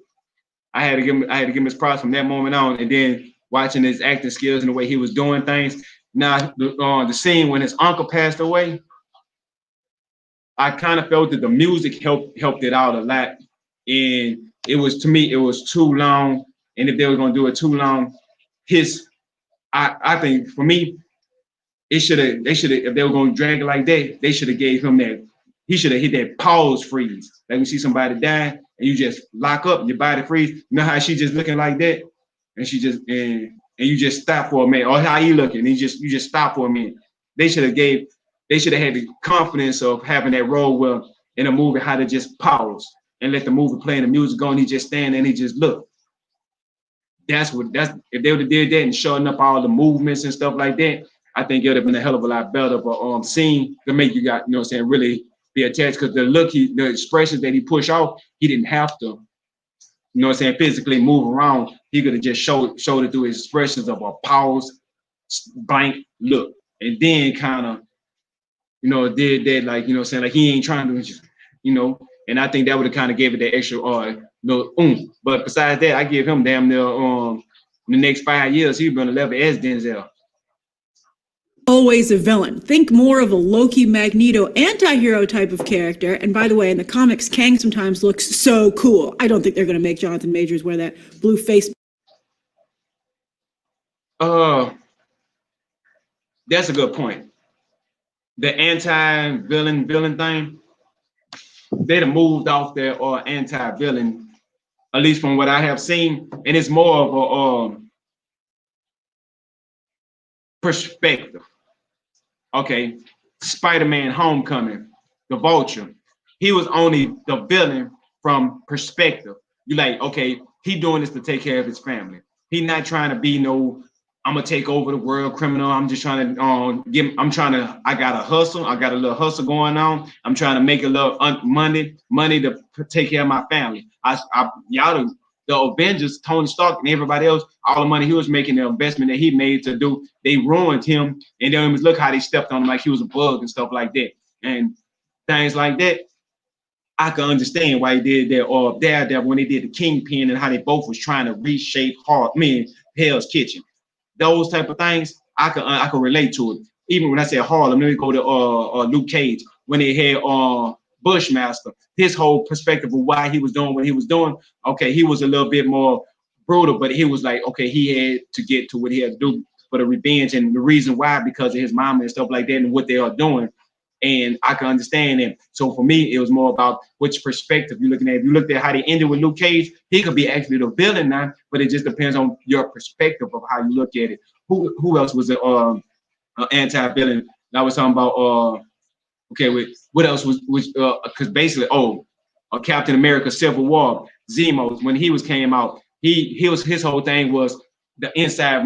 I had to give him his props from that moment on, and then watching his acting skills and the way he was doing things. Now, the scene when his uncle passed away, I kind of felt that the music helped it out a lot. And it was, to me, it was too long. And if they were going to do it too long, I think for me, they should have, if they were going to drag it like that, they should have gave him that, he should have hit that pause freeze. Like when you see somebody die and you just lock up and your body freeze. You know how she just looking like that? And she just, and you just stop for a minute, or how you looking, and you just stop for a minute. They should have had the confidence of having that role where in a movie how to just pause and let the movie play and the music go, and he just stand there and he just look. That's if they would have did that and showing up all the movements and stuff like that, I think it would have been a hell of a lot better of a scene to make you got, you know what I'm saying, really be attached, because the expressions that he pushed off, he didn't have to, you know what I'm saying, physically move around. He could have just showed it through his expressions of a pause, blank look, and then kind of, you know, did that, like, you know what I'm saying, like he ain't trying to, just, you know, and I think that would have kind of gave it that extra, But besides that, I give him damn near in the next 5 years, he's gonna level as Denzel. Always a villain. Think more of a Loki, Magneto, anti-hero type of character. And by the way, in the comics, Kang sometimes looks so cool. I don't think they're going to make Jonathan Majors wear that blue face. That's a good point. The anti-villain thing, they'd have moved off their anti-villain, at least from what I have seen, and it's more of a perspective. Okay, Spider-Man Homecoming, the Vulture, he was only the villain from perspective. You like, okay, he doing this to take care of his family. He not trying to be no, I'm gonna take over the world criminal. I'm just trying to I got a hustle. I got a little hustle going on. I'm trying to make a little money to take care of my family. The Avengers, Tony Stark and everybody else, all the money he was making, the investment that he made to do, they ruined him. And then look how they stepped on him like he was a bug and stuff like that. And things like that, I can understand why he did that. Or Daredevil, when they did the Kingpin and how they both was trying to reshape Hell's Kitchen. Those type of things, I can relate to it. Even when I said Harlem, let me go to Luke Cage, when they had Bushmaster, his whole perspective of why he was doing what he was doing. Okay, he was a little bit more brutal, but he was like, okay, he had to get to what he had to do for the revenge, and the reason why, because of his mama and stuff like that and what they are doing. And I can understand it. So for me, it was more about which perspective you're looking at. If you looked at how they ended with Luke Cage, he could be actually the villain now, but it just depends on your perspective of how you look at it. who else was an anti-villain? I was talking about okay, wait, what else was because basically Captain America Civil War, Zemo, when he came out, his whole thing was the inside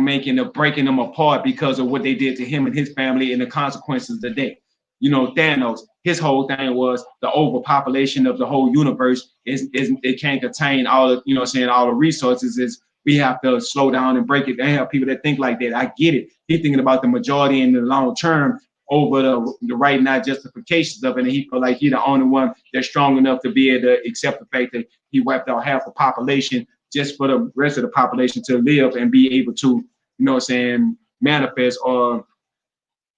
breaking them apart because of what they did to him and his family and the consequences of that. You know, Thanos, his whole thing was the overpopulation of the whole universe is it can't contain all the, you know, saying all the resources. Is we have to slow down and break it. They have people that think like that. I get it. He's thinking about the majority in the long term over the right not justifications of it. And he feel like he's the only one that's strong enough to be able to accept the fact that he wiped out half the population just for the rest of the population to live and be able to, you know what I'm saying, manifest. Or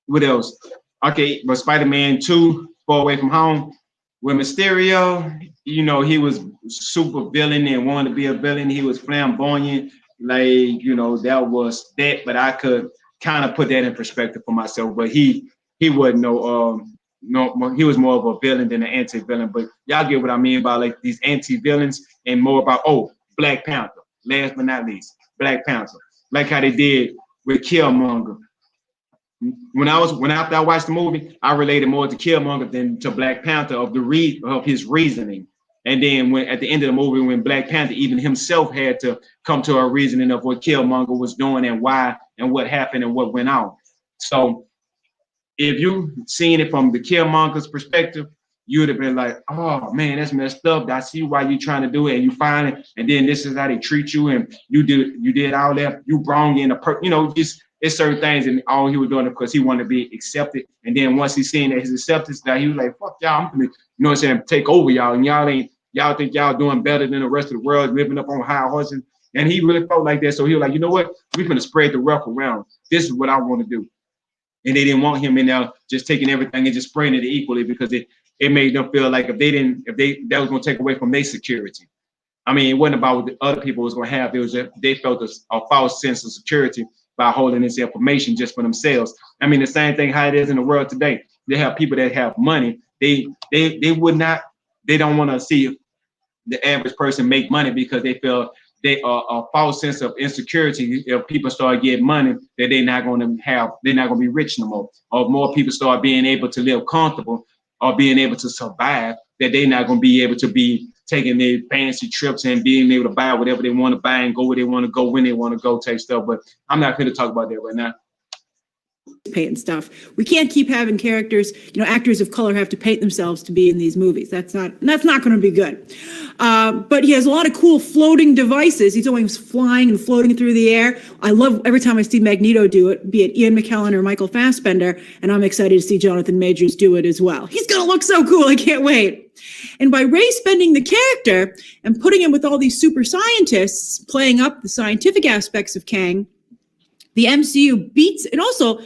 what else? Okay, but Spider-Man 2, Far Away From Home, with Mysterio, you know, he was super villain and wanted to be a villain. He was flamboyant, like, you know, that was that, but I could kind of put that in perspective for myself. But he wasn't he was more of a villain than an anti-villain. But y'all get what I mean by like these anti-villains and more about Black Panther. Last but not least, Black Panther. Like how they did with Killmonger. After I watched the movie, I related more to Killmonger than to Black Panther of his reasoning. And then when at the end of the movie, when Black Panther even himself had to come to a reasoning of what Killmonger was doing and why and what happened and what went on. So if you seen it from the Killmonger's perspective, you would have been like, oh man, that's messed up. I see why you're trying to do it, and you find it, and then this is how they treat you, and you did all that. You wrong in just it's certain things, and all he was doing it because he wanted to be accepted. And then once he seen that his acceptance, that he was like, fuck y'all, I'm gonna, you know what I'm saying, take over y'all, and y'all think y'all doing better than the rest of the world, living up on high horses. And he really felt like that. So he was like, you know what? We're gonna spread the wealth around. This is what I want to do. And they didn't want him in there just taking everything and just spreading it equally, because it made them feel like that was gonna take away from their security. I mean, it wasn't about what the other people was gonna have. It was just, they felt a false sense of security by holding this information just for themselves. I mean, the same thing how it is in the world today. They have people that have money. They don't want to see the average person make money because they feel a false sense of insecurity. If people start getting money, that they're not going to be rich no more. Or more people start being able to live comfortable or being able to survive, that they're not going to be able to be taking their fancy trips and being able to buy whatever they want to buy and go where they want to go when they want to go type stuff. But I'm not going to talk about that right now. Paint stuff. We can't keep having characters, actors of color have to paint themselves to be in these movies. That's not going to be good. But he has a lot of cool floating devices. He's always flying and floating through the air. I love every time I see Magneto do it, be it Ian McKellen or Michael Fassbender, and I'm excited to see Jonathan Majors do it as well. He's going to look so cool. I can't wait. And by race bending the character and putting him with all these super scientists, playing up the scientific aspects of Kang, the MCU beats, and also,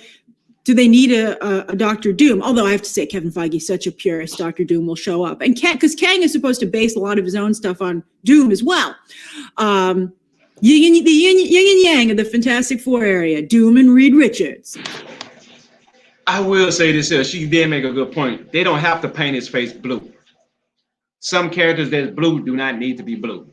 do they need a Dr. Doom? Although I have to say, Kevin Feige's such a purist, Dr. Doom will show up. And because Kang is supposed to base a lot of his own stuff on Doom as well. The yin and yang of the Fantastic Four area, Doom and Reed Richards. I will say this here, she did make a good point. They don't have to paint his face blue. Some characters that's blue do not need to be blue.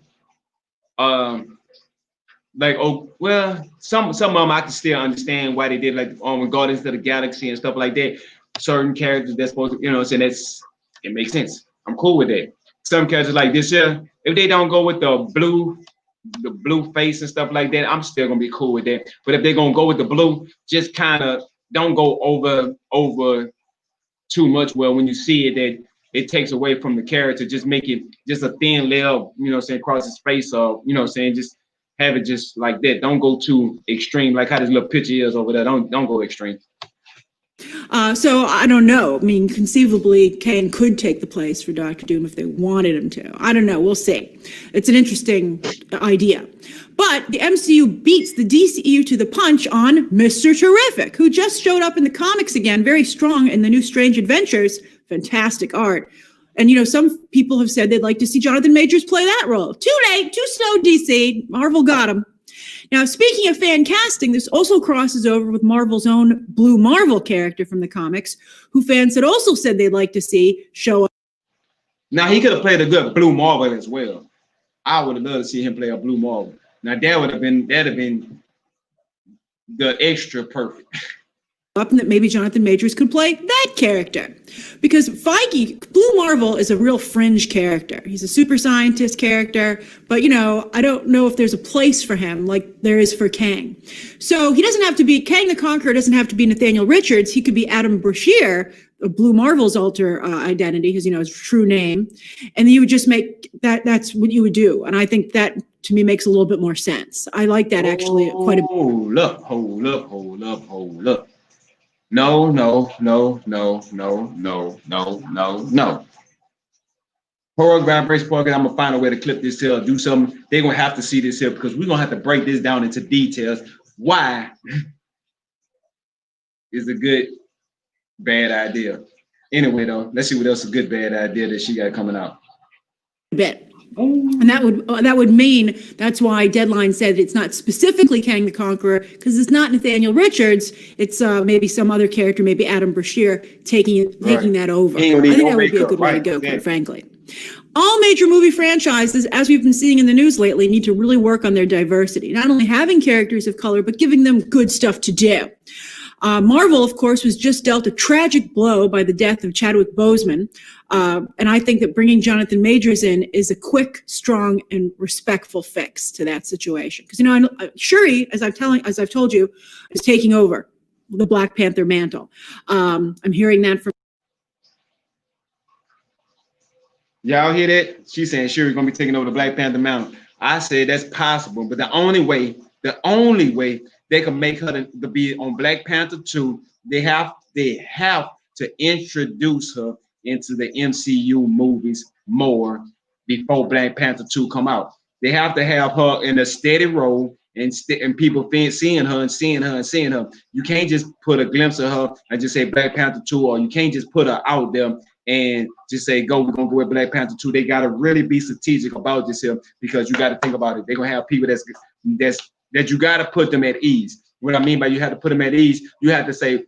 Some of them I can still understand why they did, like on Guardians of the Galaxy and stuff like that. Certain characters that's supposed to, saying it makes sense. I'm cool with that. Some characters like this here, if they don't go with the blue face and stuff like that, I'm still gonna be cool with that. But if they're gonna go with the blue, just kind of don't go over too much. Well, when you see it, that it takes away from the character. Just make it just a thin layer, across his face, or just have it just like that. Don't go too extreme, like how this little picture is over there. Don't go extreme. So I don't know. I mean, conceivably, Kang could take the place for Dr. Doom if they wanted him to. I don't know. We'll see. It's an interesting idea. But the MCU beats the DCEU to the punch on Mr. Terrific, who just showed up in the comics again, very strong in the new Strange Adventures. Fantastic art. And, some people have said they'd like to see Jonathan Majors play that role. Too late, too slow, DC. Marvel got him. Now, speaking of fan casting, this also crosses over with Marvel's own Blue Marvel character from the comics, who fans had also said they'd like to see show up. Now, he could have played a good Blue Marvel as well. I would have loved to see him play a Blue Marvel. Now, that'd have been the extra perfect. Up and that maybe Jonathan Majors could play that character. Because Feige, Blue Marvel is a real fringe character. He's a super scientist character, but I don't know if there's a place for him like there is for Kang. So he doesn't have to be, Kang the Conqueror doesn't have to be Nathaniel Richards. He could be Adam Brashear, Blue Marvel's alter identity, his true name. And then you would just make that's what you would do. And I think that to me makes a little bit more sense. I like that actually quite a bit. Hold up. No. Horror Vibration Podcast, I'm gonna find a way to clip this here, do something. They're gonna have to see this here because we're gonna have to break this down into details. Why is a good bad idea? Anyway, though, let's see what else a good bad idea that she got coming out. Bit. And that would mean that's why Deadline said it's not specifically Kang the Conqueror, because it's not Nathaniel Richards. It's maybe some other character, maybe Adam Brashear taking that over. I think that would be a good way to go, quite frankly. All major movie franchises, as we've been seeing in the news lately, need to really work on their diversity. Not only having characters of color, but giving them good stuff to do. Marvel, of course, was just dealt a tragic blow by the death of Chadwick Boseman. And I think that bringing Jonathan Majors in is a quick, strong, and respectful fix to that situation. Because, Shuri, as I've told you, is taking over the Black Panther mantle. I'm hearing that from. Y'all hear that? She's saying Shuri's gonna be taking over the Black Panther mantle. I said that's possible, but the only way they can make her to be on Black Panther 2, they have to introduce her into the MCU movies more before Black Panther 2 come out. They have to have her in a steady role and people seeing her. You can't just put a glimpse of her and just say Black Panther 2, or you can't just put her out there and just say, we're gonna go with Black Panther 2. They gotta really be strategic about this here, because you gotta think about it. They're gonna have people that you got to put them at ease. What I mean by you have to put them at ease, you have to say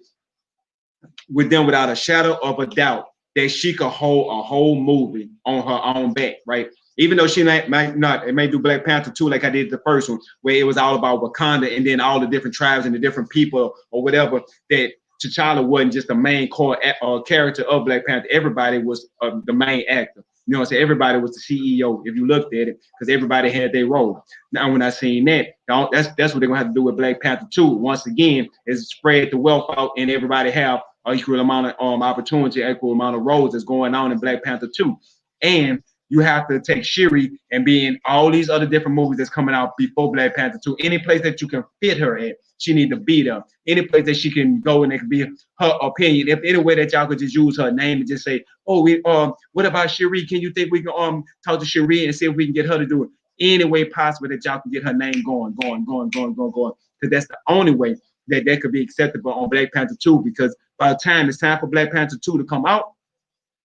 with them without a shadow of a doubt that she could hold a whole movie on her own back, right? Even though she may do Black Panther 2 like I did the first one, where it was all about Wakanda and then all the different tribes and the different people or whatever, that T'Challa wasn't just the main core character of Black Panther. Everybody was the main actor. You know what I'm saying? Everybody was the CEO if you looked at it, because everybody had their role. Now, when I seen that, that's what they're gonna have to do with Black Panther 2. Once again, is spread the wealth out and everybody have an equal amount of opportunity, equal amount of roles that's going on in Black Panther 2. And you have to take Shuri and be in all these other different movies that's coming out before Black Panther 2. Any place that you can fit her at, she need to be there. Any place that she can go and it can be her opinion. If any way that y'all could just use her name and just say, what about Shuri? Can you think we can talk to Shuri and see if we can get her to do it? Any way possible that y'all can get her name going. Because that's the only way that could be acceptable on Black Panther 2. Because by the time it's time for Black Panther 2 to come out,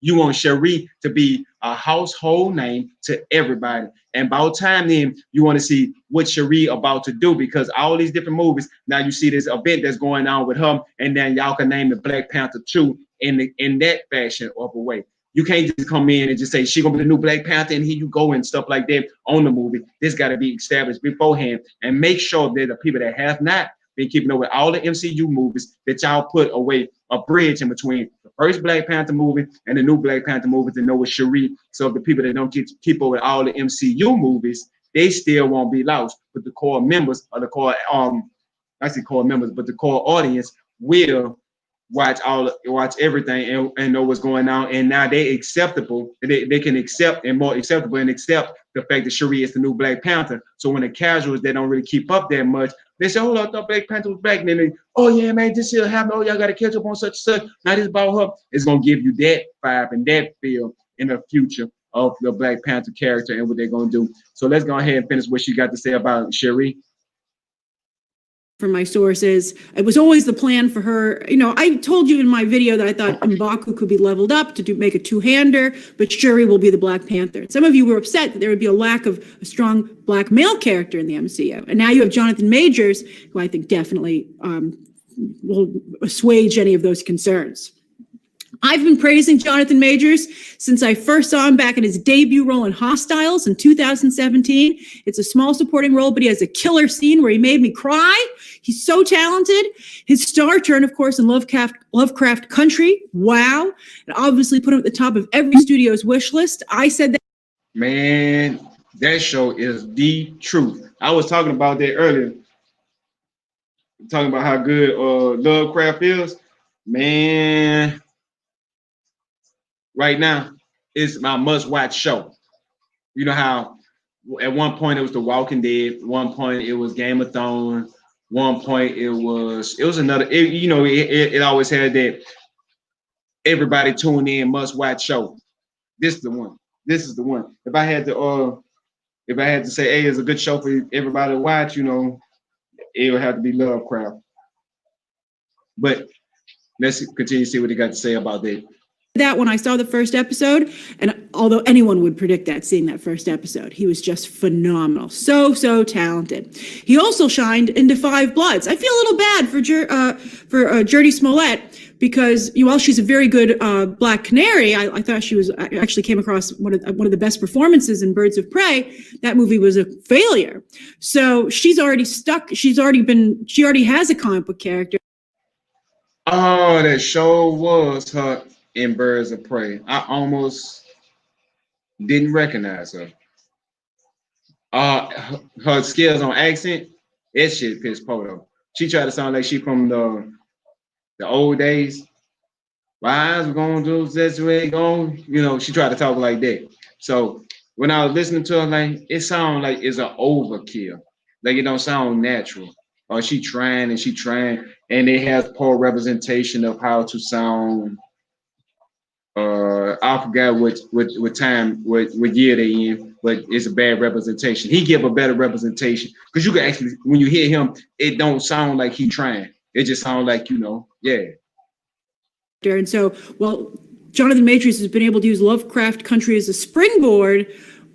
you want Shuri to be a household name to everybody. And by the time then, you want to see what Shuri about to do, because all these different movies, now you see this event that's going on with her, and then y'all can name it Black Panther 2 in that fashion of a way. You can't just come in and just say, she gonna be the new Black Panther, and here you go and stuff like that on the movie. This got to be established beforehand, and make sure that the people that have not been keeping up with all the MCU movies, that y'all put away a bridge in between the first Black Panther movie and the new Black Panther movie to know what Shuri. So if the people that don't keep up with all the MCU movies, they still won't be lost. But the core members or the core, but the core audience will watch everything and know what's going on. And now they can accept and more acceptable and accept the fact that Shuri is the new Black Panther. So when the casuals that don't really keep up that much, they say, "Oh, I thought Black Panther was black." And then "Oh yeah, man, this shit happened. Oh, y'all got to catch up on such and such." Now this about her. It's gonna give you that vibe and that feel in the future of the Black Panther character and what they're gonna do. So let's go ahead and finish what she got to say about Shuri. From my sources, it was always the plan for her. I told you in my video that I thought M'Baku could be leveled up to make a two-hander, but Shuri will be the Black Panther. Some of you were upset that there would be a lack of a strong black male character in the MCU, and now you have Jonathan Majors, who I think definitely will assuage any of those concerns. I've been praising Jonathan Majors since I first saw him back in his debut role in Hostiles in 2017. It's a small supporting role, but he has a killer scene where he made me cry. He's so talented. His star turn, of course, in Lovecraft Country. Wow. It obviously put him at the top of every studio's wish list. I said that. Man, that show is the truth. I was talking about that earlier. Talking about how good Lovecraft is. Man, right now, it's my must-watch show. You know how at one point it was The Walking Dead, one point it was Game of Thrones, one point it was another. It always had that everybody tune in must-watch show. This is the one. This is the one. If I had to say, hey, it's a good show for everybody to watch, it would have to be Lovecraft. But let's continue to see what he got to say about that. When I saw the first episode, and although anyone would predict that seeing that first episode, he was just phenomenal. So talented. He also shined into Five Bloods. I feel a little bad for Jodie Smollett because while she's a very good Black Canary, I thought she actually came across one of the best performances in Birds of Prey. That movie was a failure. So she's already stuck. She already has a comic book character. Oh, that show was her in Birds of Prey. I almost didn't recognize her. Her skills on accent, that shit piss poto. She tried to sound like she from the old days. Why is we gonna do this way going? She tried to talk like that. So when I was listening to her, like it sounded like it's an overkill. Like it don't sound natural. Or she trying, and it has poor representation of how to sound. I forgot what time, what year they in, but it's a bad representation. He give a better representation because you can actually, when you hear him, it don't sound like he trying. It just sounds like yeah. And so, Jonathan Majors has been able to use Lovecraft Country as a springboard.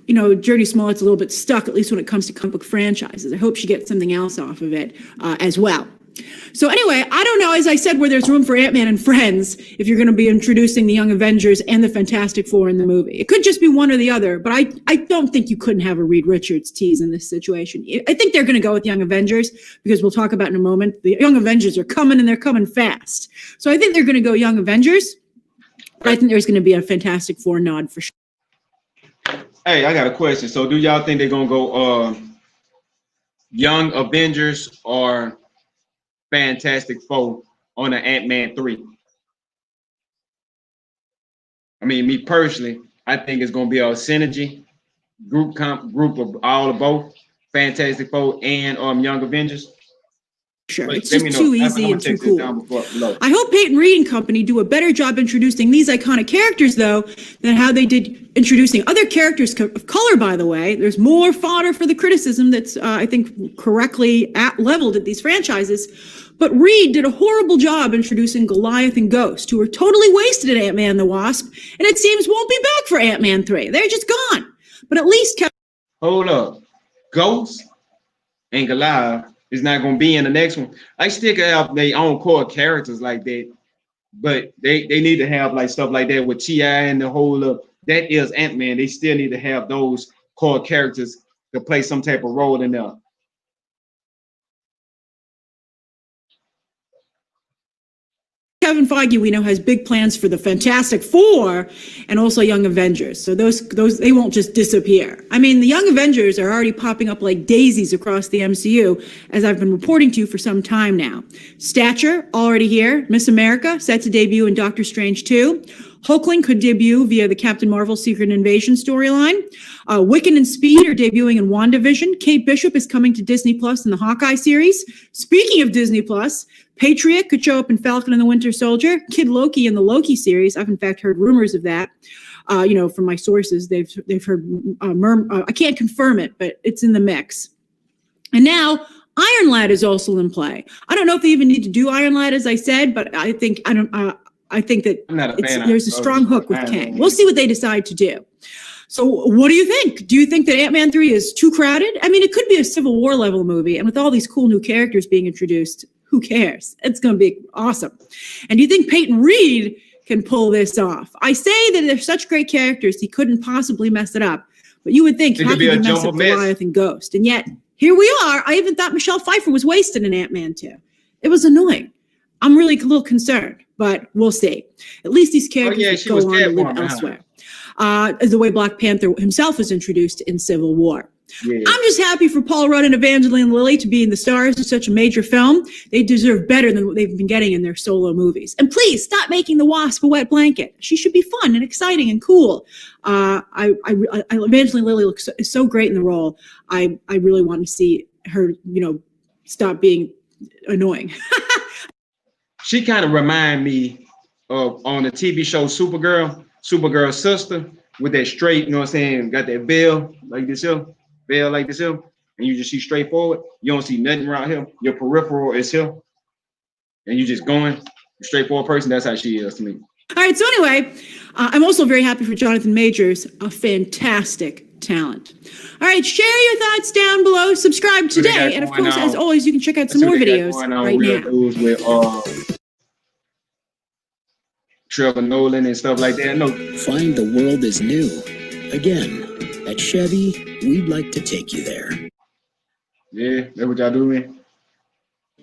Jodie Smollett's a little bit stuck, at least when it comes to comic book franchises. I hope she gets something else off of it as well. So anyway, I don't know, as I said, where there's room for Ant-Man and Friends, if you're going to be introducing the Young Avengers and the Fantastic Four in the movie. It could just be one or the other, but I don't think you couldn't have a Reed Richards tease in this situation. I think they're going to go with Young Avengers, because we'll talk about in a moment. The Young Avengers are coming, and they're coming fast. So I think they're going to go Young Avengers, but I think there's going to be a Fantastic Four nod for sure. Hey, I got a question. So do y'all think they're going to go Young Avengers or Fantastic Four on an Ant-Man 3? I mean, me personally, I think it's going to be a synergy group of all of both Fantastic Four and Young Avengers. Sure, it's just too easy and too cool. I hope Peyton Reed and company do a better job introducing these iconic characters, though, than how they did introducing other characters of color, by the way. There's more fodder for the criticism that's, I think, correctly leveled at these franchises. But Reed did a horrible job introducing Goliath and Ghost, who were totally wasted at Ant-Man and the Wasp, and it seems won't be back for Ant-Man 3. They're just gone. But at least hold up. Ghost and Goliath is not going to be in the next one. I still can have their own core characters like that, but they need to have like stuff like that with T.I. and the whole that is Ant-Man. They still need to have those core characters to play some type of role in there. Kevin Feige, we know, has big plans for the Fantastic Four and also Young Avengers. So those they won't just disappear. I mean, the Young Avengers are already popping up like daisies across the MCU, as I've been reporting to you for some time now. Stature, already here. Miss America, set to debut in Doctor Strange 2. Hulkling could debut via the Captain Marvel Secret Invasion storyline. Wiccan and Speed are debuting in WandaVision. Kate Bishop is coming to Disney Plus in the Hawkeye series. Speaking of Disney Plus, Patriot could show up in Falcon and the Winter Soldier. Kid Loki in the Loki series. I've in fact heard rumors of that. From my sources, they've heard. I can't confirm it, but it's in the mix. And now Iron Lad is also in play. I don't know if they even need to do Iron Lad, as I said, but I think that there's a strong hook with Kang. We'll see what they decide to do. So what do you think? Do you think that Ant-Man 3 is too crowded? I mean, it could be a Civil War level movie, and with all these cool new characters being introduced, who cares? It's going to be awesome. And do you think Peyton Reed can pull this off. I say that they're such great characters, he couldn't possibly mess it up. But you would think, how could he mess up Goliath and Ghost? And yet, here we are. I even thought Michelle Pfeiffer was wasted in Ant-Man 2. It was annoying. I'm really a little concerned, but we'll see. At least these characters go on to live elsewhere. The way Black Panther himself was introduced in Civil War. Yeah. I'm just happy for Paul Rudd and Evangeline Lilly to be in the stars of such a major film. They deserve better than what they've been getting in their solo movies. And please stop making the Wasp a wet blanket. She should be fun and exciting and cool. Evangeline Lilly looks so great in the role. I really want to see her, stop being annoying. She kind of remind me of on the TV show Supergirl's sister with that straight, you know what I'm saying? Got that veil like this here. And you just see straight forward. You don't see nothing around here. Your peripheral is here. And you just going straight forward person. That's how she is to me. All right, so anyway, I'm also very happy for Jonathan Majors, a fantastic talent. All right, share your thoughts down below. Subscribe today. And of course, as always, you can check out some more videos right now. With, Trevor Nolan and stuff like that. No. Find the world is new. Again, at Chevy, we'd like to take you there. Yeah, that's what y'all doing.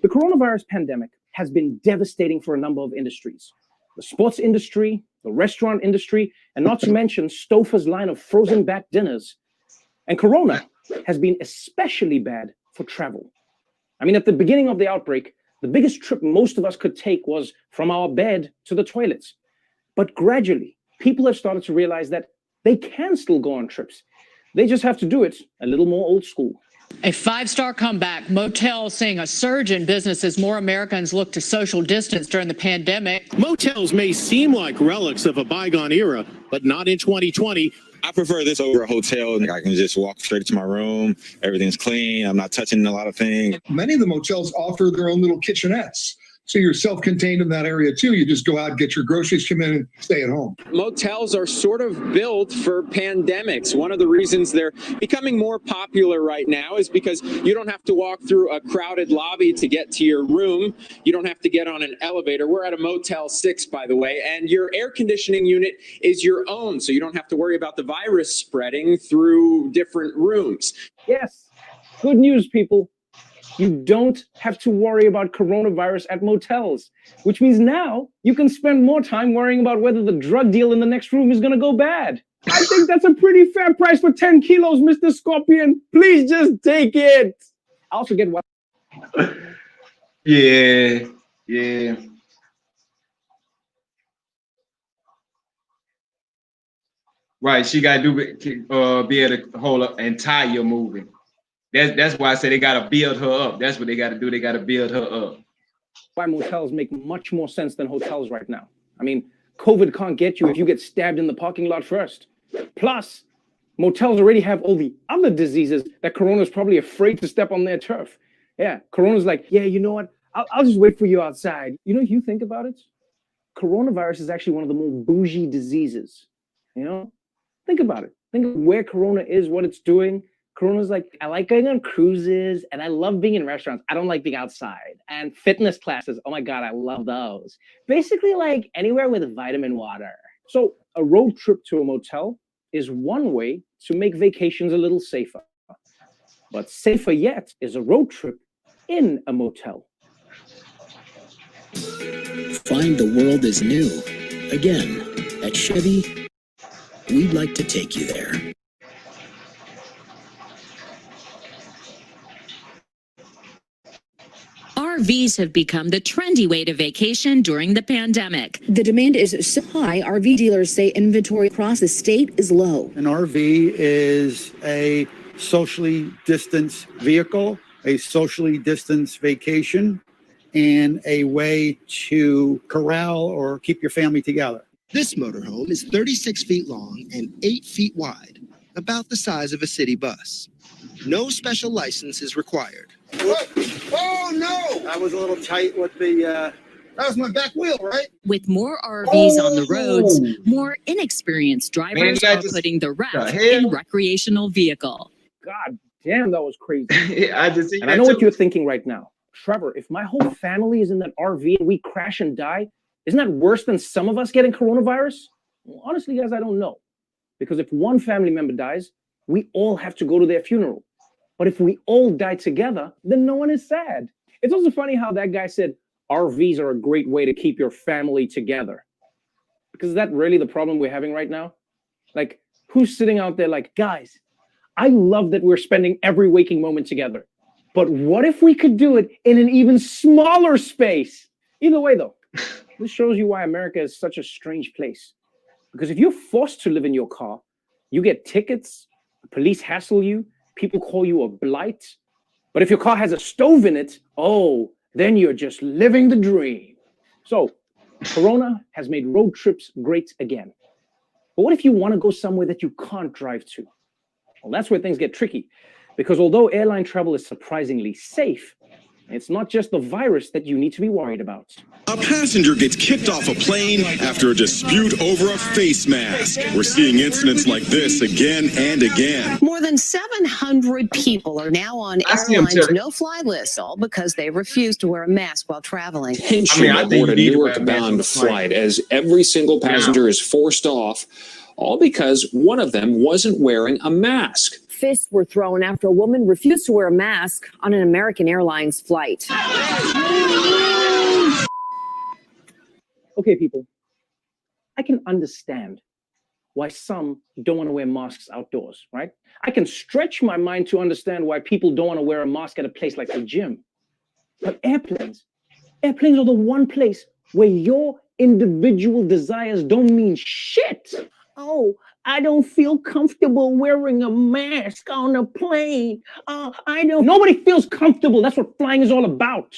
The coronavirus pandemic has been devastating for a number of industries. The sports industry, the restaurant industry, and not to mention Stouffer's line of frozen back dinners. And Corona has been especially bad for travel. I mean, at the beginning of the outbreak, the biggest trip most of us could take was from our bed to the toilets. But gradually, people have started to realize that they can still go on trips. They just have to do it a little more old school. A five-star comeback. Motels seeing a surge in business as more Americans look to social distance during the pandemic. Motels may seem like relics of a bygone era, but not in 2020. I prefer this over a hotel. I can just walk straight to my room. Everything's clean. I'm not touching a lot of things. Many of the motels offer their own little kitchenettes. So you're self-contained in that area too. You just go out, get your groceries, come in and stay at home. Motels are sort of built for pandemics. One of the reasons they're becoming more popular right now is because you don't have to walk through a crowded lobby to get to your room. You don't have to get on an elevator. We're at a Motel 6, by the way, and your air conditioning unit is your own, so you don't have to worry about the virus spreading through different rooms. Yes, good news, people. You don't have to worry about coronavirus at motels, which means now you can spend more time worrying about whether the drug deal in the next room is going to go bad. I think that's a pretty fair price for 10 kilos, Mr. Scorpion. Please just take it. I also get one. Yeah. Right, she got to be able to hold up an entire movie. That's why I say they got to build her up. That's what they got to do. They got to build her up. Why motels make much more sense than hotels right now. I mean, COVID can't get you if you get stabbed in the parking lot first. Plus, motels already have all the other diseases that Corona's probably afraid to step on their turf. Yeah, Corona's like, yeah, you know what? I'll just wait for you outside. You know, if you think about it, coronavirus is actually one of the more bougie diseases. You know, think about it. Think of where Corona is, what it's doing. Corona's like, I like going on cruises and I love being in restaurants. I don't like being outside. And fitness classes, oh my God, I love those. Basically like anywhere with vitamin water. So a road trip to a motel is one way to make vacations a little safer. But safer yet is a road trip in a motel. Find the world is new. Again, at Chevy, we'd like to take you there. RVs have become the trendy way to vacation during the pandemic. The demand is so high, RV dealers say inventory across the state is low. An RV is a socially distanced vehicle, a socially distanced vacation, and a way to corral or keep your family together. This motorhome is 36 feet long and 8 feet wide, about the size of a city bus. No special license is required. What? Oh no! I was a little tight with the, that was my back wheel, right? With more RVs on the roads, more inexperienced drivers are putting the ref in recreational vehicle. God damn, that was crazy. And I know what you're thinking right now. Trevor, if my whole family is in that RV and we crash and die, Isn't that worse than some of us getting coronavirus? Well, honestly, guys, I don't know. Because if one family member dies, we all have to go to their funeral. But if we all die together, then no one is sad. It's also funny how that guy said RVs are a great way to keep your family together. Because is that really the problem we're having right now? Like, who's sitting out there like, guys, I love that we're spending every waking moment together. But what if we could do it in an even smaller space? Either way, though, this shows you why America is such a strange place. Because if you're forced to live in your car, you get tickets, the police hassle you, people call you a blight. But if your car has a stove in it, oh, then you're just living the dream. So, Corona has made road trips great again. But what if you want to go somewhere that you can't drive to? Well, that's where things get tricky. Because although airline travel is surprisingly safe, it's not just the virus that you need to be worried about. A passenger gets kicked off a plane after a dispute over a face mask. We're seeing incidents like this again and again. More than 700 people are now on airlines' no-fly list, all because they refuse to wear a mask while traveling. Tension aboard a Newark-bound flight as every single passenger is forced off, all because one of them wasn't wearing a mask. Fists were thrown after a woman refused to wear a mask on an American Airlines flight. Okay, people, I can understand why some don't want to wear masks outdoors, right? I can stretch my mind to understand why people don't want to wear a mask at a place like the gym. But airplanes are the one place where your individual desires don't mean shit. Oh, I don't feel comfortable wearing a mask on a plane. Nobody feels comfortable. That's what flying is all about.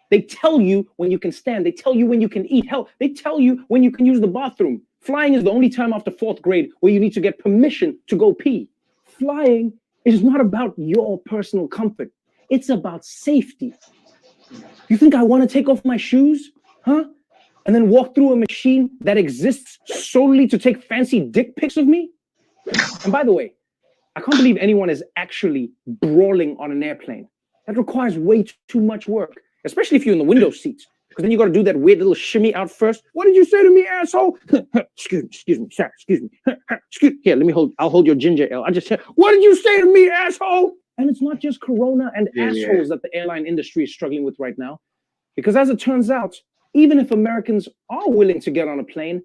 They tell you when you can stand. They tell you when you can eat. Hell, they tell you when you can use the bathroom. Flying is the only time after 4th grade where you need to get permission to go pee. Flying is not about your personal comfort. It's about safety. You think I want to take off my shoes? Huh? And then walk through a machine that exists solely to take fancy dick pics of me? And by the way, I can't believe anyone is actually brawling on an airplane. That requires way too much work, especially if you're in the window seats, because then you got to do that weird little shimmy out first. What did you say to me, asshole? excuse me, sir, excuse me. Here, I'll hold your ginger ale. I just said, what did you say to me, asshole? And it's not just Corona and assholes that the airline industry is struggling with right now, because as it turns out, even if Americans are willing to get on a plane,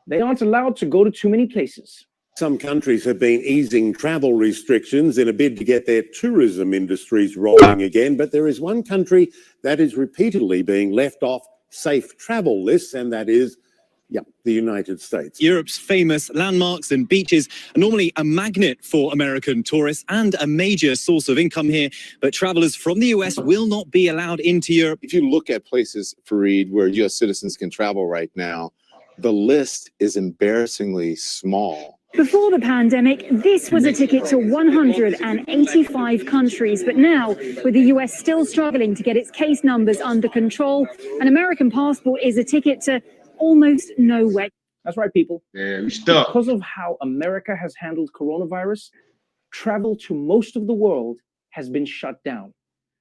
they aren't allowed to go to too many places. Some countries have been easing travel restrictions in a bid to get their tourism industries rolling again, but there is one country that is repeatedly being left off safe travel lists, and that is the United States. Europe's famous landmarks and beaches are normally a magnet for American tourists and a major source of income here, but travelers from the US will not be allowed into Europe. If you look at places, Fareed, where US citizens can travel right now, the list is embarrassingly small. Before the pandemic, this was a ticket to 185 countries. But now, with the US still struggling to get its case numbers under control, an American passport is a ticket to almost nowhere. That's right, people. Yeah, we're stuck. Because of how America has handled coronavirus, travel to most of the world has been shut down.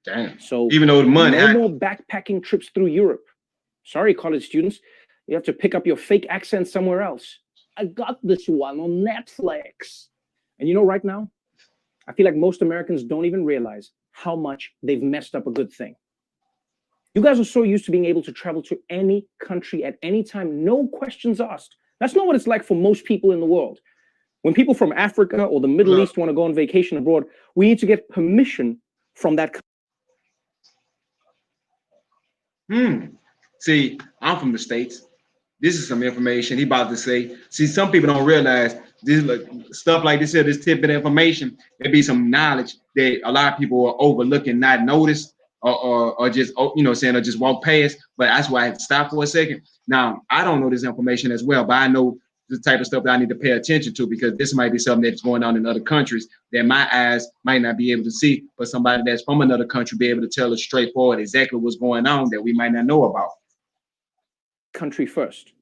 Damn. So even though the money, no more backpacking trips through Europe. Sorry, college students, you have to pick up your fake accent somewhere else. I got this one on Netflix. And you know, right now, I feel like most Americans don't even realize how much they've messed up a good thing. You guys are so used to being able to travel to any country at any time, no questions asked. That's not what it's like for most people in the world. When people from Africa or the Middle East want to go on vacation abroad, we need to get permission from that country. See, I'm from the States. This is some information he about to say. See, some people don't realize this stuff like this here, this tidbit of information, there be some knowledge that a lot of people are overlooking, not notice. Or just, you know, saying, or just walk past. But that's why I had to stop for a second. Now, I don't know this information as well, but I know the type of stuff that I need to pay attention to, because this might be something that's going on in other countries that my eyes might not be able to see, but somebody that's from another country be able to tell us straightforward exactly what's going on that we might not know about. Country first.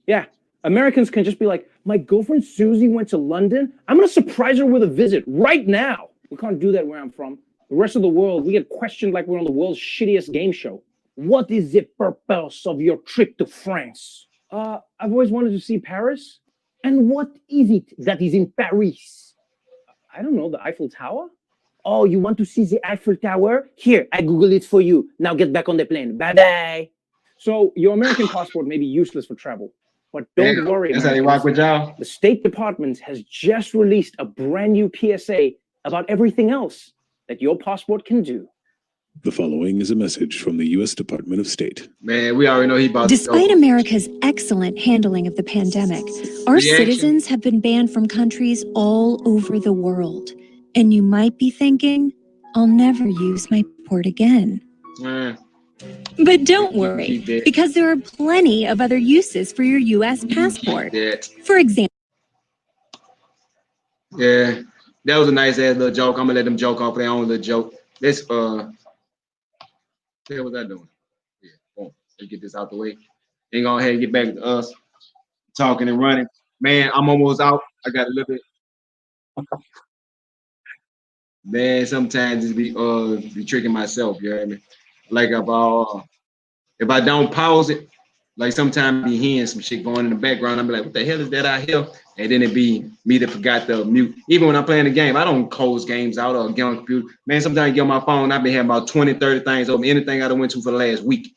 Yeah, Americans can just be like, my girlfriend Susie went to London. I'm going to surprise her with a visit right now. We can't do that where I'm from. The rest of the world, we get questioned like we're on the world's shittiest game show. What is the purpose of your trip to France? I've always wanted to see Paris. And what is it that is in Paris? I don't know, the Eiffel Tower? Oh, you want to see the Eiffel Tower? Here, I Google it for you. Now get back on the plane. Bye-bye. So your American passport may be useless for travel, but don't worry. That's how they rock with y'all. The State Department has just released a brand new PSA about everything else that your passport can do. The following is a message from the U.S. Department of State. Man, we already know he about Despite America's excellent handling of the pandemic, our citizens have been banned from countries all over the world. And you might be thinking, I'll never use my passport again. But don't worry, because there are plenty of other uses for your U.S. passport. For example. Yeah, that was a nice ass little joke. I'm gonna let them joke off their own little joke. Let's what was I doing? Yeah, boom. Let's get this out the way. Then go ahead and get back to us talking and running. Man, I'm almost out. I got a little bit. Man, sometimes it be tricking myself, you know what I mean? Like if I don't pause it, like sometimes I be hearing some shit going in the background. I'm like, what the hell is that out here? And then it be me that forgot to mute. Even when I'm playing the game, I don't close games out or get on the computer. Man, sometimes I get on my phone, I've been having about 20, 30 things open. Anything I done went to for the last week,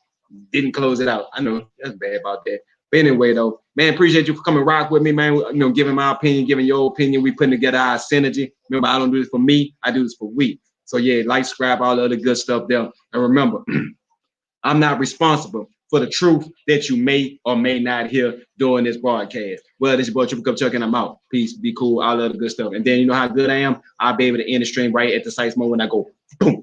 didn't close it out. I know that's bad about that. But anyway, though, man, appreciate you for coming rock with me, man. You know, giving my opinion, giving your opinion. We putting together our synergy. Remember, I don't do this for me. I do this for we. So yeah, like, subscribe, all the other good stuff there. And remember, I'm not responsible for the truth that you may or may not hear during this broadcast. Well, this is your boy Triple Cup Chuck, and I'm out. Peace, be cool, all the other good stuff. And then you know how good I am. I'll be able to end the stream right at the size moment when I go boom.